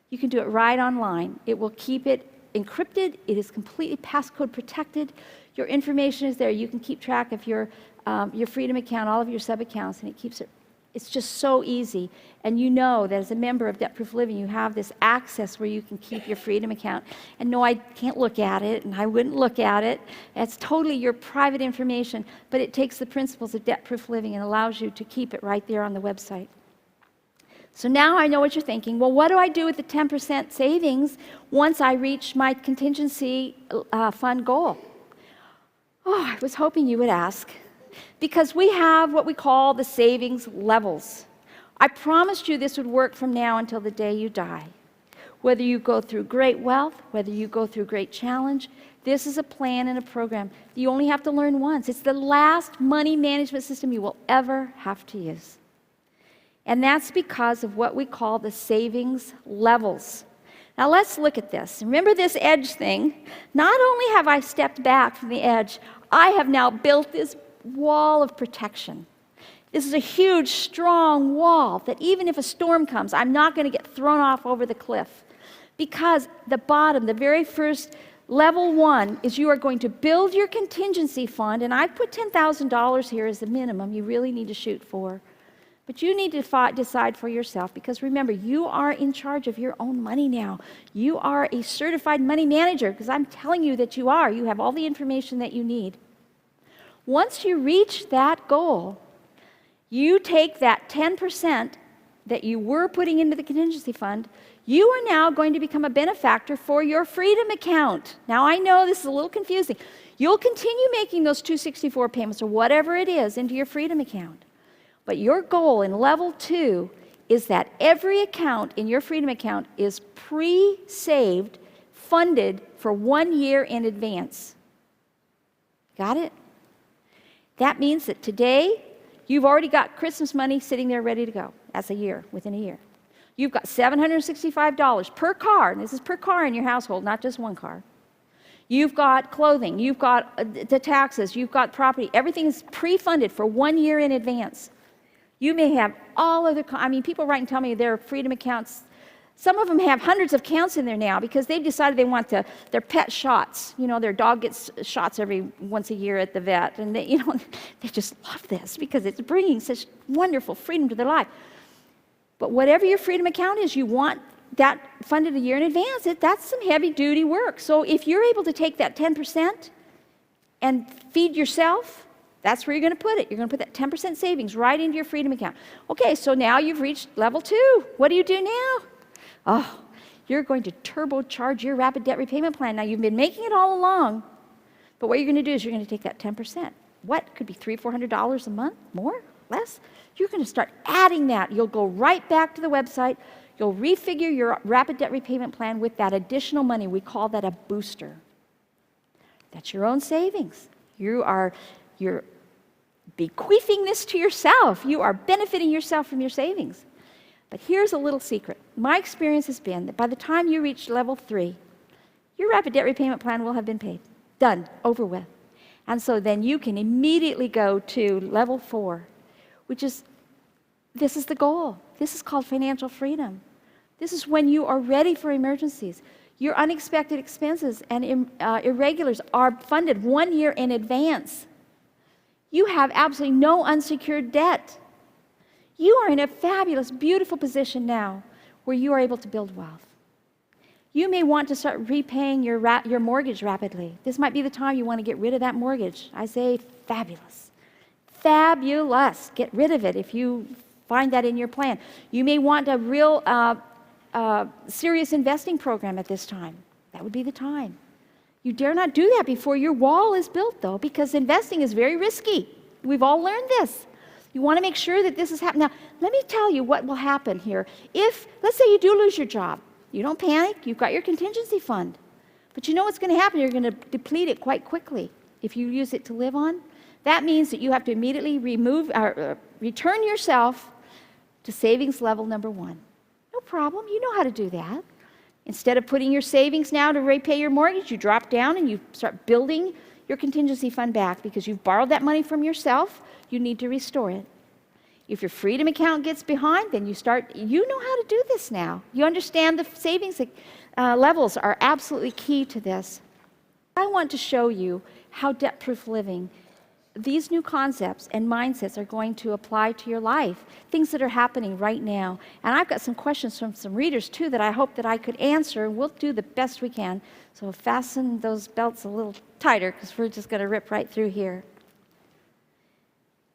You can do it right online. It will keep it encrypted. It is completely passcode protected. Your information is there. You can keep track of your Freedom account, all of your sub-accounts, and it keeps it. It's just so easy. And you know that as a member of Debt Proof Living, you have this access where you can keep your Freedom account. And no, I can't look at it, and I wouldn't look at it. It's totally your private information, but it takes the principles of Debt Proof Living and allows you to keep it right there on the website. So now I know what you're thinking. Well, what do I do with the 10% savings once I reach my contingency fund goal? Oh, I was hoping you would ask. Because we have what we call the savings levels. I promised you this would work from now until the day you die. Whether you go through great wealth, whether you go through great challenge, this is a plan and a program you only have to learn once. It's the last money management system you will ever have to use. And that's because of what we call the savings levels. Now let's look at this. Remember this edge thing? Not only have I stepped back from the edge, I have now built this wall of protection. This is a huge, strong wall that even if a storm comes, I'm not going to get thrown off over the cliff. Because the bottom, the very first level 1 is you are going to build your contingency fund, and I put $10,000 here as the minimum you really need to shoot for. But you need to decide for yourself, because remember, you are in charge of your own money now. You are a certified money manager, because I'm telling you that you are. You have all the information that you need. Once you reach that goal, you take that 10% that you were putting into the contingency fund, you are now going to become a benefactor for your freedom account. Now, I know this is a little confusing. You'll continue making those 264 payments or whatever it is into your freedom account. But your goal in level 2 is that every account in your freedom account is pre-saved, funded for 1 year in advance. Got it? That means that today, you've already got Christmas money sitting there ready to go. That's a year, within a year. You've got $765 per car, and this is per car in your household, not just one car. You've got clothing, you've got the taxes, you've got property. Everything is pre-funded for 1 year in advance. You may have all other, people write and tell me their freedom accounts. Some of them have hundreds of accounts in there now because they've decided they want their pet shots. You know, their dog gets shots every once a year at the vet, and they just love this because it's bringing such wonderful freedom to their life. But whatever your freedom account is, you want that funded a year in advance. That's some heavy-duty work. So if you're able to take that 10% and feed yourself, that's where you're going to put it. You're going to put that 10% savings right into your freedom account. Okay, so now you've reached level 2. What do you do now? Oh, you're going to turbocharge your rapid debt repayment plan. Now, you've been making it all along, but what you're going to do is you're going to take that 10%. What? Could be $300, $400 a month? More? Less? You're going to start adding that. You'll go right back to the website. You'll refigure your rapid debt repayment plan with that additional money. We call that a booster. That's your own savings. You're bequeathing this to yourself. You are benefiting yourself from your savings. But here's a little secret. My experience has been that by the time you reach level 3, your rapid debt repayment plan will have been paid. Done. Over with. And so then you can immediately go to level 4, which is, this is the goal. This is called financial freedom. This is when you are ready for emergencies. Your unexpected expenses and irregulars are funded 1 year in advance. You have absolutely no unsecured debt. You are in a fabulous, beautiful position now where you are able to build wealth. You may want to start repaying your mortgage rapidly. This might be the time you want to get rid of that mortgage. I say fabulous. Fabulous. Get rid of it if you find that in your plan. You may want a real serious investing program at this time. That would be the time. You dare not do that before your wall is built, though, because investing is very risky. We've all learned this. You want to make sure that this is happening. Now, let me tell you what will happen here. If, let's say you do lose your job, you don't panic, you've got your contingency fund. But you know what's going to happen? You're going to deplete it quite quickly if you use it to live on. That means that you have to immediately return yourself to savings level number 1. No problem. You know how to do that. Instead of putting your savings now to repay your mortgage, you drop down and you start building your contingency fund back because you've borrowed that money from yourself. You need to restore it. If your freedom account gets behind, then you know how to do this now. You understand the savings levels are absolutely key to this. I want to show you how debt-proof living, these new concepts and mindsets are going to apply to your life, things that are happening right now. And I've got some questions from some readers, too, that I hope that I could answer, and we'll do the best we can. So fasten those belts a little tighter, because we're just going to rip right through here.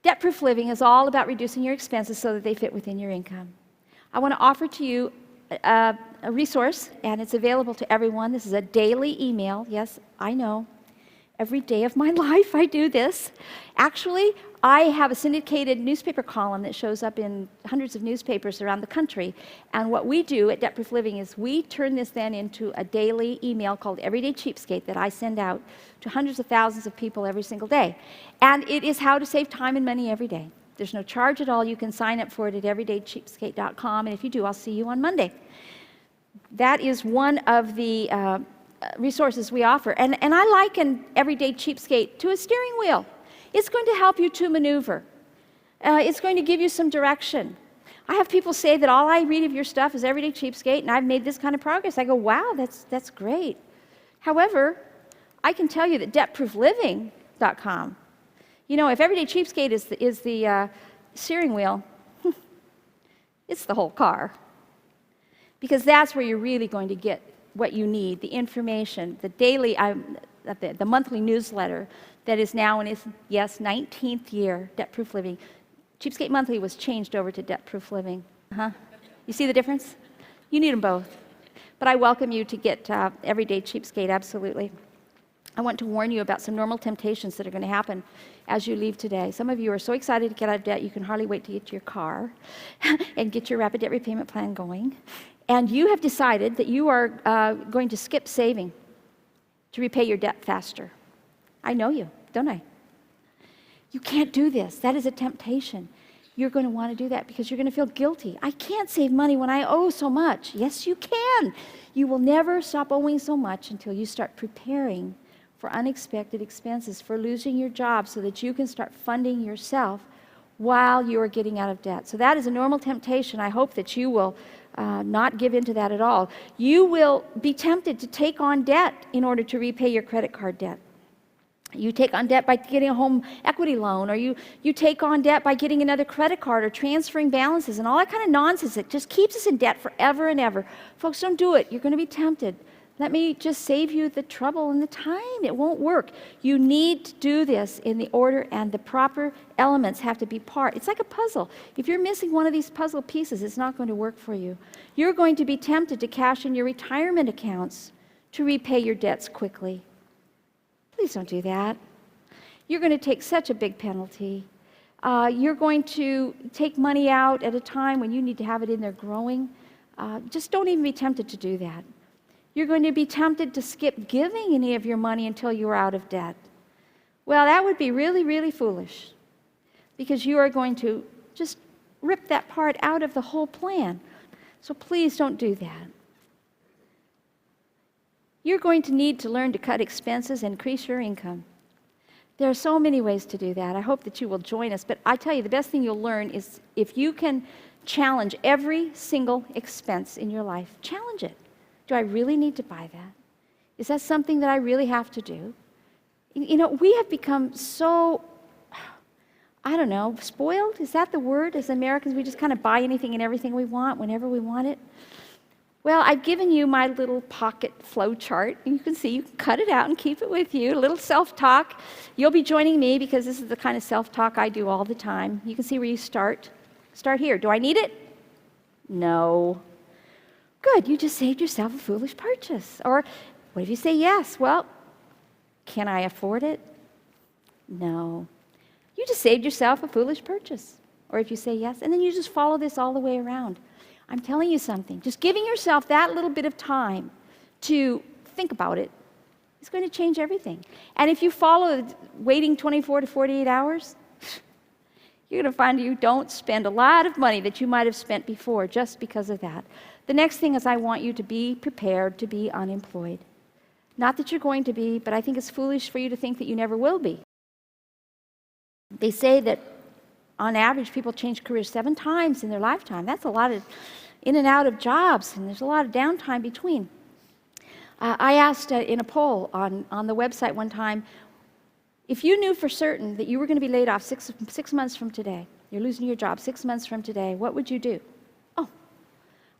Debt-proof living is all about reducing your expenses so that they fit within your income. I want to offer to you a resource, and it's available to everyone. This is a daily email. Yes, I know. Every day of my life I do this. Actually, I have a syndicated newspaper column that shows up in hundreds of newspapers around the country. And what we do at Debt Proof Living is we turn this then into a daily email called Everyday Cheapskate that I send out to hundreds of thousands of people every single day. And it is how to save time and money every day. There's no charge at all. You can sign up for it at everydaycheapskate.com. And if you do, I'll see you on Monday. That is one of the resources we offer. And I liken Everyday Cheapskate to a steering wheel. It's going to help you to maneuver. It's going to give you some direction. I have people say that all I read of your stuff is Everyday Cheapskate, and I've made this kind of progress. I go, wow, that's great. However, I can tell you that debtproofliving.com, you know, if Everyday Cheapskate is the steering wheel, it's the whole car. Because that's where you're really going to get what you need, the information, the daily, the monthly newsletter that is now in its, 19th year, Debt Proof Living. Cheapskate Monthly was changed over to Debt Proof Living. You see the difference? You need them both. But I welcome you to get Everyday Cheapskate, absolutely. I want to warn you about some normal temptations that are going to happen as you leave today. Some of you are so excited to get out of debt, you can hardly wait to get to your car and get your rapid debt repayment plan going. And you have decided that you are going to skip saving to repay your debt faster. I know you, don't I? You can't do this. That is a temptation. You're going to want to do that because you're going to feel guilty. I can't save money when I owe so much. Yes, you can. You will never stop owing so much until you start preparing for unexpected expenses, for losing your job so that you can start funding yourself while you are getting out of debt. So that is a normal temptation. I hope that you will not give in to that at all. You will be tempted to take on debt in order to repay your credit card debt. You take on debt by getting a home equity loan, or you take on debt by getting another credit card or transferring balances and all that kind of nonsense that just keeps us in debt forever and ever. Folks, don't do it. You're going to be tempted. Let me just save you the trouble and the time. It won't work. You need to do this in the order, and the proper elements have to be part. It's like a puzzle. If you're missing one of these puzzle pieces, it's not going to work for you. You're going to be tempted to cash in your retirement accounts to repay your debts quickly. Please don't do that. You're going to take such a big penalty. You're going to take money out at a time when you need to have it in there growing. Just don't even be tempted to do that. You're going to be tempted to skip giving any of your money until you are out of debt. Well, that would be really, really foolish, because you are going to just rip that part out of the whole plan. So please don't do that. You're going to need to learn to cut expenses and increase your income. There are so many ways to do that. I hope that you will join us. But I tell you, the best thing you'll learn is if you can challenge every single expense in your life. Challenge it. Do I really need to buy that? Is that something that I really have to do? You know, we have become so, I don't know, spoiled? Is that the word? As Americans, we just kind of buy anything and everything we want whenever we want it. Well, I've given you my little pocket flow chart. You can see, you can cut it out and keep it with you. A little self-talk. You'll be joining me because this is the kind of self-talk I do all the time. You can see where you start. Start here. Do I need it? No. Good, you just saved yourself a foolish purchase. Or what if you say yes? Well, can I afford it? No. You just saved yourself a foolish purchase. Or if you say yes, and then you just follow this all the way around. I'm telling you something. Just giving yourself that little bit of time to think about it is going to change everything. And if you follow waiting 24 to 48 hours, you're going to find you don't spend a lot of money that you might have spent before just because of that. The next thing is I want you to be prepared to be unemployed. Not that you're going to be, but I think it's foolish for you to think that you never will be. They say that on average, people change careers 7 times in their lifetime. That's a lot of in and out of jobs, and there's a lot of downtime between. I asked in a poll on the website one time, if you knew for certain that you were going to be laid off six months from today, you're losing your job 6 months from today, what would you do? Oh,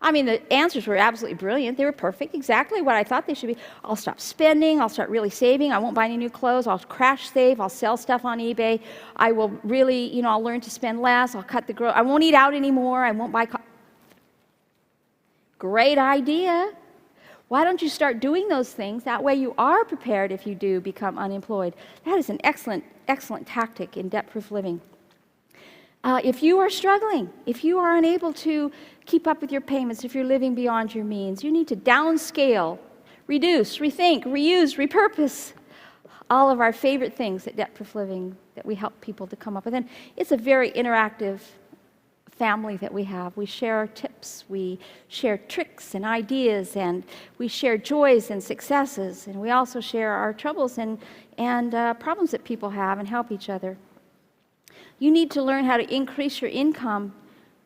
I mean, the answers were absolutely brilliant. They were perfect, exactly what I thought they should be. I'll stop spending. I'll start really saving. I won't buy any new clothes. I'll crash save. I'll sell stuff on eBay. I will really, I'll learn to spend less. I'll cut the I won't eat out anymore. I won't buy Great idea. Why don't you start doing those things? That way you are prepared if you do become unemployed. That is an excellent, excellent tactic in debt-proof living. If you are struggling, if you are unable to keep up with your payments, if you're living beyond your means, you need to downscale, reduce, rethink, reuse, repurpose. All of our favorite things at debt-proof living that we help people to come up with. And it's a very interactive family that we have. We share our tips, we share tricks and ideas, and we share joys and successes, and we also share our troubles and problems that people have and help each other. You need to learn how to increase your income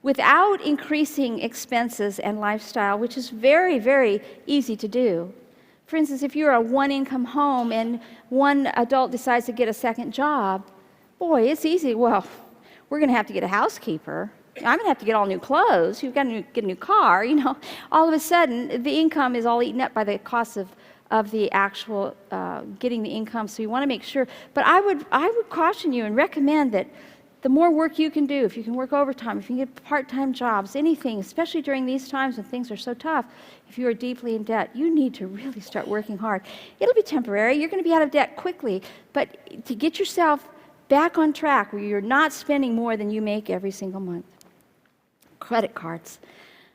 without increasing expenses and lifestyle, which is very, very easy to do. For instance, if you're a one-income home and one adult decides to get a second job, boy, it's easy. Well, we're going to have to get a housekeeper. I'm going to have to get all new clothes. You've got to get a new car. All of a sudden, the income is all eaten up by the cost of the actual getting the income. So you want to make sure. But I would caution you and recommend that the more work you can do, if you can work overtime, if you can get part-time jobs, anything, especially during these times when things are so tough, if you are deeply in debt, you need to really start working hard. It'll be temporary. You're going to be out of debt quickly. But to get yourself back on track where you're not spending more than you make every single month. Credit cards.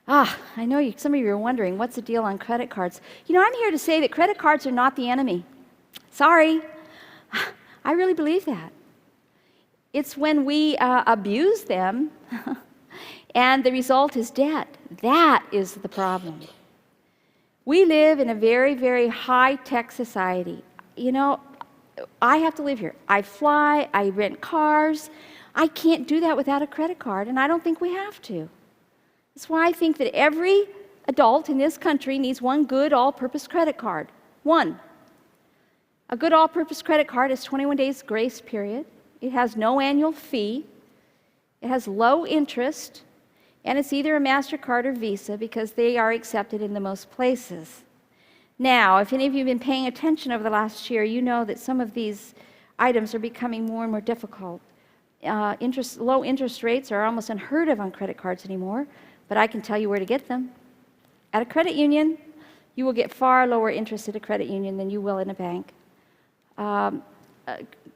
I know some of you are wondering, what's the deal on credit cards? I'm here to say that credit cards are not the enemy. Sorry. I really believe that. It's when we abuse them and the result is debt. That is the problem. We live in a very, very high-tech society. I have to live here. I fly, I rent cars. I can't do that without a credit card, and I don't think we have to. That's why I think that every adult in this country needs one good all-purpose credit card. One. A good all-purpose credit card is 21 days grace period. It has no annual fee. It has low interest, and it's either a MasterCard or Visa because they are accepted in the most places. Now, if any of you have been paying attention over the last year, you know that some of these items are becoming more and more difficult. Low interest rates are almost unheard of on credit cards anymore, but I can tell you where to get them. At a credit union, you will get far lower interest at a credit union than you will in a bank.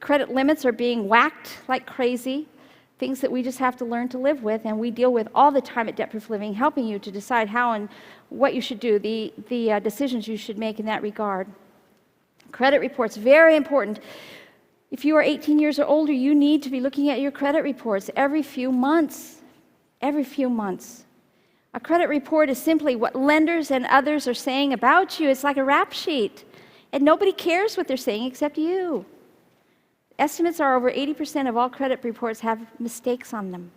Credit limits are being whacked like crazy, things that we just have to learn to live with, and we deal with all the time at Debt Proof Living, helping you to decide how and what you should do, the decisions you should make in that regard. Credit reports, very important. If you are 18 years or older, you need to be looking at your credit reports every few months. Every few months. A credit report is simply what lenders and others are saying about you. It's like a rap sheet, and nobody cares what they're saying except you. Estimates are over 80% of all credit reports have mistakes on them.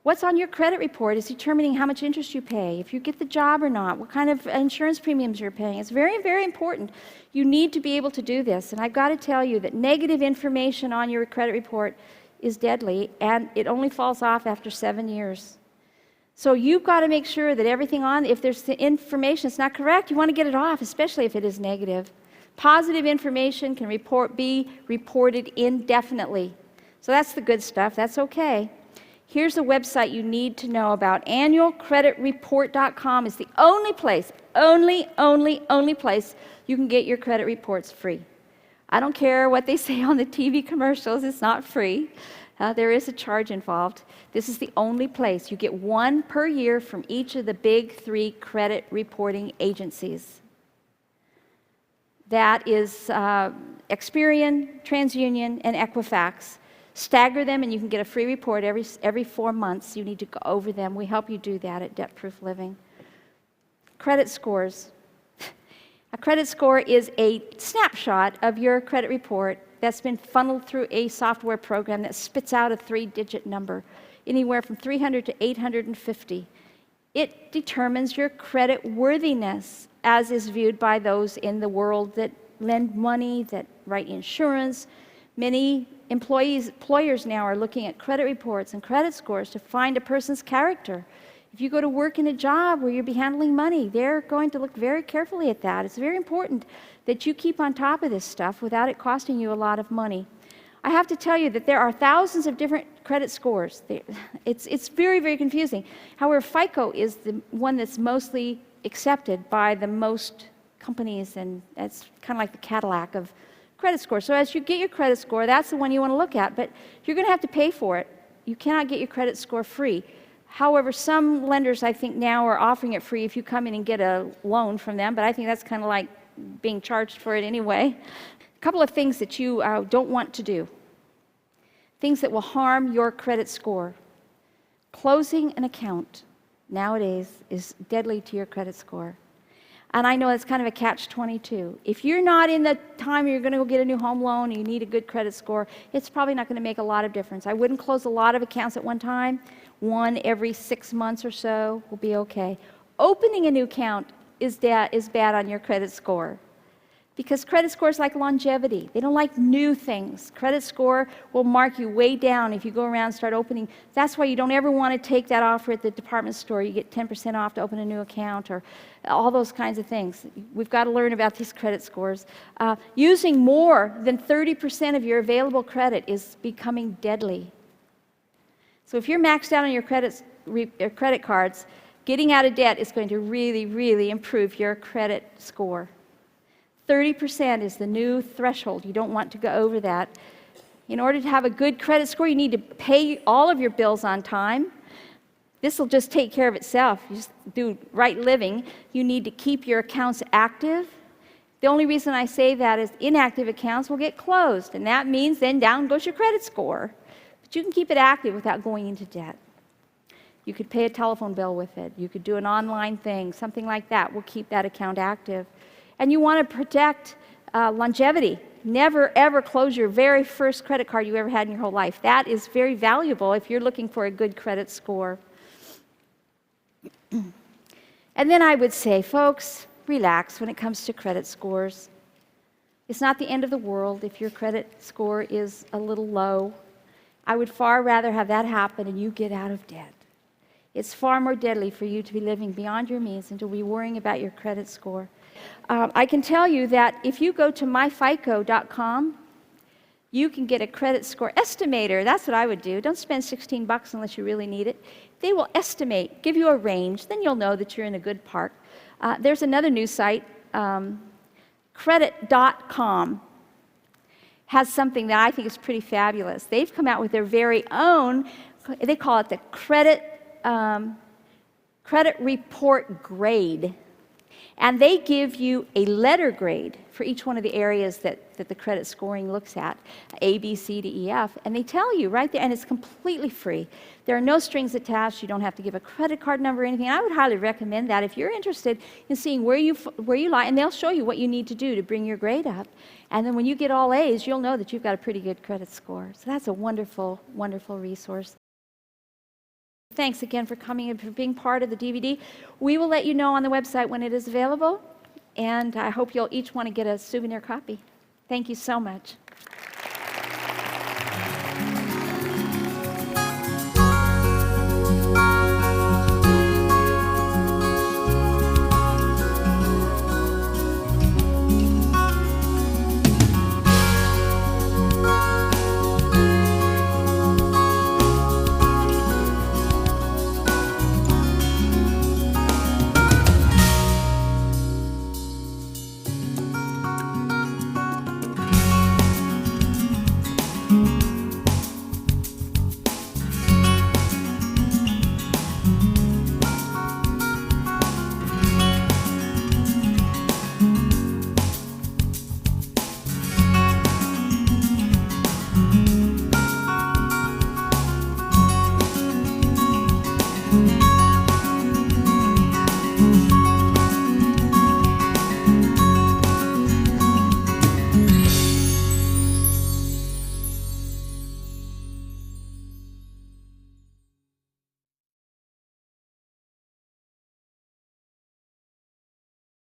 What's on your credit report is determining how much interest you pay, if you get the job or not, what kind of insurance premiums you're paying. It's very, very important. You need to be able to do this. And I've got to tell you that negative information on your credit report is deadly, and it only falls off after 7 years. So you've got to make sure that everything on, if there's information that's not correct, you want to get it off, especially if it is negative. Positive information can be reported indefinitely. So that's the good stuff. That's okay. Here's a website you need to know about. Annualcreditreport.com is the only place, only place you can get your credit reports free. I don't care what they say on the TV commercials. It's not free. There is a charge involved. This is the only place. You get one per year from each of the big 3 credit reporting agencies. That is Experian, TransUnion, and Equifax. Stagger them, and you can get a free report every 4 months. You need to go over them. We help you do that at Debt Proof Living. Credit scores. A credit score is a snapshot of your credit report that's been funneled through a software program that spits out a 3-digit number, anywhere from 300 to 850. It determins your credit worthiness as is viewed by those in the world that lend money, that write insurance. Many employers now are looking at credit reports and credit scores to find a person's character. If you go to work in a job where you'll be handling money, they're going to look very carefully at that. It's very important that you keep on top of this stuff without it costing you a lot of money. I have to tell you that there are thousands of different credit scores. It's very, very confusing. However, FICO is the one that's mostly accepted by the most companies, and it's kind of like the Cadillac of credit score. So as you get your credit score, that's the one you want to look at, but you're going to have to pay for it. You cannot get your credit score free. However, some lenders, I think, now are offering it free if you come in and get a loan from them, but I think that's kind of like being charged for it anyway. A couple of things that you don't want to do. Things that will harm your credit score. Closing an account nowadays is deadly to your credit score. And I know it's kind of a catch-22. If you're not in the time you're going to go get a new home loan and you need a good credit score, it's probably not going to make a lot of difference. I wouldn't close a lot of accounts at one time. one every 6 months or so will be okay. Opening a new account is bad on your credit score. Because credit score is like longevity. They don't like new things. Credit score will mark you way down if you go around and start opening. That's why you don't ever want to take that offer at the department store. You get 10% off to open a new account or all those kinds of things. We've got to learn about these credit scores. Using more than 30% of your available credit is becoming deadly. So if you're maxed out on your credit cards, getting out of debt is going to really, really improve your credit score. 30% is the new threshold. You don't want to go over that. In order to have a good credit score, you need to pay all of your bills on time. This will just take care of itself. You just do right living. You need to keep your accounts active. The only reason I say that is inactive accounts will get closed, and that means then down goes your credit score. But you can keep it active without going into debt. You could pay a telephone bill with it. You could do an online thing. Something like that will keep that account active. And you want to protect longevity. Never, ever close your very first credit card you ever had in your whole life. That is very valuable if you're looking for a good credit score. And then I would say, folks, relax when it comes to credit scores. It's not the end of the world if your credit score is a little low. I would far rather have that happen and you get out of debt. It's far more deadly for you to be living beyond your means than to be worrying about your credit score. I can tell you that if you go to myfico.com, you can get a credit score estimator. That's what I would do. Don't spend $16 unless you really need it. They will estimate, give you a range, then you'll know that you're in a good park. There's another new site, credit.com, has something that I think is pretty fabulous. They've come out with their very own, they call it the credit report grade. And they give you a letter grade for each one of the areas that the credit scoring looks at, A, B, C to E, F. And they tell you right there, and it's completely free. There are no strings attached. You don't have to give a credit card number or anything. I would highly recommend that if you're interested in seeing where you lie, and they'll show you what you need to do to bring your grade up. And then when you get all A's, you'll know that you've got a pretty good credit score. So that's a wonderful, wonderful resource. Thanks again for coming and for being part of the DVD. We will let you know on the website when it is available, and I hope you'll each want to get a souvenir copy. Thank you so much.